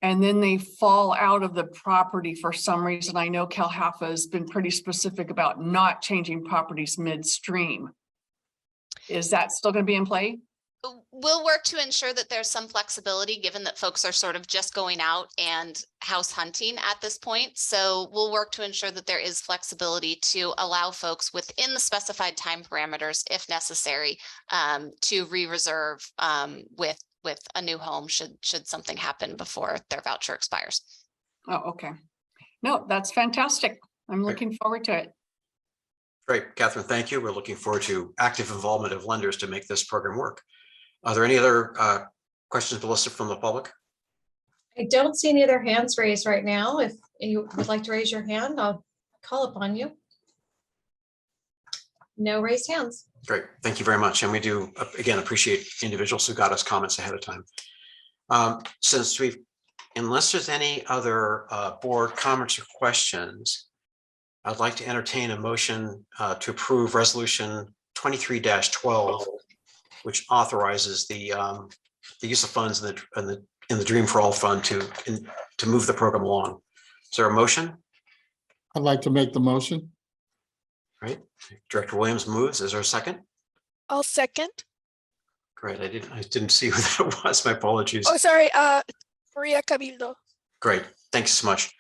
and then they fall out of the property for some reason? I know CalHFA has been pretty specific about not changing properties midstream. Is that still going to be in play? We'll work to ensure that there's some flexibility, given that folks are sort of just going out and house hunting at this point. So we'll work to ensure that there is flexibility to allow folks within the specified time parameters, if necessary, to re-reserve with a new home should something happen before their voucher expires. Oh, okay. No, that's fantastic. I'm looking forward to it. Great, Catherine, thank you. We're looking forward to active involvement of lenders to make this program work. Are there any other questions, Melissa, from the public? I don't see any other hands raised right now. If you would like to raise your hand, I'll call upon you. No raised hands. Great, thank you very much. And we do, again, appreciate individuals who got us comments ahead of time. Unless there's any other board comments or questions, I'd like to entertain a motion to approve resolution 23-12, which authorizes the use of funds in the Dream for All Fund to move the program along. Is there a motion? I'd like to make the motion. Right, Director Williams moves. Is there a second? I'll second. Great, I didn't see who that was. My apologies. Oh, sorry, Maria Cabildo. Great, thanks so much.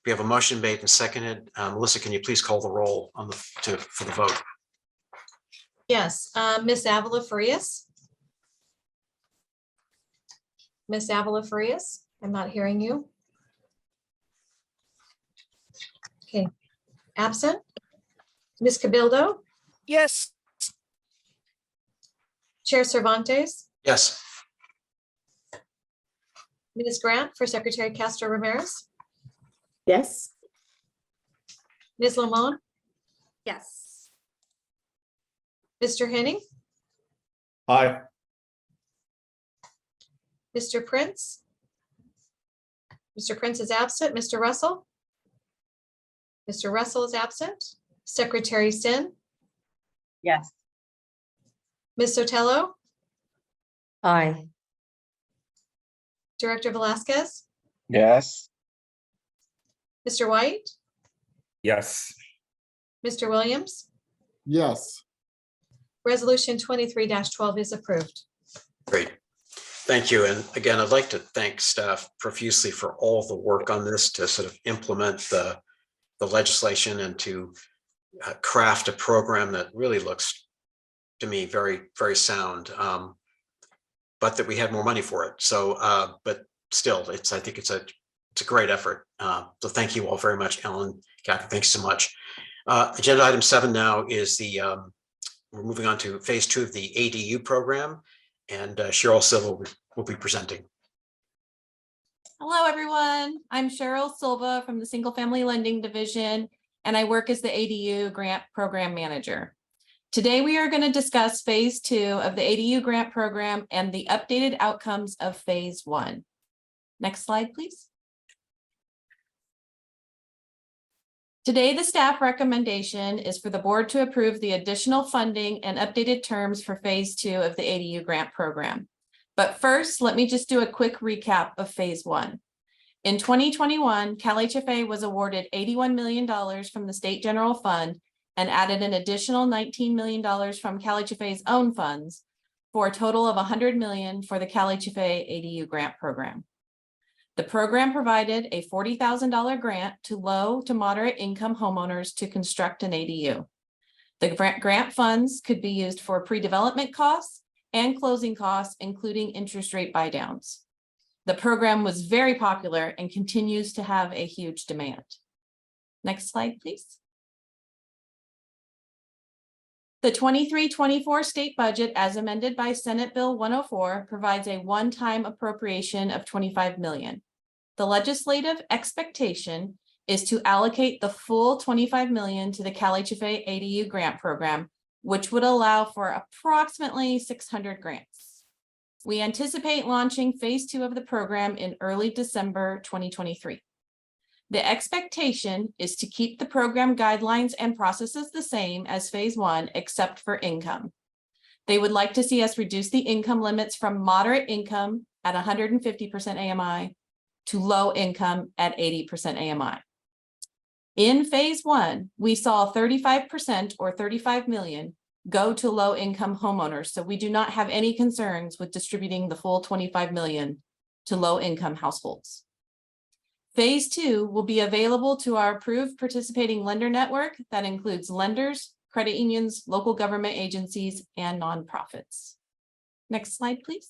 We have a motion made and seconded. Melissa, can you please call the roll on for the vote? Yes, Ms. Avila Farias. Ms. Avila Farias, I'm not hearing you. Okay, absent. Ms. Cabildo. Yes. Chair Cervantes. Yes. Ms. Grant for Secretary Castro Ramirez. Yes. Ms. Lamont. Yes. Mr. Henning. Aye. Mr. Prince. Mr. Prince is absent. Mr. Russell. Mr. Russell is absent. Secretary Sin. Yes. Ms. Sotelo. Aye. Director Velasquez. Yes. Mr. White. Yes. Mr. Williams. Yes. Resolution 23-12 is approved. Great. Thank you. And again, I'd like to thank staff profusely for all the work on this to sort of implement the legislation and to craft a program that really looks to me very, very sound, but that we had more money for it. So, but still, I think it's a great effort. So thank you all very much, Ellen, Kathy, thanks so much. Agenda item 7 now is we're moving on to phase 2 of the ADU program, and Cheryl Silva will be presenting. Hello, everyone. I'm Cheryl Silva from the Single Family Lending Division, and I work as the ADU Grant Program Manager. Today, we are going to discuss phase 2 of the ADU Grant Program and the updated outcomes of phase 1. Next slide, please. Today, the staff recommendation is for the board to approve the additional funding and updated terms for phase 2 of the ADU Grant Program. But first, let me just do a quick recap of phase 1. In 2021, CalHFA was awarded $81 million from the State General Fund and added an additional $19 million from CalHFA's own funds for a total of $100 million for the CalHFA ADU Grant Program. The program provided a $40,000 grant to low to moderate income homeowners to construct an ADU. The grant funds could be used for pre-development costs and closing costs, including interest rate buydowns. The program was very popular and continues to have a huge demand. Next slide, please. The 23-24 state budget, as amended by Senate Bill 104, provides a one-time appropriation of $25 million. The legislative expectation is to allocate the full $25 million to the CalHFA ADU grant program, which would allow for approximately 600 grants. We anticipate launching phase 2 of the program in early December 2023. The expectation is to keep the program guidelines and processes the same as phase 1, except for income. They would like to see us reduce the income limits from moderate income at 150% AMI to low income at 80% AMI. In phase 1, we saw 35% or $35 million go to low income homeowners. So we do not have any concerns with distributing the full $25 million to low income households. Phase 2 will be available to our approved participating lender network that includes lenders, credit unions, local government agencies, and nonprofits. Next slide, please.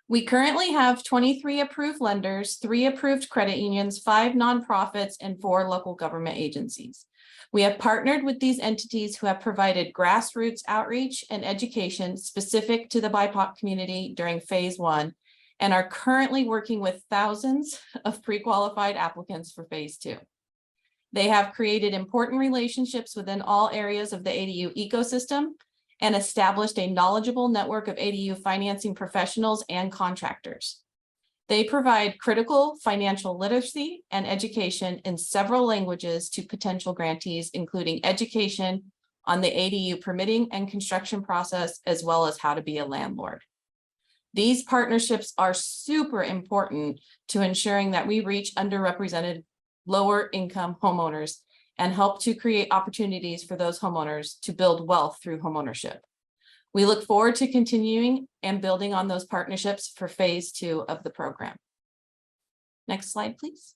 We currently have 23 approved lenders, 3 approved credit unions, 5 nonprofits, and 4 local government agencies. We have partnered with these entities who have provided grassroots outreach and education specific to the BIPOC community during phase 1 and are currently working with thousands of pre-qualified applicants for phase 2. They have created important relationships within all areas of the ADU ecosystem and established a knowledgeable network of ADU financing professionals and contractors. They provide critical financial literacy and education in several languages to potential grantees, including education on the ADU permitting and construction process, as well as how to be a landlord. These partnerships are super important to ensuring that we reach underrepresented lower income homeowners and help to create opportunities for those homeowners to build wealth through homeownership. We look forward to continuing and building on those partnerships for phase 2 of the program. Next slide, please.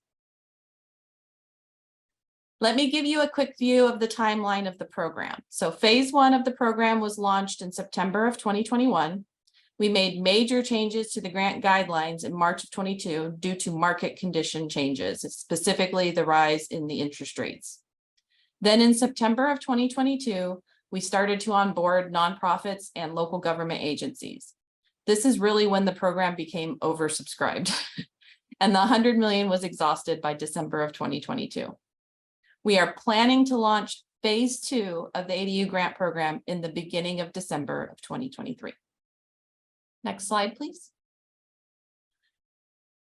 Let me give you a quick view of the timeline of the program. So phase 1 of the program was launched in September of 2021. We made major changes to the grant guidelines in March of 22 due to market condition changes, specifically the rise in the interest rates. Then in September of 2022, we started to onboard nonprofits and local government agencies. This is really when the program became oversubscribed and the $100 million was exhausted by December of 2022. We are planning to launch phase 2 of the ADU grant program in the beginning of December of 2023. Next slide, please.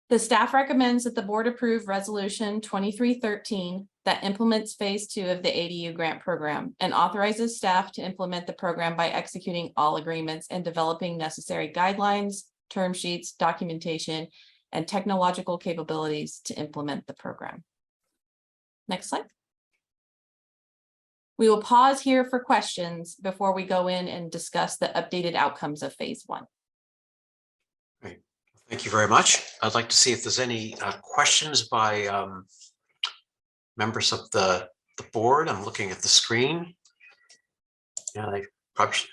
The staff recommends that the board approve resolution 2313 that implements phase 2 of the ADU grant program and authorizes staff to implement the program by executing all agreements and developing necessary guidelines, term sheets, documentation, and technological capabilities to implement the program. Next slide. We will pause here for questions before we go in and discuss the updated outcomes of phase 1. Great. Thank you very much. I'd like to see if there's any questions by members of the board. I'm looking at the screen. And I probably should.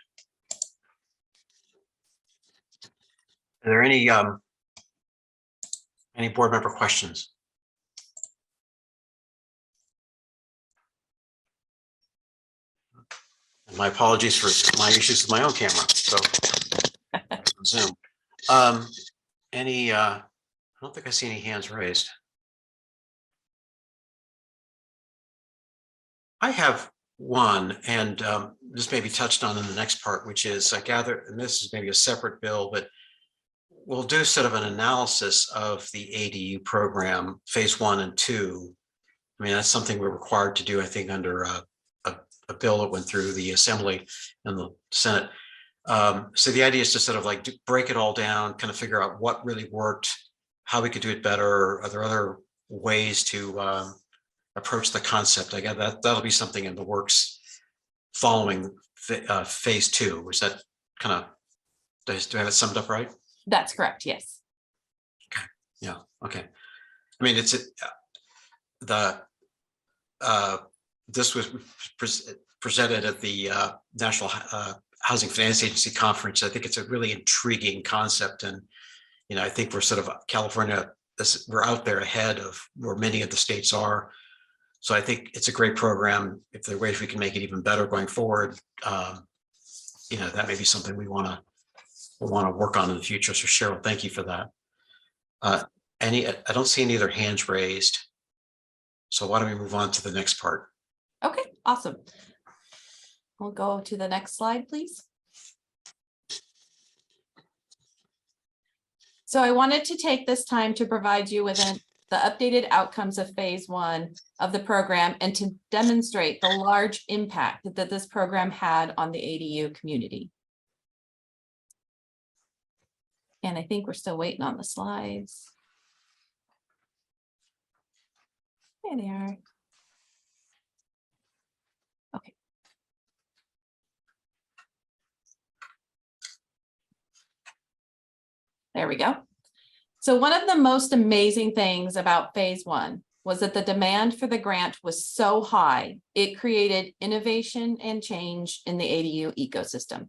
Are there any board member questions? And my apologies for my issues with my own camera. So Zoom. I don't think I see any hands raised. I have one, and this may be touched on in the next part, which is I gather, and this is maybe a separate bill, but we'll do sort of an analysis of the ADU program, phase 1 and 2. I mean, that's something we're required to do, I think, under a bill that went through the Assembly and the Senate. So the idea is to sort of like break it all down, kind of figure out what really worked, how we could do it better. Are there other ways to approach the concept? I guess that'll be something in the works following phase 2. Is that kind of, do I have it summed up right? That's correct, yes. Okay, yeah, okay. I mean, it's this was presented at the National Housing Finance Agency conference. I think it's a really intriguing concept, and I think we're sort of California. We're out there ahead of where many of the states are. So I think it's a great program. If there are ways we can make it even better going forward, that may be something we want to work on in the future. So Cheryl, thank you for that. I don't see any other hands raised. So why don't we move on to the next part? Okay, awesome. We'll go to the next slide, please. So I wanted to take this time to provide you with the updated outcomes of phase 1 of the program and to demonstrate the large impact that this program had on the ADU community. And I think we're still waiting on the slides. There they are. Okay. There we go. So one of the most amazing things about phase 1 was that the demand for the grant was so high, it created innovation and change in the ADU ecosystem.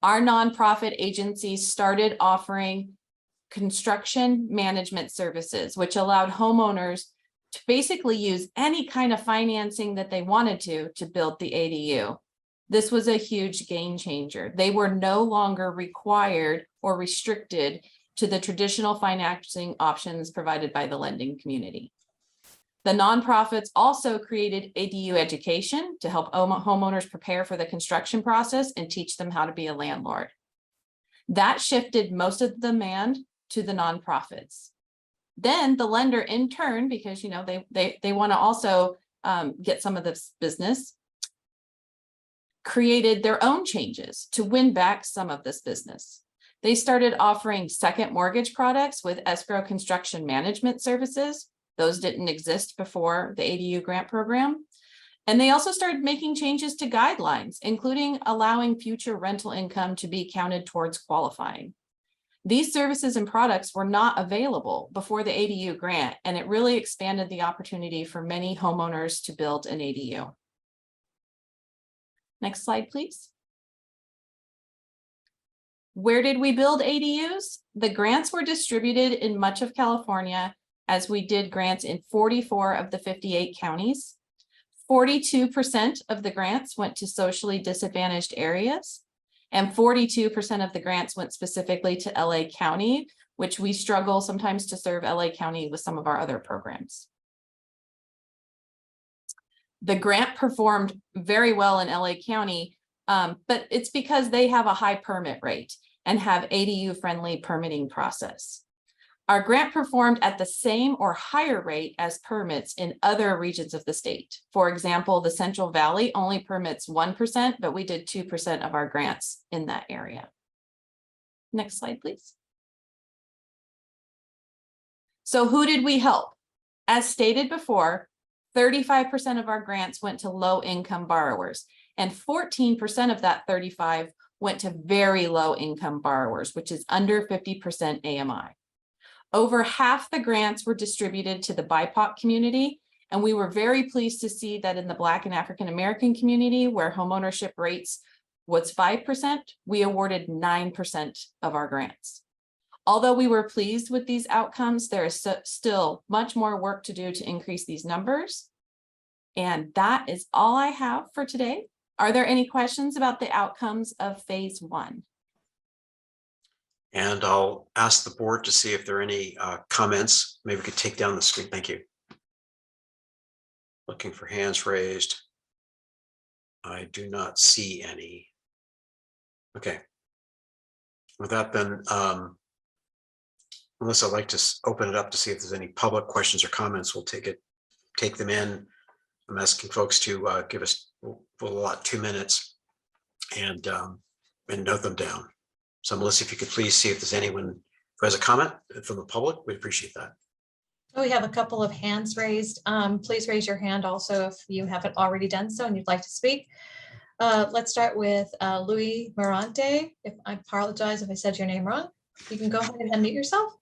Our nonprofit agencies started offering construction management services, which allowed homeowners to basically use any kind of financing that they wanted to build the ADU. This was a huge game changer. They were no longer required or restricted to the traditional financing options provided by the lending community. The nonprofits also created ADU education to help homeowners prepare for the construction process and teach them how to be a landlord. That shifted most of the demand to the nonprofits. Then the lender in turn, because they want to also get some of this business, created their own changes to win back some of this business. They started offering second mortgage products with escrow construction management services. Those didn't exist before the ADU grant program. And they also started making changes to guidelines, including allowing future rental income to be counted towards qualifying. These services and products were not available before the ADU grant, and it really expanded the opportunity for many homeowners to build an ADU. Next slide, please. Where did we build ADUs? The grants were distributed in much of California, as we did grants in 44 of the 58 counties. 42% of the grants went to socially disadvantaged areas, and 42% of the grants went specifically to LA County, which we struggle sometimes to serve LA County with some of our other programs. The grant performed very well in LA County, but it's because they have a high permit rate and have ADU-friendly permitting process. Our grant performed at the same or higher rate as permits in other regions of the state. For example, the Central Valley only permits 1%, but we did 2% of our grants in that area. Next slide, please. So who did we help? As stated before, 35% of our grants went to low-income borrowers, and 14% of that 35 went to very low-income borrowers, which is under 50% AMI. Over half the grants were distributed to the BIPOC community, and we were very pleased to see that in the Black and African American community, where homeownership rates was 5%, we awarded 9% of our grants. Although we were pleased with these outcomes, there is still much more work to do to increase these numbers. And that is all I have for today. Are there any questions about the outcomes of phase 1? And I'll ask the board to see if there are any comments. Maybe we could take down the screen. Thank you. Looking for hands raised. I do not see any. Okay. With that, then, Melissa, I'd like to open it up to see if there's any public questions or comments. We'll take them in. I'm asking folks to give us, we'll allot 2 minutes and note them down. So Melissa, if you could please see if there's anyone who has a comment from the public, we'd appreciate that. We have a couple of hands raised. Please raise your hand also if you haven't already done so and you'd like to speak. Let's start with Louis Morante. If I apologize if I said your name wrong, you can go ahead and unmute yourself.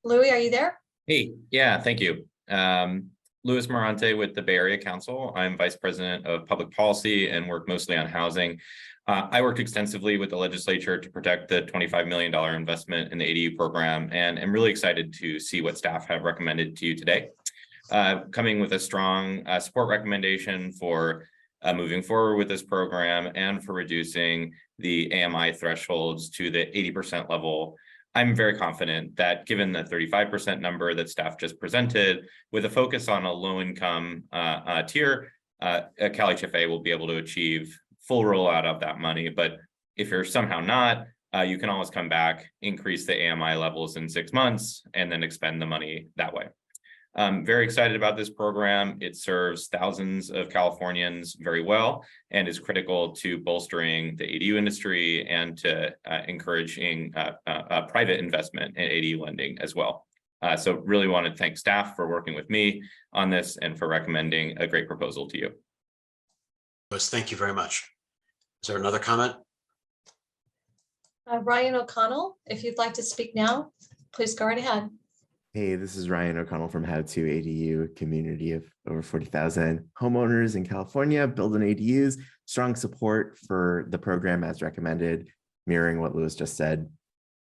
Louis, are you there? Hey, yeah, thank you. Louis Morante with the Bay Area Council. I'm Vice President of Public Policy and work mostly on housing. I worked extensively with the legislature to protect the $25 million investment in the ADU program, and I'm really excited to see what staff have recommended to you today. Coming with a strong support recommendation for moving forward with this program and for reducing the AMI thresholds to the 80% level. I'm very confident that given the 35% number that staff just presented, with a focus on a low-income tier, CalHFA will be able to achieve full rollout of that money. But if you're somehow not, you can always come back, increase the AMI levels in 6 months, and then expend the money that way. I'm very excited about this program. It serves thousands of Californians very well and is critical to bolstering the ADU industry and to encouraging private investment in ADU lending as well. So really want to thank staff for working with me on this and for recommending a great proposal to you. Thank you very much. Is there another comment? Ryan O'Connell, if you'd like to speak now, please go right ahead. Hey, this is Ryan O'Connell from How To ADU, a community of over 40,000 homeowners in California building ADUs. Strong support for the program as recommended, mirroring what Louis just said.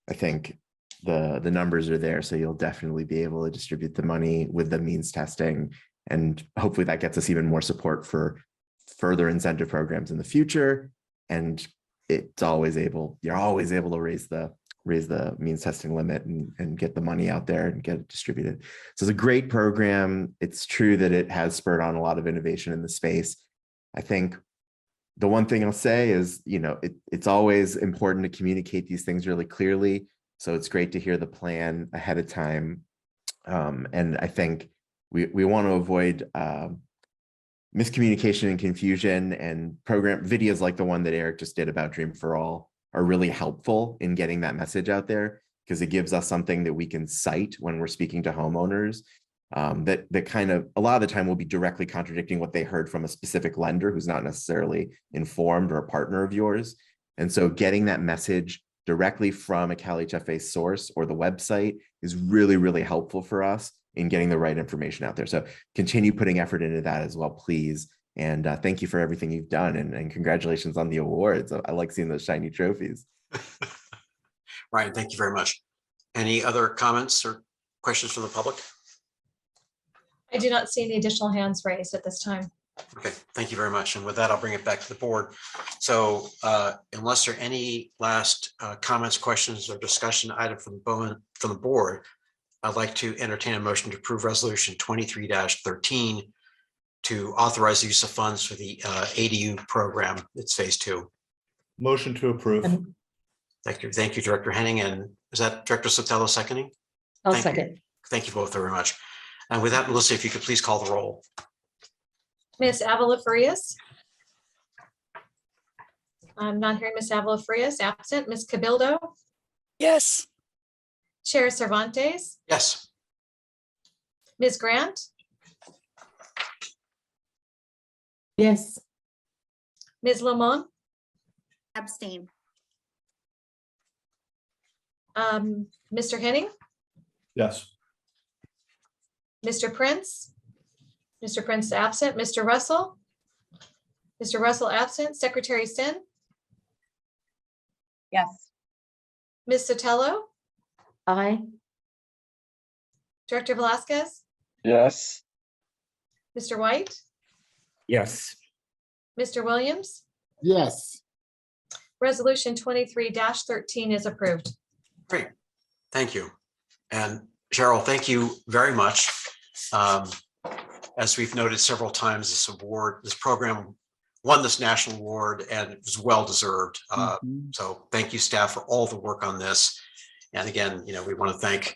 I think the numbers are there, so you'll definitely be able to distribute the money with the means testing, and hopefully that gets us even more support for further incentive programs in the future. And you're always able to raise the means testing limit and get the money out there and get it distributed. So it's a great program. It's true that it has spurred on a lot of innovation in the space. I think the one thing I'll say is, it's always important to communicate these things really clearly. So it's great to hear the plan ahead of time. And I think we want to avoid miscommunication and confusion, and program videos like the one that Eric just did about Dream for All are really helpful in getting that message out there, because it gives us something that we can cite when we're speaking to homeowners that kind of a lot of the time will be directly contradicting what they heard from a specific lender who's not necessarily informed or a partner of yours. And so getting that message directly from a CalHFA source or the website is really, really helpful for us in getting the right information out there. So continue putting effort into that as well, please. And thank you for everything you've done, and congratulations on the awards. I like seeing those shiny trophies. Ryan, thank you very much. Any other comments or questions from the public? I do not see any additional hands raised at this time. Okay, thank you very much. And with that, I'll bring it back to the board. So unless there are any last comments, questions, or discussion item from the board, I'd like to entertain a motion to approve resolution 23-13 to authorize the use of funds for the ADU program. It's phase 2. Motion to approve. Thank you, Director Henning. And is that Director Sotelo seconding? I'll second. Thank you both very much. And with that, Melissa, if you could please call the roll. Ms. Avila Farias. I'm not hearing Ms. Avila Farias, absent. Ms. Cabildo. Yes. Chair Cervantes. Yes. Ms. Grant. Yes. Ms. Lamont. Abstain. Mr. Henning. Yes. Mr. Prince. Mr. Prince absent. Mr. Russell. Mr. Russell absent. Secretary Sin. Yes. Ms. Sotelo, Aye. Director Velasquez, Yes. Mr. White, Yes. Mr. Williams. Yes. Resolution 23-13 is approved. Great, thank you. And Cheryl, thank you very much. As we've noted several times, this program won this national award and it was well-deserved. So thank you, staff, for all the work on this. And again, we want to thank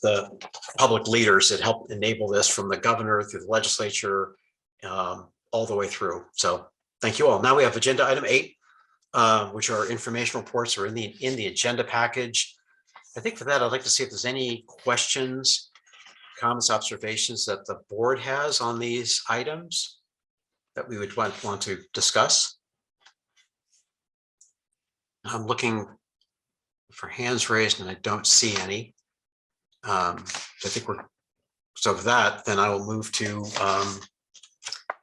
the public leaders that helped enable this, from the governor through the legislature, all the way through. So thank you all. Now we have agenda item 8, which are information reports are in the agenda package. I think for that, I'd like to see if there's any questions, comments, observations that the board has on these items that we would want to discuss. I'm looking for hands raised and I don't see any. I think so for that, then I will move to the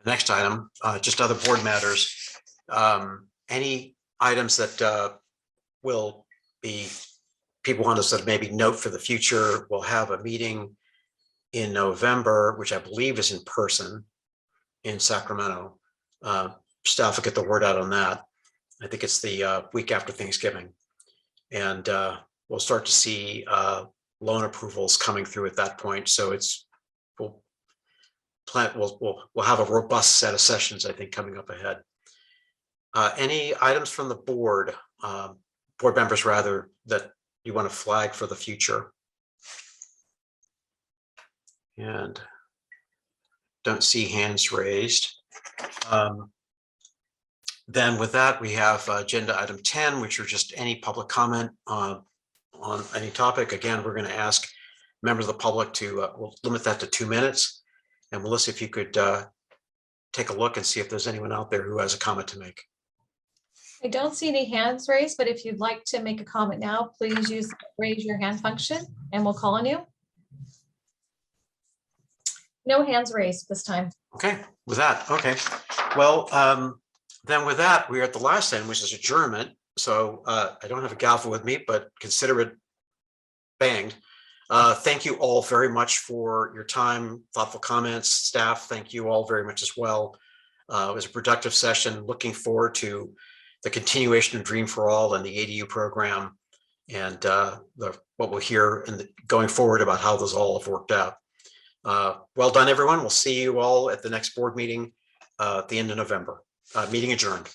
next item, just other board matters. Any items that will be, people want to sort of maybe note for the future. We'll have a meeting in November, which I believe is in person in Sacramento. Staff will get the word out on that. I think it's the week after Thanksgiving. And we'll start to see loan approvals coming through at that point. So we'll have a robust set of sessions, I think, coming up ahead. Any items from the board members rather, that you want to flag for the future? And don't see hands raised. Then with that, we have agenda item 10, which are just any public comment on any topic. Again, we're going to ask members of the public to we'll limit that to 2 minutes. And Melissa, if you could take a look and see if there's anyone out there who has a comment to make. I don't see any hands raised, but if you'd like to make a comment now, please use the raise your hand function and we'll call on you. No hands raised this time. Okay, with that, okay. Well, then with that, we are at the last end, which is adjournment. So I don't have a gavel with me, but consider it banged. Thank you all very much for your time, thoughtful comments. Staff, thank you all very much as well. It was a productive session. Looking forward to the continuation of Dream for All and the ADU program, and what we'll hear going forward about how those all have worked out. Well done, everyone. We'll see you all at the next board meeting at the end of November. Meeting adjourned.